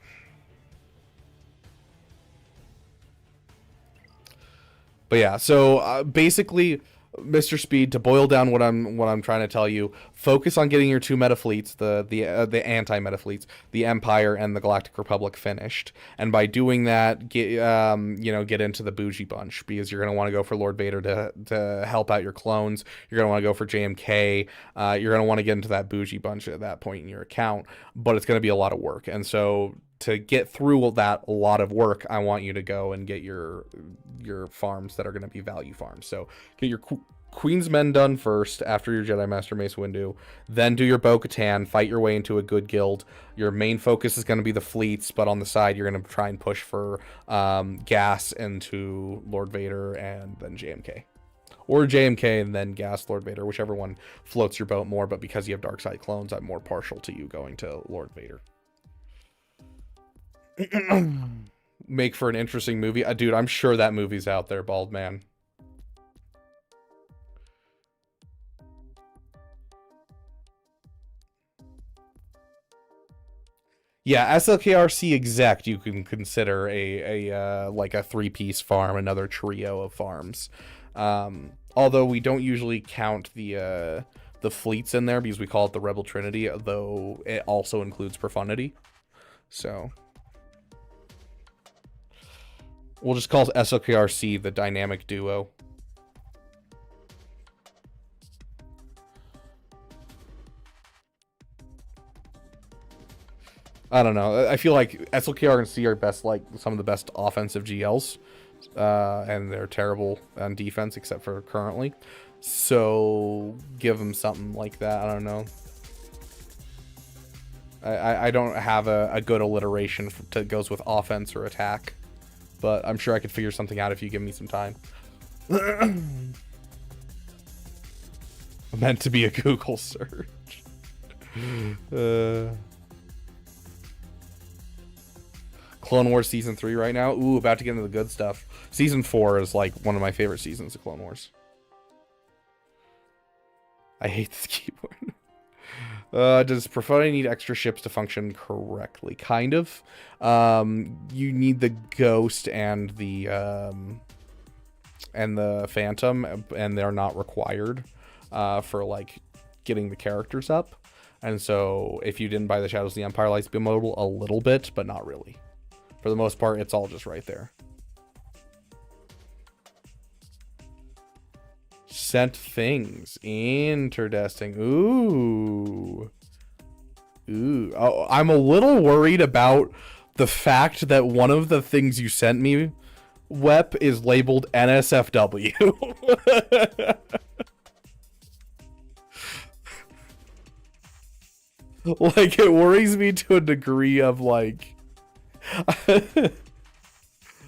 But yeah, so basically, Mr. Speed, to boil down what I'm trying to tell you, focus on getting your 2 meta fleets, the anti-meta fleets, the Empire and the Galactic Republic finished, and by doing that, get into the bougie bunch, because you're gonna want to go for Lord Vader to help out your clones. You're gonna want to go for JMK. You're gonna want to get into that bougie bunch at that point in your account, but it's gonna be a lot of work, and so to get through that a lot of work, I want you to go and get your farms that are going to be value farms. So get your Queen's Men done first after your Jedi Master Mace Windu. Then do your Bo-Katan, fight your way into a good guild. Your main focus is going to be the fleets, but on the side you're going to try and push for gas into Lord Vader and then JMK. Or JMK and then gas Lord Vader, whichever one floats your boat more, but because you have dark side clones, I'm more partial to you going to Lord Vader. Make for an interesting movie. Dude, I'm sure that movie's out there, Bald Man. Yeah, SLKRC exec you can consider a like a 3-piece farm, another trio of farms. Although we don't usually count the fleets in there because we call it the Rebel Trinity, though it also includes Profundity. So we'll just call SLKRC the dynamic duo. I don't know. I feel like SLKR and C are best, like some of the best offensive GLs, and they're terrible on defense except for currently. So give them something like that. I don't know. I don't have a good alliteration that goes with offense or attack. But I'm sure I could figure something out if you give me some time. meant to be a Google search. Clone Wars Season 3 right now. Ooh, about to get into the good stuff. Season 4 is like one of my favorite seasons of Clone Wars. I hate this keyboard. Does Profundity need extra ships to function correctly? Kind of. You need the Ghost and the Phantom, and they're not required for like getting the characters up. And so if you didn't buy the Shadows of the Empire Lightspeed modal, a little bit, but not really. For the most part, it's all just right there. Sent things. Interesting. Ooh. Ooh. Oh, I'm a little worried about the fact that one of the things you sent me, Wep, is labeled NSFW. Like, it worries me to a degree of, like... I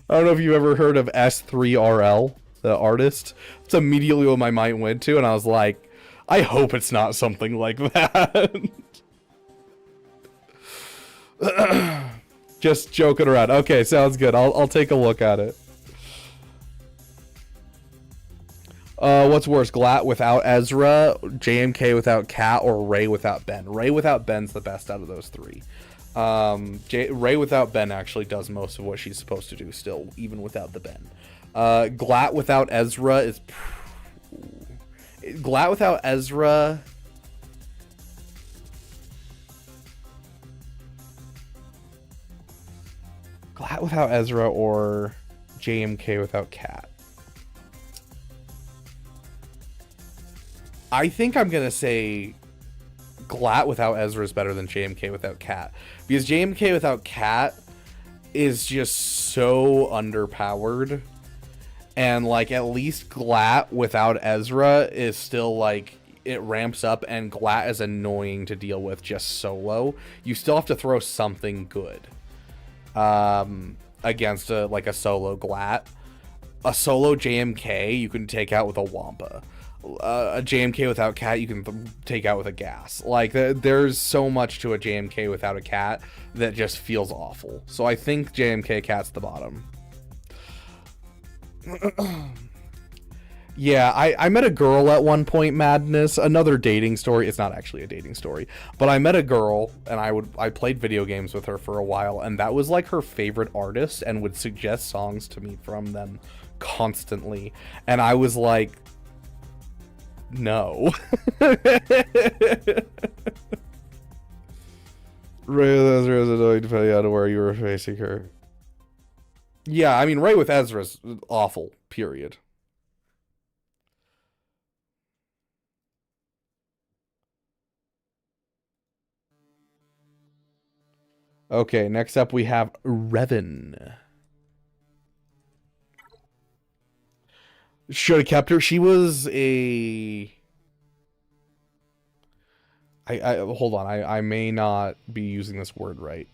don't know if you've ever heard of S3RL, the artist. It's immediately what my mind went to, and I was like, I hope it's not something like that. Just joking around. Okay, sounds good. I'll take a look at it. What's worse, Glat without Ezra, JMK without Cat, or Ray without Ben? Ray without Ben's the best out of those three. Ray without Ben actually does most of what she's supposed to do still, even without the Ben. Glat without Ezra is... Glat without Ezra... Glat without Ezra or JMK without Cat. I think I'm going to say Glat without Ezra is better than JMK without Cat. Because JMK without Cat is just so underpowered. And, like, at least Glat without Ezra is still, like, it ramps up, and Glat is annoying to deal with just solo. You still have to throw something good against, a solo Glat. A solo JMK you can take out with a Wampa. A JMK without Cat you can take out with a gas. Like, there's so much to a JMK without a Cat that just feels awful. So I think JMK Cat's the bottom. Yeah, I met a girl at one point, Madness. Another dating story. It's not actually a dating story, but I met a girl, and I played video games with her for a while, and that was like her favorite artist, and would suggest songs to me from them constantly. And I was like, no. Ray with Ezra is annoying depending on where you were facing her. Yeah, I mean, Ray with Ezra's awful, period. Okay, next up we have Revan. Should have kept her. She was a... hold on, I may not be using this word right.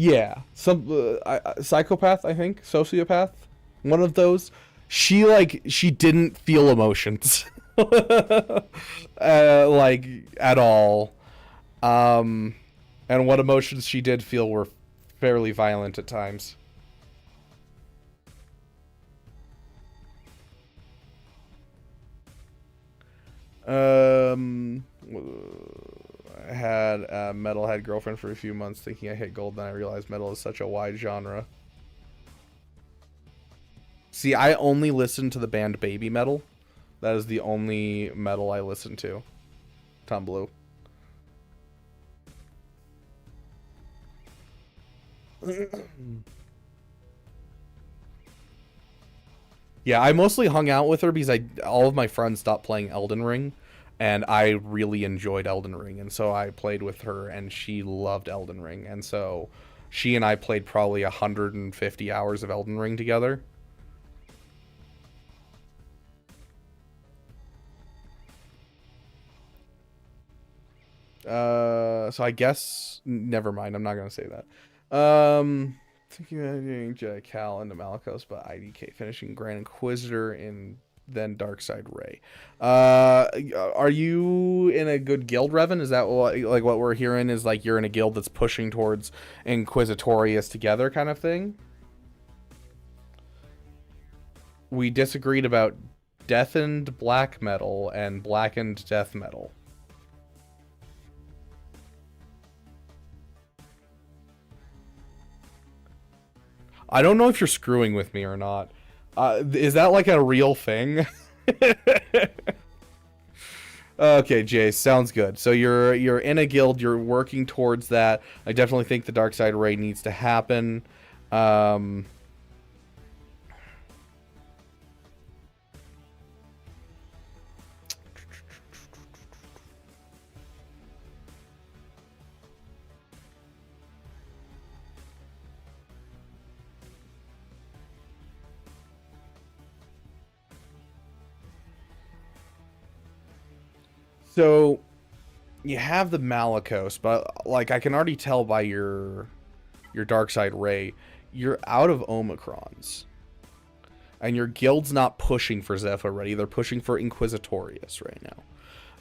Yeah, some psychopath, I think, sociopath, one of those. She didn't feel emotions, like at all. And what emotions she did feel were fairly violent at times. I had a metalhead girlfriend for a few months thinking I hit gold, then I realized metal is such a wide genre. See, I only listen to the band Baby Metal. That is the only metal I listen to. Tom Blue. Yeah, I mostly hung out with her because all of my friends stopped playing Elden Ring, and I really enjoyed Elden Ring, and so I played with her, and she loved Elden Ring, and so she and I played probably 150 hours of Elden Ring together. So I guess never mind. I'm not gonna say that. Thinking about doing Jedi Cal into Malicos, but IDK finishing Grand Inquisitor and then Darkside Ray. Are you in a good guild, Revan? Is that what we're hearing? Is like you're in a guild that's pushing towards Inquisitorius together kind of thing? We disagreed about deathened black metal and blackened death metal. I don't know if you're screwing with me or not. Is that like a real thing? Okay, Jay, sounds good. So you're in a guild, you're working towards that. I definitely think the Darkside Ray needs to happen. So you have the Malicos, but like I can already tell by your Darkside Ray, you're out of Omicrons. And your guild's not pushing for Zeph already, they're pushing for Inquisitorius right now.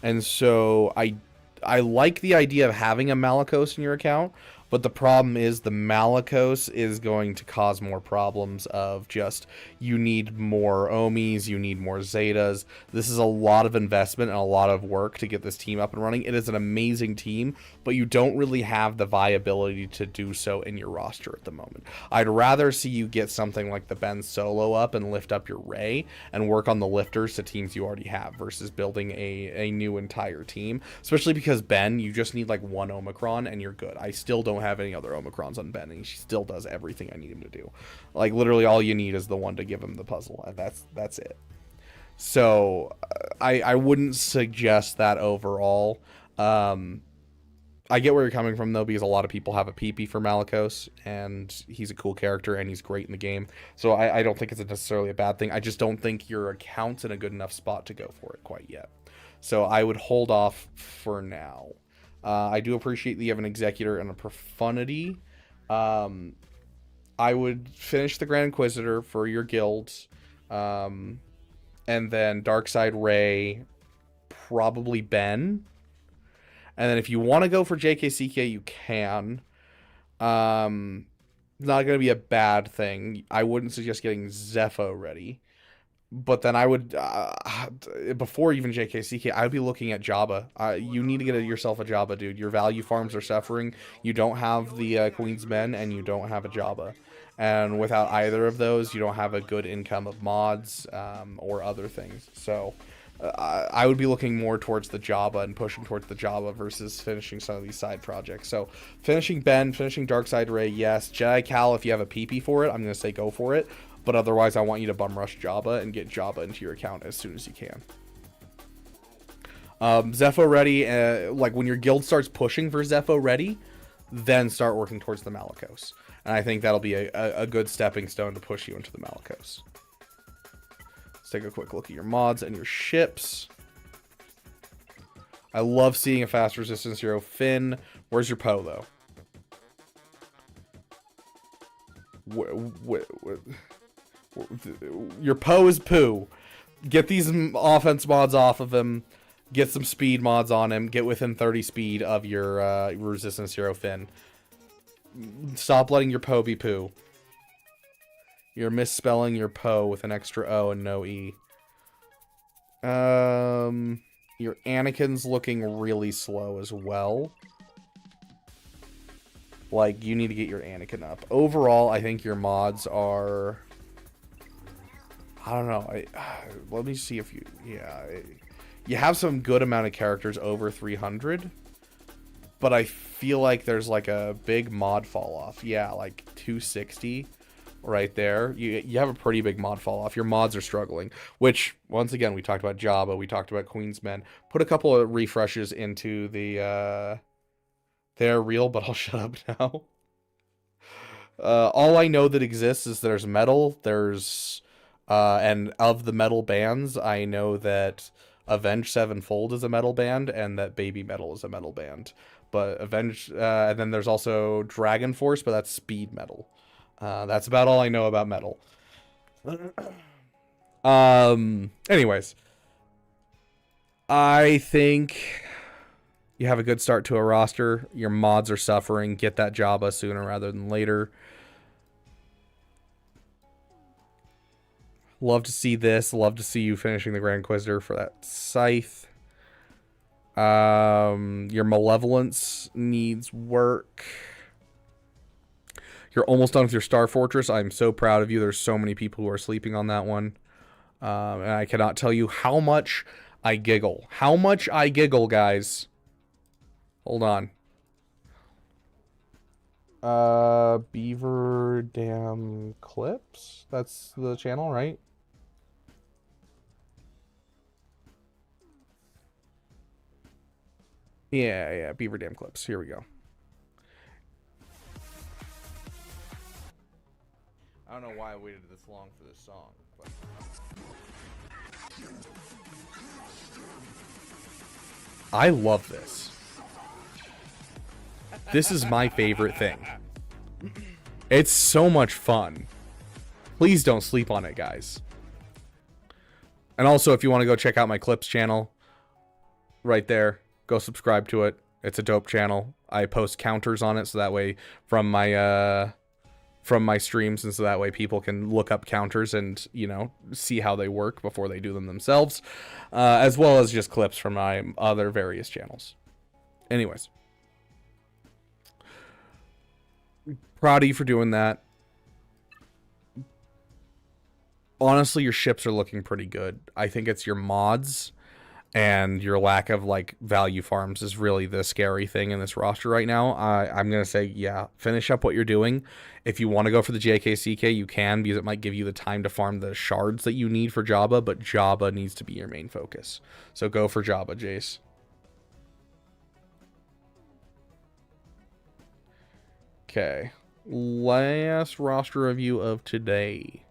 And so I like the idea of having a Malicos in your account, but the problem is the Malicos is going to cause more problems of just, you need more Omis, you need more Zetas. This is a lot of investment and a lot of work to get this team up and running. It is an amazing team, but you don't really have the viability to do so in your roster at the moment. I'd rather see you get something like the Ben Solo up and lift up your Ray and work on the lifters to teams you already have versus building a new entire team, especially because Ben, you just need like one Omicron and you're good. I still don't have any other Omicrons on Ben, and he still does everything I need him to do. Like literally all you need is the one to give him the puzzle, and that's it. So I wouldn't suggest that overall. I get where you're coming from though, because a lot of people have a PP for Malicos, and he's a cool character and he's great in the game. So I don't think it's necessarily a bad thing. I just don't think your account's in a good enough spot to go for it quite yet. So I would hold off for now. I do appreciate that you have an Executor and a Profundity. I would finish the Grand Inquisitor for your guilds. And then Darkside Ray, probably Ben. And then if you want to go for JKCK, you can. Not going to be a bad thing. I wouldn't suggest getting Zepho ready. But then I would, before even JKCK, I would be looking at Jabba. You need to get yourself a Jabba, dude. Your value farms are suffering. You don't have the Queen's Men, and you don't have a Jabba. And without either of those, you don't have a good income of mods or other things. So I would be looking more towards the Jabba and pushing towards the Jabba versus finishing some of these side projects. So finishing Ben, finishing Darkside Ray, yes. Jedi Cal, if you have a PP for it, I'm going to say go for it. But otherwise, I want you to bum rush Jabba and get Jabba into your account as soon as you can. Zepho ready, like when your guild starts pushing for Zepho ready, then start working towards the Malicos. And I think that'll be a good stepping stone to push you into the Malicos. Let's take a quick look at your mods and your ships. I love seeing a fast resistance hero. Finn, where's your Poe though? Your Poe is poo. Get these offense mods off of him. Get some speed mods on him. Get within 30 speed of your resistance hero Finn. Stop letting your Poe be poo. You're misspelling your Poe with an extra O and no E. Your Anakin's looking really slow as well. Like, you need to get your Anakin up. Overall, I think your mods are... I don't know. Let me see if you... Yeah. You have some good amount of characters over 300. but I feel like there's like a big mod fall off. Yeah, like 260 right there. You have a pretty big mod fall off. Your mods are struggling, which once again, we talked about Jabba, we talked about Queen's Men. Put a couple of refreshes into the they're real, but I'll shut up now. All I know that exists is there's metal, there's and of the metal bands, I know that Avenged Sevenfold is a metal band and that Baby Metal is a metal band. But and then there's also Dragon Force, but that's speed metal. That's about all I know about metal. Anyways, I think you have a good start to a roster. Your mods are suffering. Get that Jabba sooner rather than later. Love to see this. Love to see you finishing the Grand Inquisitor for that scythe. Your Malevolence needs work. You're almost done with your Star Fortress. I'm so proud of you. There's so many people who are sleeping on that one. And I cannot tell you how much I giggle. How much I giggle, guys. Hold on. Beaver Dam Clips? That's the channel, right? Yeah, Beaver Dam Clips. Here we go. I don't know why I waited this long for this song, but... I love this. This is my favorite thing. It's so much fun. Please don't sleep on it, guys. And also, if you want to go check out my Clips channel, right there, go subscribe to it. It's a dope channel. I post counters on it, so that way from my streams, and so that way people can look up counters and, you know, see how they work before they do them themselves, as well as just clips from my other various channels. Anyways, proud of you for doing that. Honestly, your ships are looking pretty good. I think it's your mods and your lack of, like, value farms is really the scary thing in this roster right now. I'm going to say, yeah, finish up what you're doing. If you want to go for the JKCK, you can, because it might give you the time to farm the shards that you need for Jabba, but Jabba needs to be your main focus. So go for Jabba, Jace. Okay. Last roster review of today.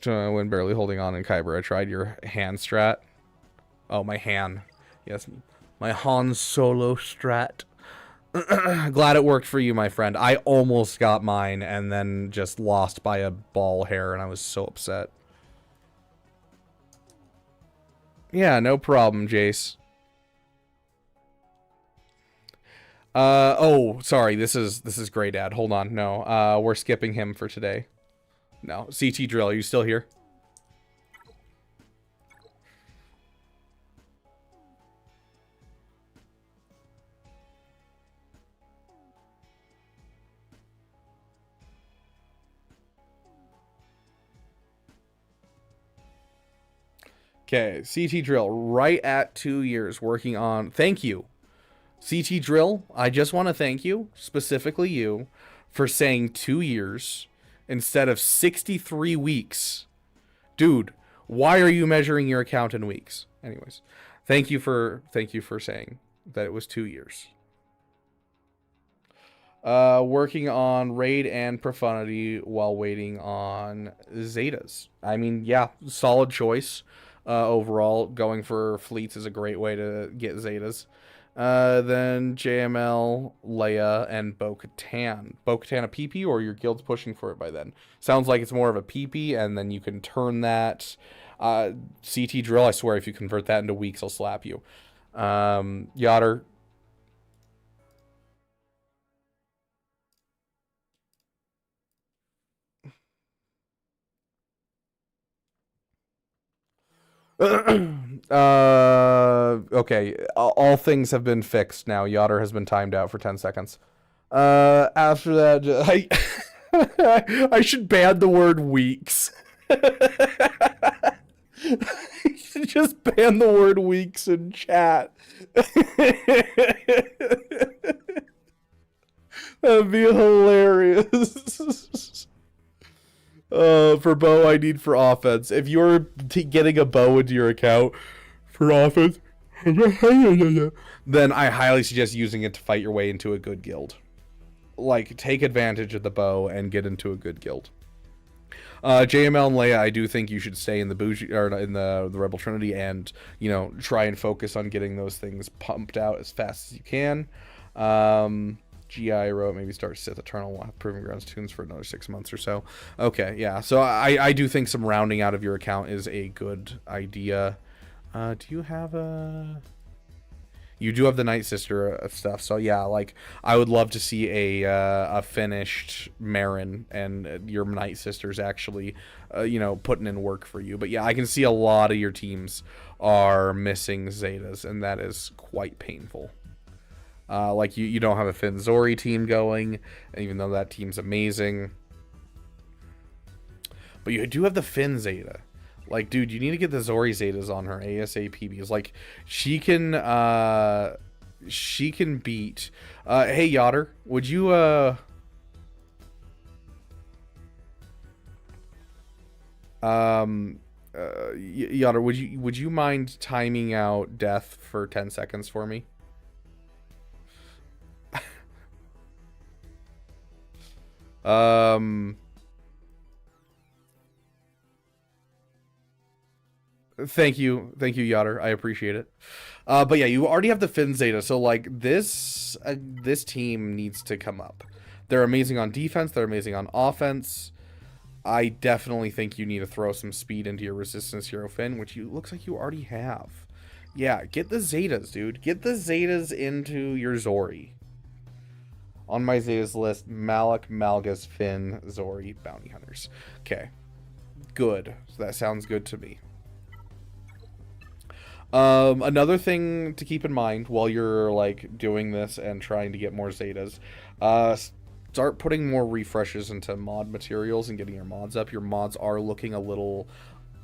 When barely holding on in Kyber, I tried your hand strat. Oh, my Han. Yes, my Han Solo strat. Glad it worked for you, my friend. I almost got mine and then just lost by a ball hair, and I was so upset. Yeah, no problem, Jace. Oh, sorry. This is Grey Dad. Hold on. No, we're skipping him for today. No. CT Drill, are you still here? Okay, CT Drill, right at 2 years working on... Thank you. CT Drill, I just want to thank you, specifically you, for saying 2 years... instead of 63 weeks. Dude, why are you measuring your account in weeks? Anyways, thank you for saying that it was 2 years. Working on raid and profundity while waiting on Zetas. I mean, yeah, solid choice. Overall, going for fleets is a great way to get Zetas. Then JML, Leia, and Bo-Katan. Bo-Katan a PP, or your guild's pushing for it by then? Sounds like it's more of a PP, and then you can turn that. CT Drill, I swear if you convert that into weeks, I'll slap you. Yotter. Okay, all things have been fixed now. Yotter has been timed out for 10 seconds. After that, I should ban the word weeks. Just ban the word weeks in chat. That'd be hilarious. For bow, I need for offense. If you're getting a bow into your account for offense, then I highly suggest using it to fight your way into a good guild. Like, take advantage of the bow and get into a good guild. JML and Leia, I do think you should stay in the bougie or in the Rebel Trinity and, you know, try and focus on getting those things pumped out as fast as you can. GI wrote maybe start Sith Eternal. We'll have Proving Grounds tunes for another 6 months or so. Okay, yeah. So I do think some rounding out of your account is a good idea. Do you have a... You do have the Night Sister stuff, so yeah, like, I would love to see a finished Marin and your Night Sisters actually, you know, putting in work for you. But yeah, I can see a lot of your teams are missing Zetas, and that is quite painful. Like, you don't have a Finn Zori team going, even though that team's amazing. But you do have the Finn Zeta. Like, dude, you need to get the Zori Zetas on her ASAP, because, like, she can beat... hey, Yotter, would you, Yotter, would you mind timing out death for 10 seconds for me? Thank you, Yotter. I appreciate it. But yeah, you already have the Finn Zeta, so like this team needs to come up. They're amazing on defense. They're amazing on offense. I definitely think you need to throw some speed into your Resistance Hero Finn, which looks like you already have. Yeah, get the Zetas, dude. Get the Zetas into your Zori. On my Zetas list, Malik, Malgus, Finn, Zori, Bounty Hunters. Okay. Good. So that sounds good to me. Another thing to keep in mind while you're, like, doing this and trying to get more Zetas, start putting more refreshes into mod materials and getting your mods up. Your mods are looking a little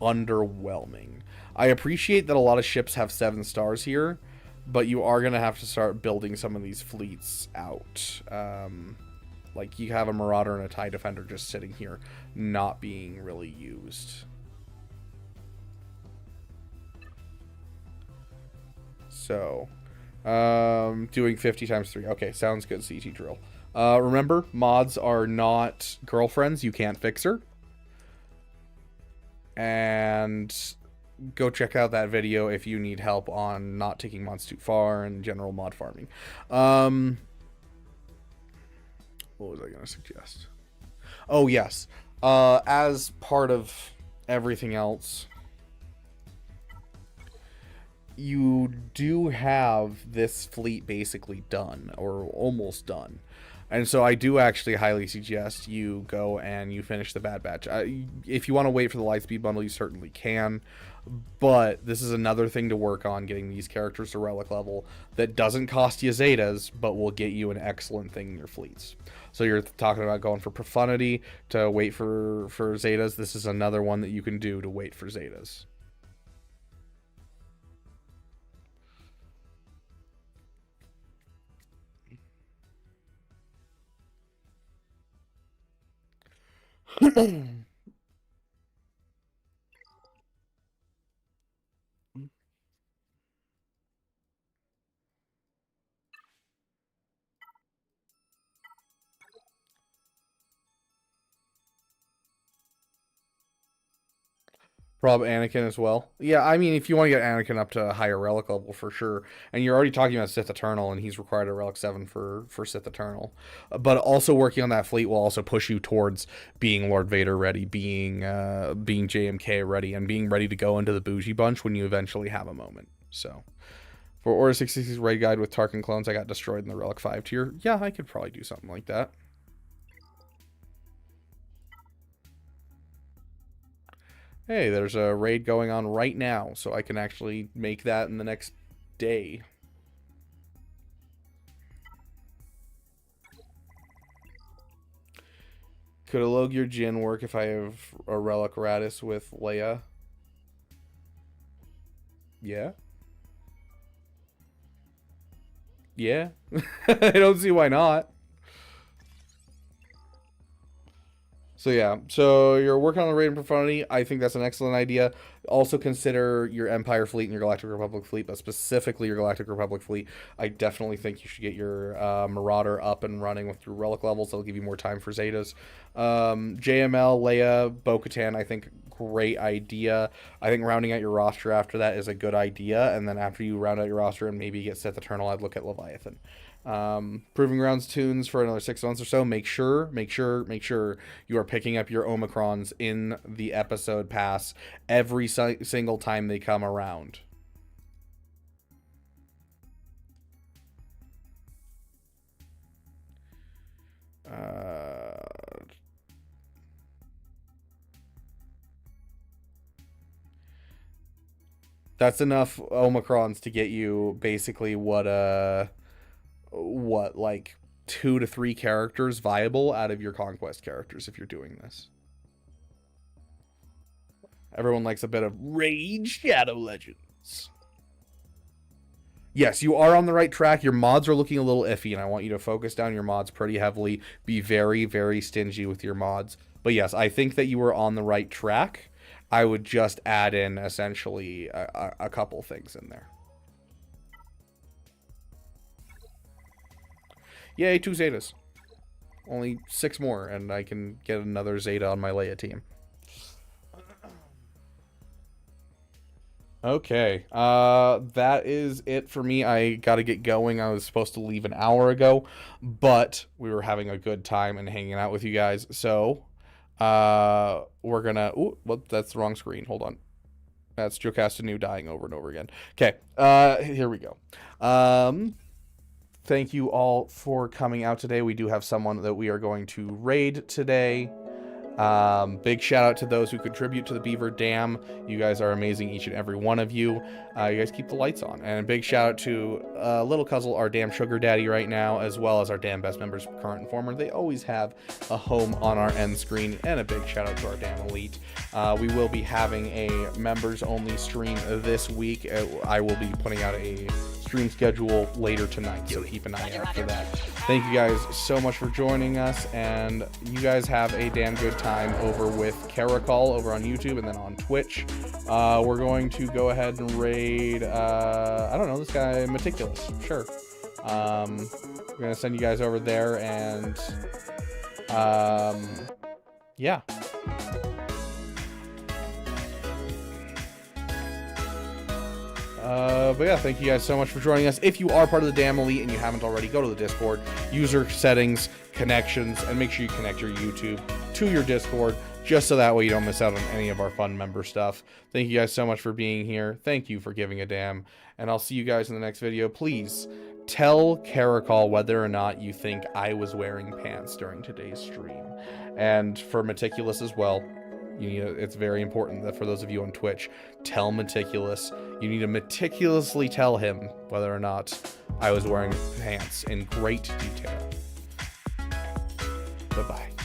underwhelming. I appreciate that a lot of ships have 7 stars here, but you are going to have to start building some of these fleets out. Like, you have a Marauder and a TIE Defender just sitting here, not being really used. So, doing 50 times 3. Okay, sounds good, CT Drill. Remember, mods are not girlfriends. You can't fix her. And go check out that video if you need help on not taking mods too far and general mod farming. What was I going to suggest? Oh, yes. As part of everything else, you do have this fleet basically done, or almost done. And so I do actually highly suggest you go and you finish the Bad Batch. If you want to wait for the Lightspeed bundle, you certainly can. But this is another thing to work on, getting these characters to Relic level that doesn't cost you Zetas, but will get you an excellent thing in your fleets. So you're talking about going for Profundity to wait for Zetas. This is another one that you can do to wait for Zetas. Prob Anakin as well. Yeah, I mean, if you want to get Anakin up to a higher Relic level, for sure. And you're already talking about Sith Eternal, and he's required a Relic 7 for Sith Eternal. But also working on that fleet will also push you towards being Lord Vader ready, being JMK ready, and being ready to go into the bougie bunch when you eventually have a moment. So, for Order 66's raid guide with Tarkin clones, I got destroyed in the Relic 5 tier. Yeah, I could probably do something like that. Hey, there's a raid going on right now, so I can actually make that in the next day. Could a Logier Jin work if I have a Relic Radis with Leia? Yeah. Yeah. I don't see why not. So yeah, so you're working on the raid and profundity. I think that's an excellent idea. Also consider your Empire fleet and your Galactic Republic fleet, but specifically your Galactic Republic fleet. I definitely think you should get your Marauder up and running with your Relic levels. That'll give you more time for Zetas. JML, Leia, Bo-Katan, I think great idea. I think rounding out your roster after that is a good idea. And then after you round out your roster and maybe get Sith Eternal, I'd look at Leviathan. Proving Grounds tunes for another 6 months or so. Make sure you are picking up your Omicrons in the episode pass every single time they come around. That's enough Omicrons to get you basically what like 2 to 3 characters viable out of your Conquest characters if you're doing this. Everyone likes a bit of Raid Shadow Legends. Yes, you are on the right track. Your mods are looking a little iffy, and I want you to focus down your mods pretty heavily. Be very, very stingy with your mods. But yes, I think that you were on the right track. I would just add in, essentially, a couple things in there. Yay, 2 Zetas. Only 6 more, and I can get another Zeta on my Leia team. Okay, that is it for me. I gotta get going. I was supposed to leave an hour ago, but we were having a good time and hanging out with you guys, so we're gonna... Ooh, well, that's the wrong screen. Hold on. That's Jocasta New dying over and over again. Okay, here we go. Thank you all for coming out today. We do have someone that we are going to raid today. Big shout out to those who contribute to the Beaver Dam. You guys are amazing, each and every one of you. You guys keep the lights on. And a big shout out to Little Cuzzle, our damn sugar daddy right now, as well as our damn best members, current and former. They always have a home on our end screen. And a big shout out to our damn elite. We will be having a members only stream this week. I will be putting out a stream schedule later tonight, so keep an eye out for that. Thank you guys so much for joining us, and you guys have a damn good time over with Caracol over on YouTube and then on Twitch. We're going to go ahead and raid, I don't know, this guy Meticulous. Sure. We're gonna send you guys over there, and yeah. But yeah, thank you guys so much for joining us. If you are part of the Damn Elite and you haven't already, go to the Discord, user settings, connections, and make sure you connect your YouTube to your Discord, just so that way you don't miss out on any of our fun member stuff. Thank you guys so much for being here. Thank you for giving a damn, and I'll see you guys in the next video. Please tell Caracol whether or not you think I was wearing pants during today's stream. And for Meticulous as well, you need it's very important that for those of you on Twitch, tell Meticulous. You need to meticulously tell him whether or not I was wearing pants in great detail. Bye-bye.